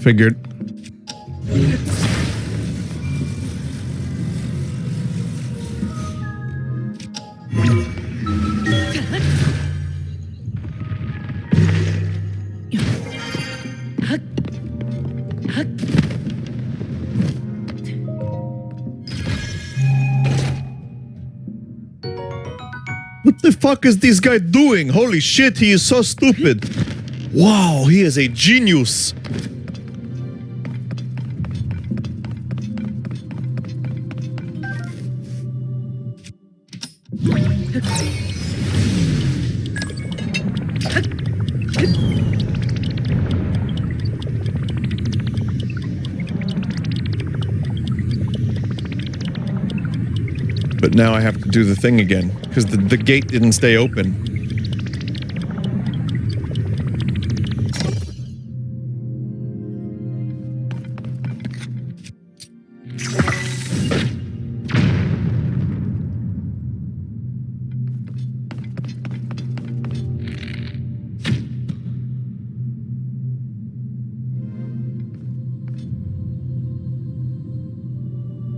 Figured. What the fuck is this guy doing? Holy shit, he is so stupid. Wow, he is a genius. But now I have to do the thing again, because the gate didn't stay open.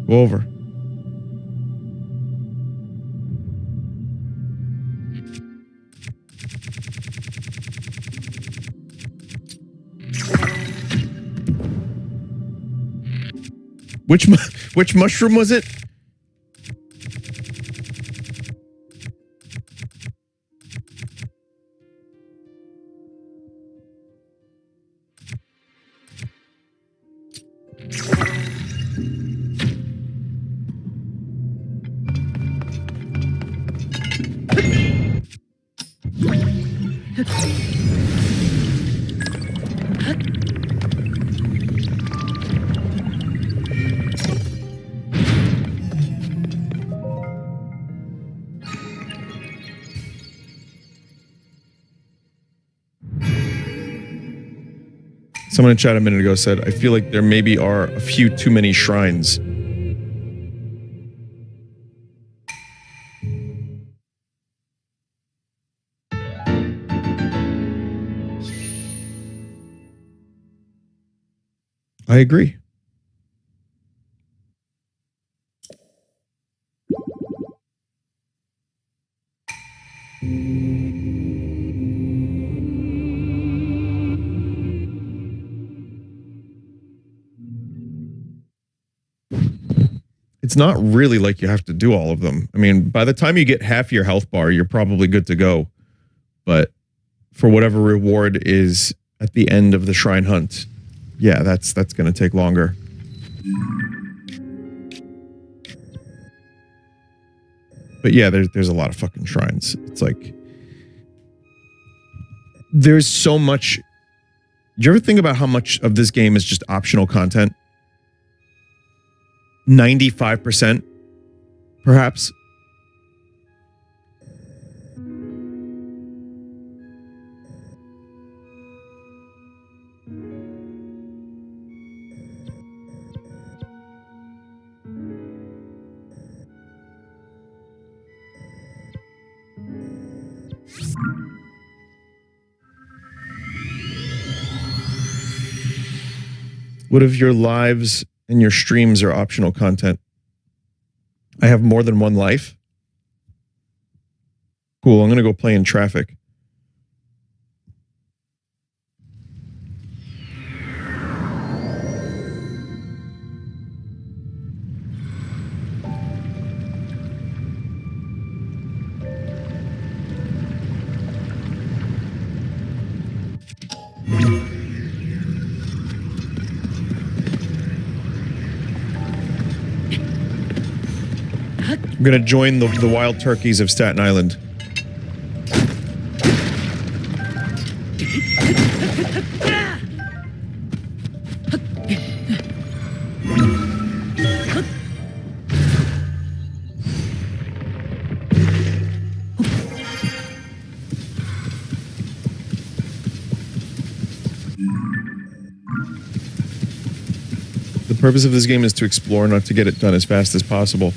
Go over. Which mushroom was it? Someone in chat a minute ago said, I feel like there maybe are a few too many shrines. I agree. It's not really like you have to do all of them. I mean, by the time you get half your health bar, you're probably good to go. But for whatever reward is at the end of the shrine hunt, yeah, that's going to take longer. But yeah, there's a lot of fucking shrines. It's like there's so much. Do you ever think about how much of this game is just optional content? 95%, perhaps. What if your lives and your streams are optional content? I have more than one life? Cool, I'm gonna go play in traffic. I'm gonna join the wild turkeys of Staten Island. The purpose of this game is to explore, not to get it done as fast as possible.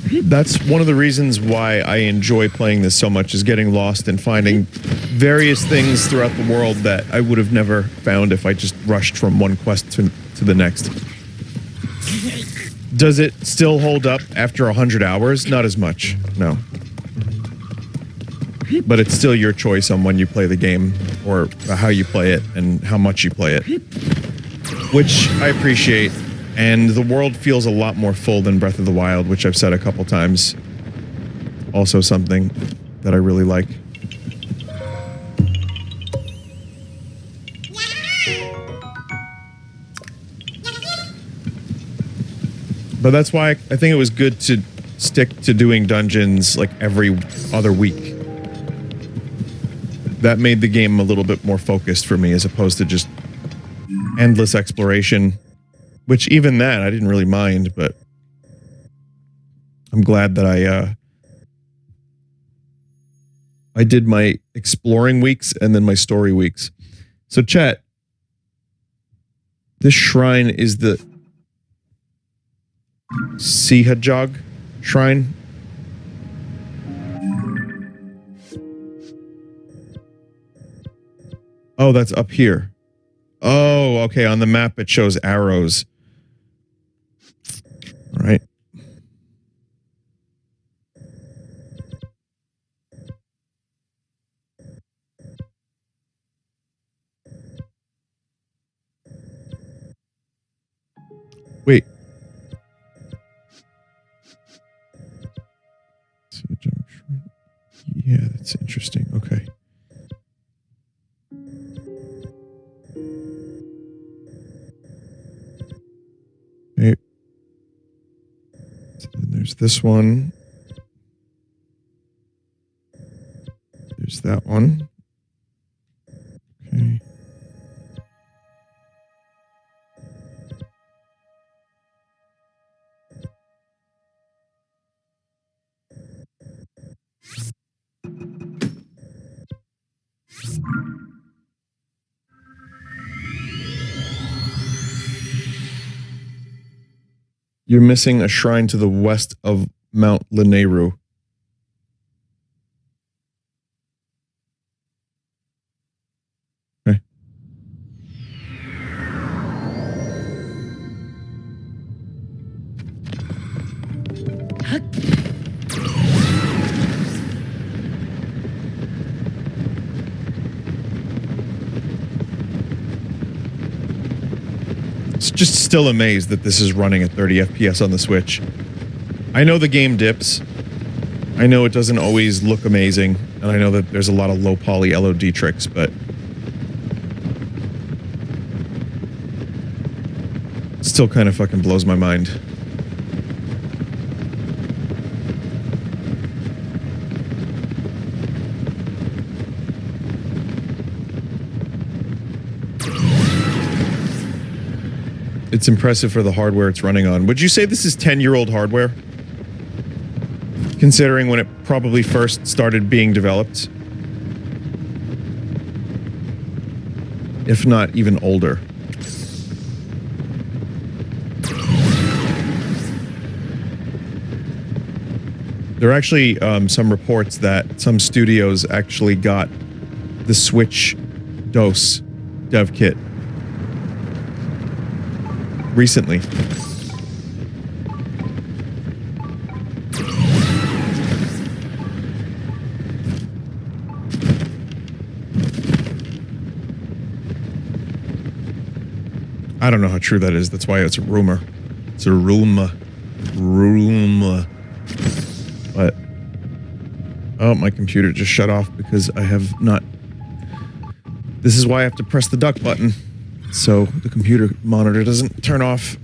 That's one of the reasons why I enjoy playing this so much, is getting lost and finding various things throughout the world that I would have never found if I just rushed from one quest to the next. Does it still hold up after 100 hours? Not as much, no. But it's still your choice on when you play the game, or how you play it, and how much you play it. Which I appreciate. And the world feels a lot more full than Breath of the Wild, which I've said a couple times. Also something that I really like. But that's why I think it was good to stick to doing dungeons like every other week. That made the game a little bit more focused for me, as opposed to just endless exploration. Which even that, I didn't really mind, but I'm glad that I did my exploring weeks and then my story weeks. So chat, this shrine is the Sihajog shrine. Oh, that's up here. Oh, okay. On the map, it shows arrows. All right. Wait. Yeah, that's interesting. Okay. Okay. So then there's this one. There's that one. Okay. You're missing a shrine to the west of Mount Leneru. Okay. Just still amazed that this is running at 30 FPS on the Switch. I know the game dips. I know it doesn't always look amazing, and I know that there's a lot of low poly LOD tricks, but it still kind of fucking blows my mind. It's impressive for the hardware it's running on. Would you say this is 10-year-old hardware? Considering when it probably first started being developed? If not even older. There are actually some reports that some studios actually got the Switch DOS dev kit recently. I don't know how true that is. That's why it's a rumor. It's a rumor. Rumor. But oh, my computer just shut off because I have not. This is why I have to press the duck button so the computer monitor doesn't turn off.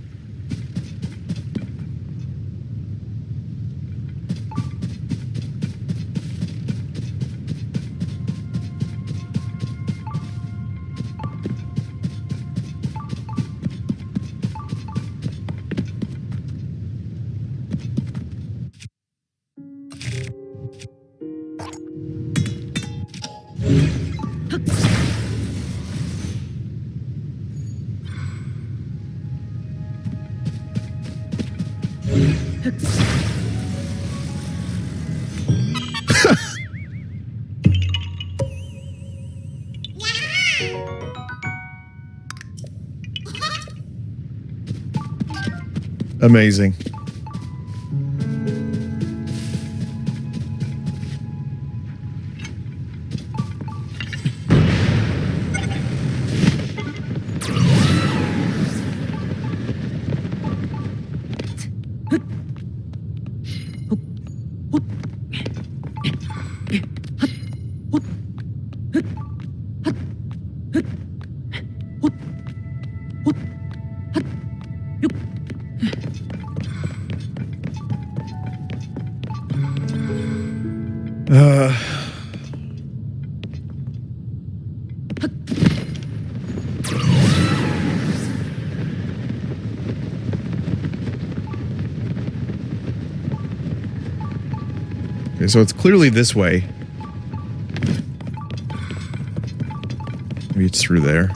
Amazing. Okay, so it's clearly this way. Maybe it's through there.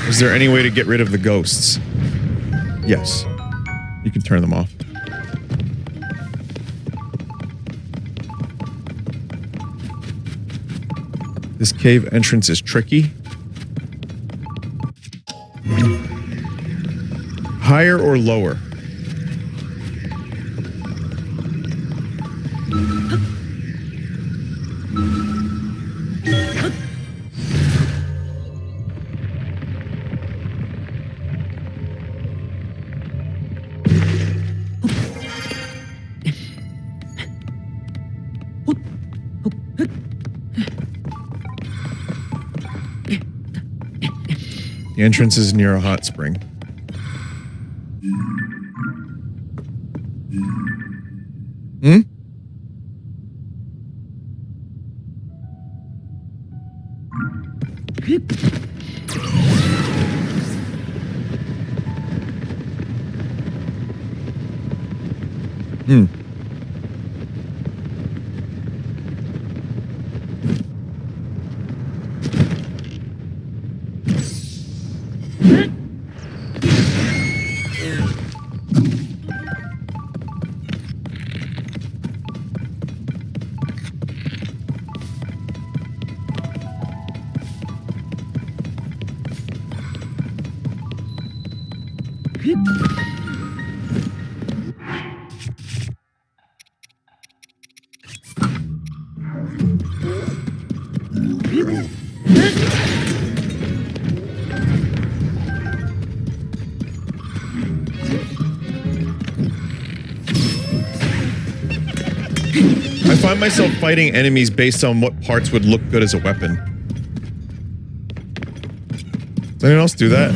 Is there any way to get rid of the ghosts? Yes. You can turn them off. This cave entrance is tricky. Higher or lower? The entrance is near a hot spring. Hmm? Hmm. I find myself fighting enemies based on what parts would look good as a weapon. Does anyone else do that?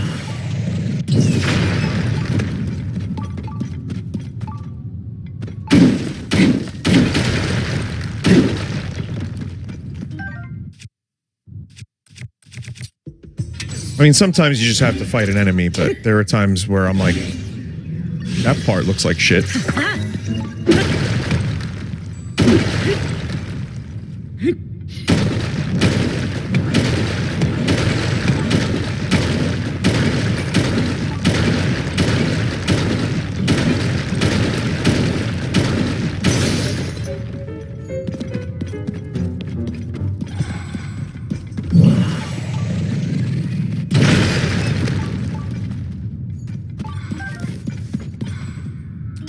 I mean, sometimes you just have to fight an enemy, but there are times where I'm like, that part looks like shit.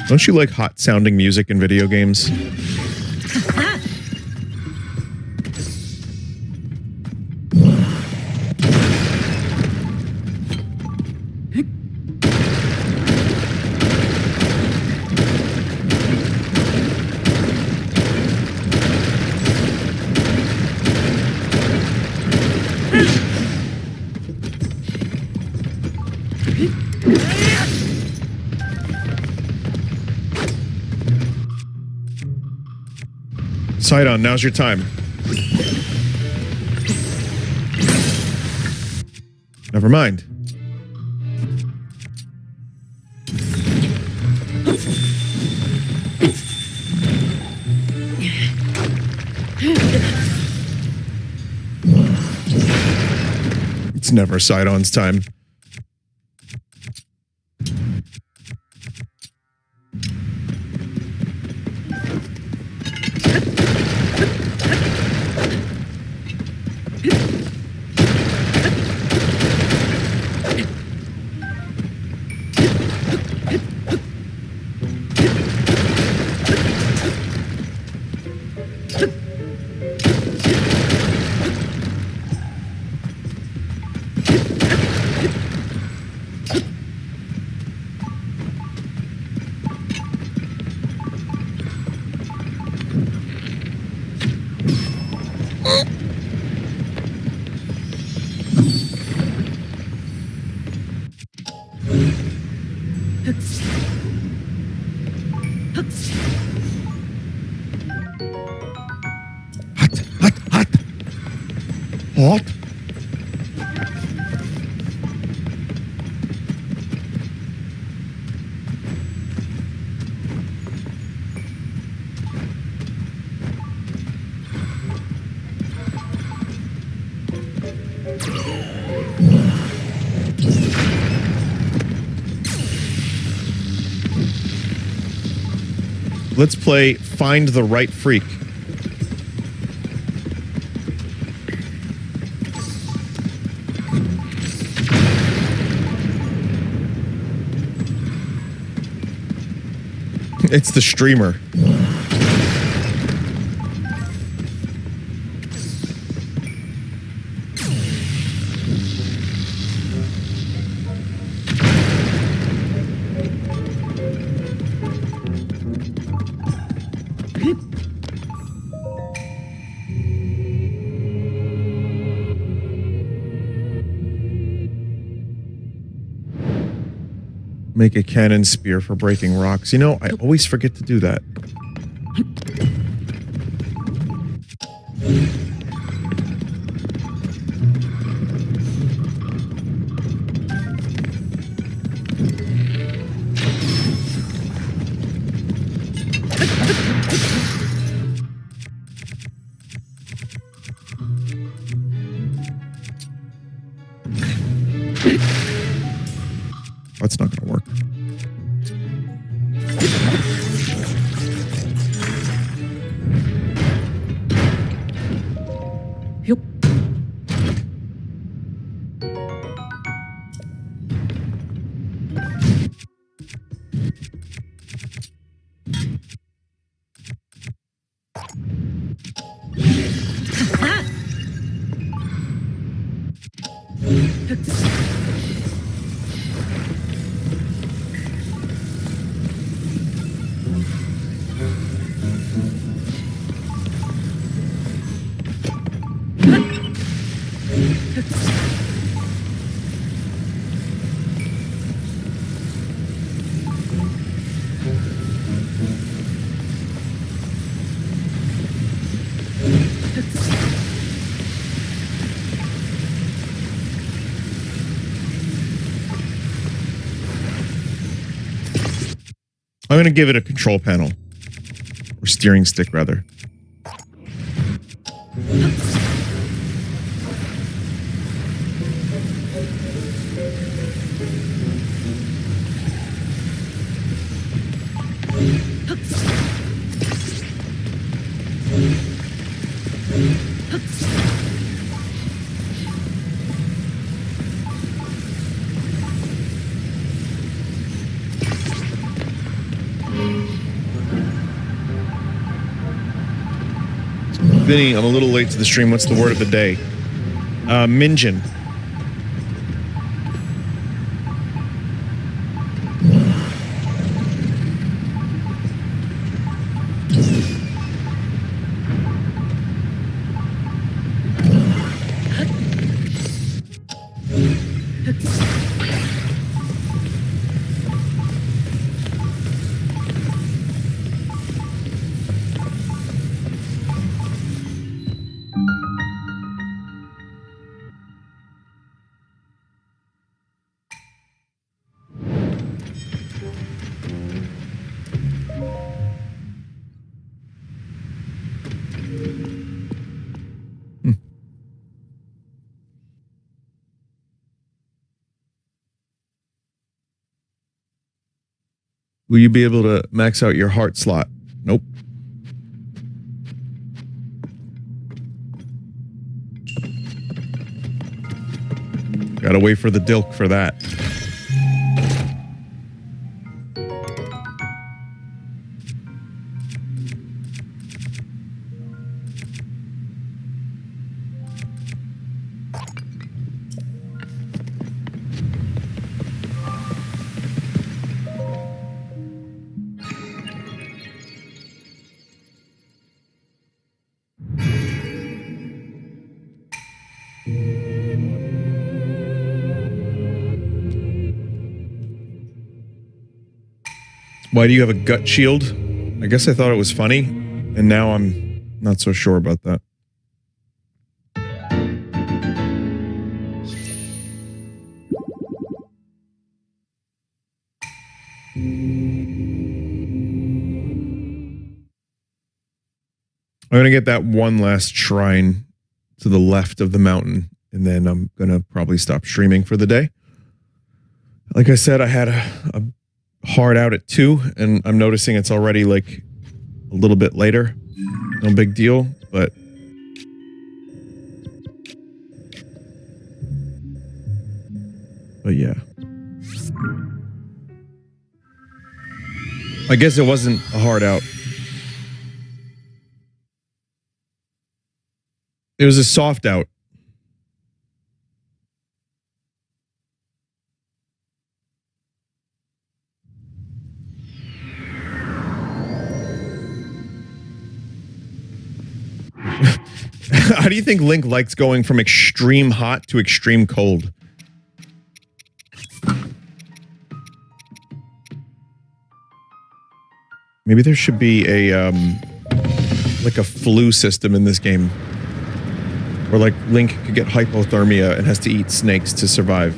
Don't you like hot sounding music in video games? Sight on, now's your time. Never mind. It's never Sidon's time. What? Let's play Find the Right Freak. It's the streamer. Make a cannon spear for breaking rocks. You know, I always forget to do that. That's not gonna work. Yup. I'm gonna give it a control panel. Or steering stick, rather. Vinny, I'm a little late to the stream. What's the word of the day? Minjin. Will you be able to max out your heart slot? Nope. Gotta wait for the dilk for that. Why do you have a gut shield? I guess I thought it was funny, and now I'm not so sure about that. I'm going to get that one last shrine to the left of the mountain, and then I'm going to probably stop streaming for the day. Like I said, I had a hard out at 2, and I'm noticing it's already like a little bit later. No big deal, but yeah. I guess it wasn't a hard out. It was a soft out. How do you think Link likes going from extreme hot to extreme cold? Maybe there should be a, like a flu system in this game. Where, like, Link could get hypothermia and has to eat snakes to survive.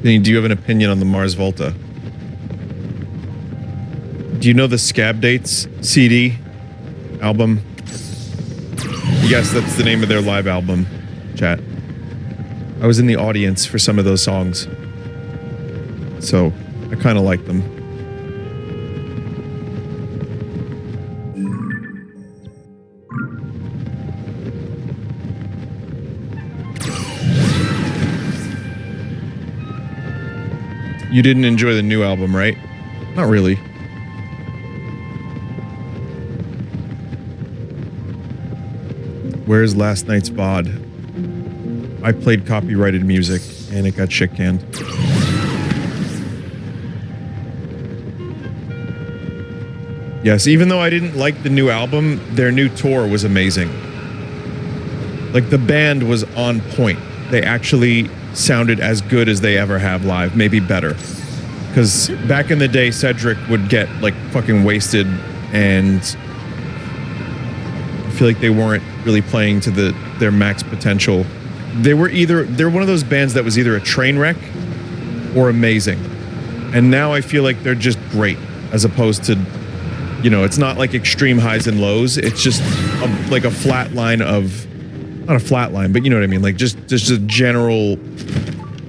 Vinny, do you have an opinion on the Mars Volta? Do you know the Scab Dates CD album? Yes, that's the name of their live album, chat. I was in the audience for some of those songs. So, I kind of like them. You didn't enjoy the new album, right? Not really. Where's last night's VOD? I played copyrighted music and it got shit canned. Yes, even though I didn't like the new album, their new tour was amazing. Like, the band was on point. They actually sounded as good as they ever have live, maybe better. Because back in the day, Cedric would get, like, fucking wasted, and I feel like they weren't really playing to their max potential. They're one of those bands that was either a train wreck or amazing. And now I feel like they're just great, as opposed to, you know, it's not like extreme highs and lows. It's just like a flat line of, not a flat line, but you know what I mean? Like just a general,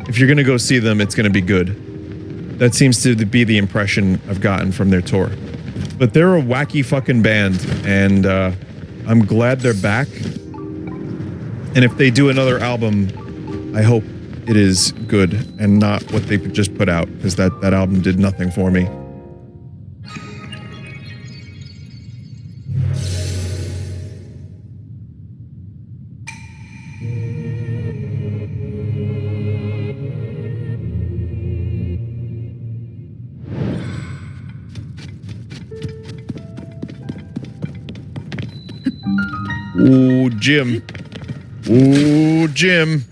if you're going to go see them, it's going to be good. That seems to be the impression I've gotten from their tour. But they're a wacky fucking band, and I'm glad they're back. And if they do another album, I hope it is good and not what they just put out, because that album did nothing for me. Ooh, Jim. Ooh, Jim.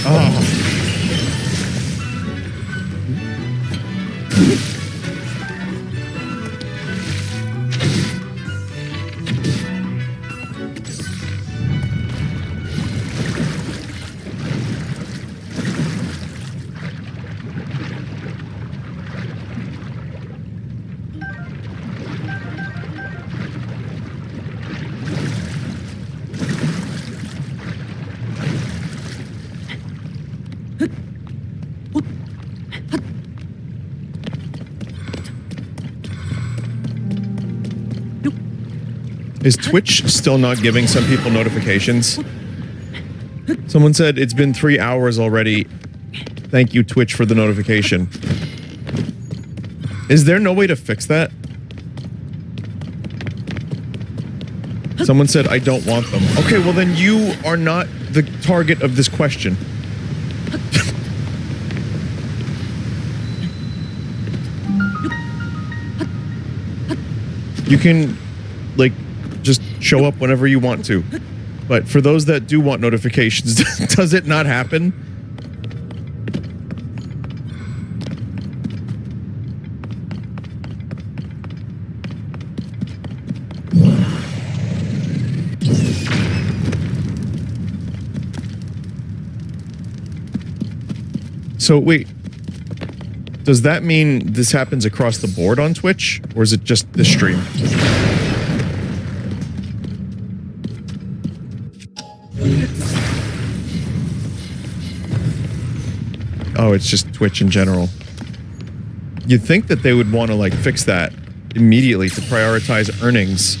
Oh. Is Twitch still not giving some people notifications? Someone said it's been 3 hours already. Thank you, Twitch, for the notification. Is there no way to fix that? Someone said, I don't want them. Okay, well then you are not the target of this question. You can, like, just show up whenever you want to. But for those that do want notifications, does it not happen? So wait, does that mean this happens across the board on Twitch, or is it just this stream? Oh, it's just Twitch in general. You'd think that they would want to, like, fix that immediately to prioritize earnings.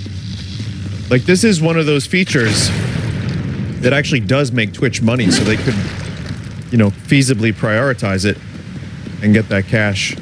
Like, this is one of those features that actually does make Twitch money, so they could, you know, feasibly prioritize it and get that cash.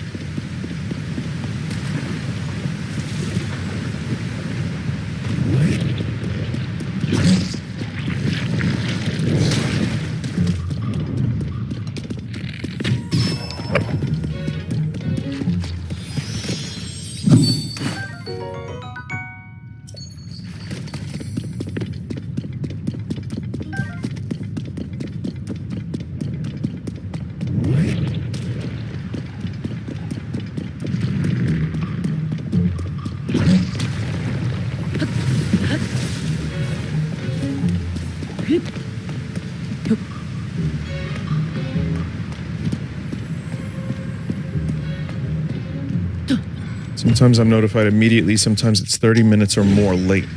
Sometimes I'm notified immediately, sometimes it's 30 minutes or more late.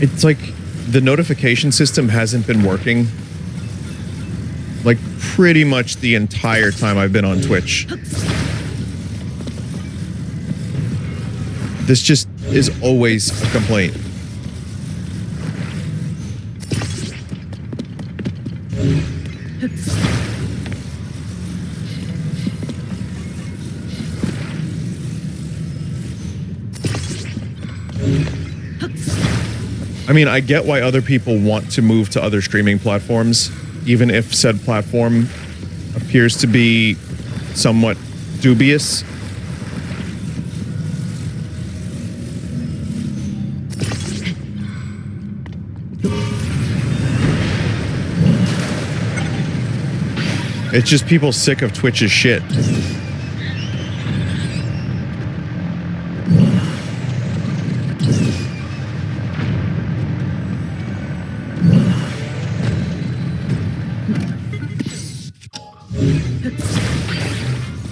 It's like the notification system hasn't been working like pretty much the entire time I've been on Twitch. This just is always a complaint. I mean, I get why other people want to move to other streaming platforms, even if said platform appears to be somewhat dubious. It's just people sick of Twitch's shit.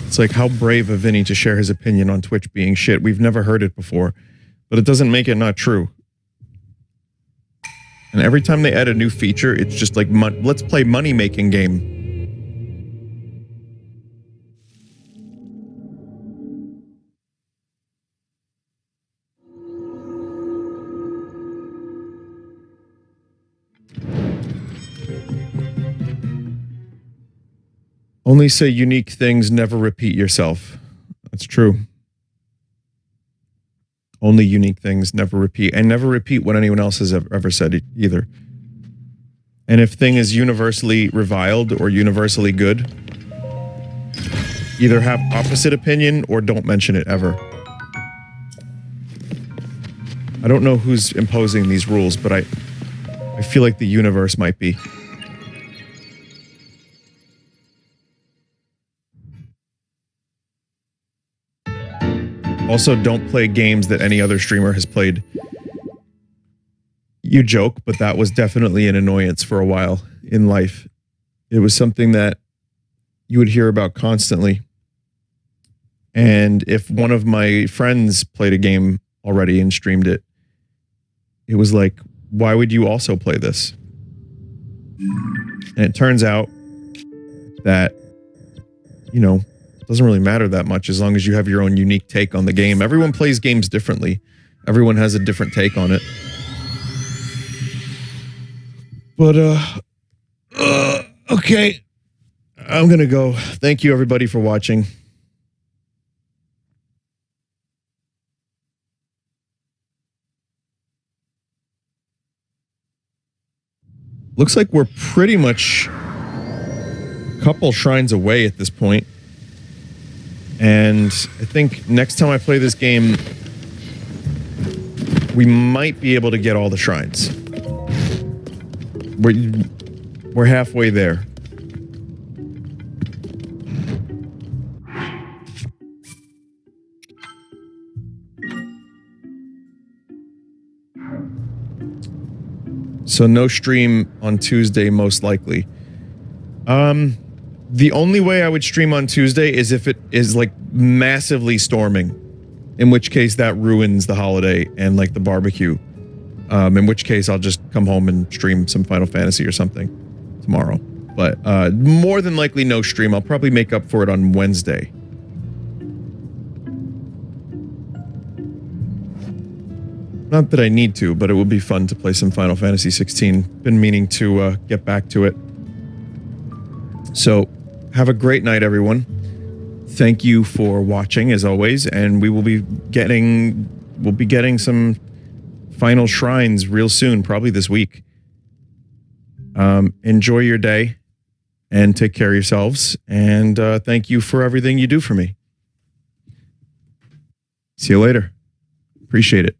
It's like, how brave of Vinny to share his opinion on Twitch being shit. We've never heard it before, but it doesn't make it not true. And every time they add a new feature, it's just like, let's play money-making game. Only say unique things, never repeat yourself. That's true. Only unique things, never repeat. And never repeat what anyone else has ever said either. And if thing is universally reviled or universally good, either have opposite opinion or don't mention it ever. I don't know who's imposing these rules, but I feel like the universe might be. Also, don't play games that any other streamer has played. You joke, but that was definitely an annoyance for a while in life. It was something that you would hear about constantly. And if one of my friends played a game already and streamed it, it was like, why would you also play this? And it turns out that, you know, it doesn't really matter that much as long as you have your own unique take on the game. Everyone plays games differently. Everyone has a different take on it. But, okay. I'm gonna go. Thank you, everybody, for watching. Looks like we're pretty much a couple shrines away at this point. And I think next time I play this game, we might be able to get all the shrines. We're halfway there. So no stream on Tuesday, most likely. The only way I would stream on Tuesday is if it is like massively storming, in which case that ruins the holiday and like the barbecue. In which case I'll just come home and stream some Final Fantasy or something tomorrow. But more than likely no stream. I'll probably make up for it on Wednesday. Not that I need to, but it would be fun to play some Final Fantasy 16. Been meaning to get back to it. So, have a great night, everyone. Thank you for watching, as always, and we'll be getting some final shrines real soon, probably this week. Enjoy your day, and take care of yourselves, and thank you for everything you do for me. See you later. Appreciate it.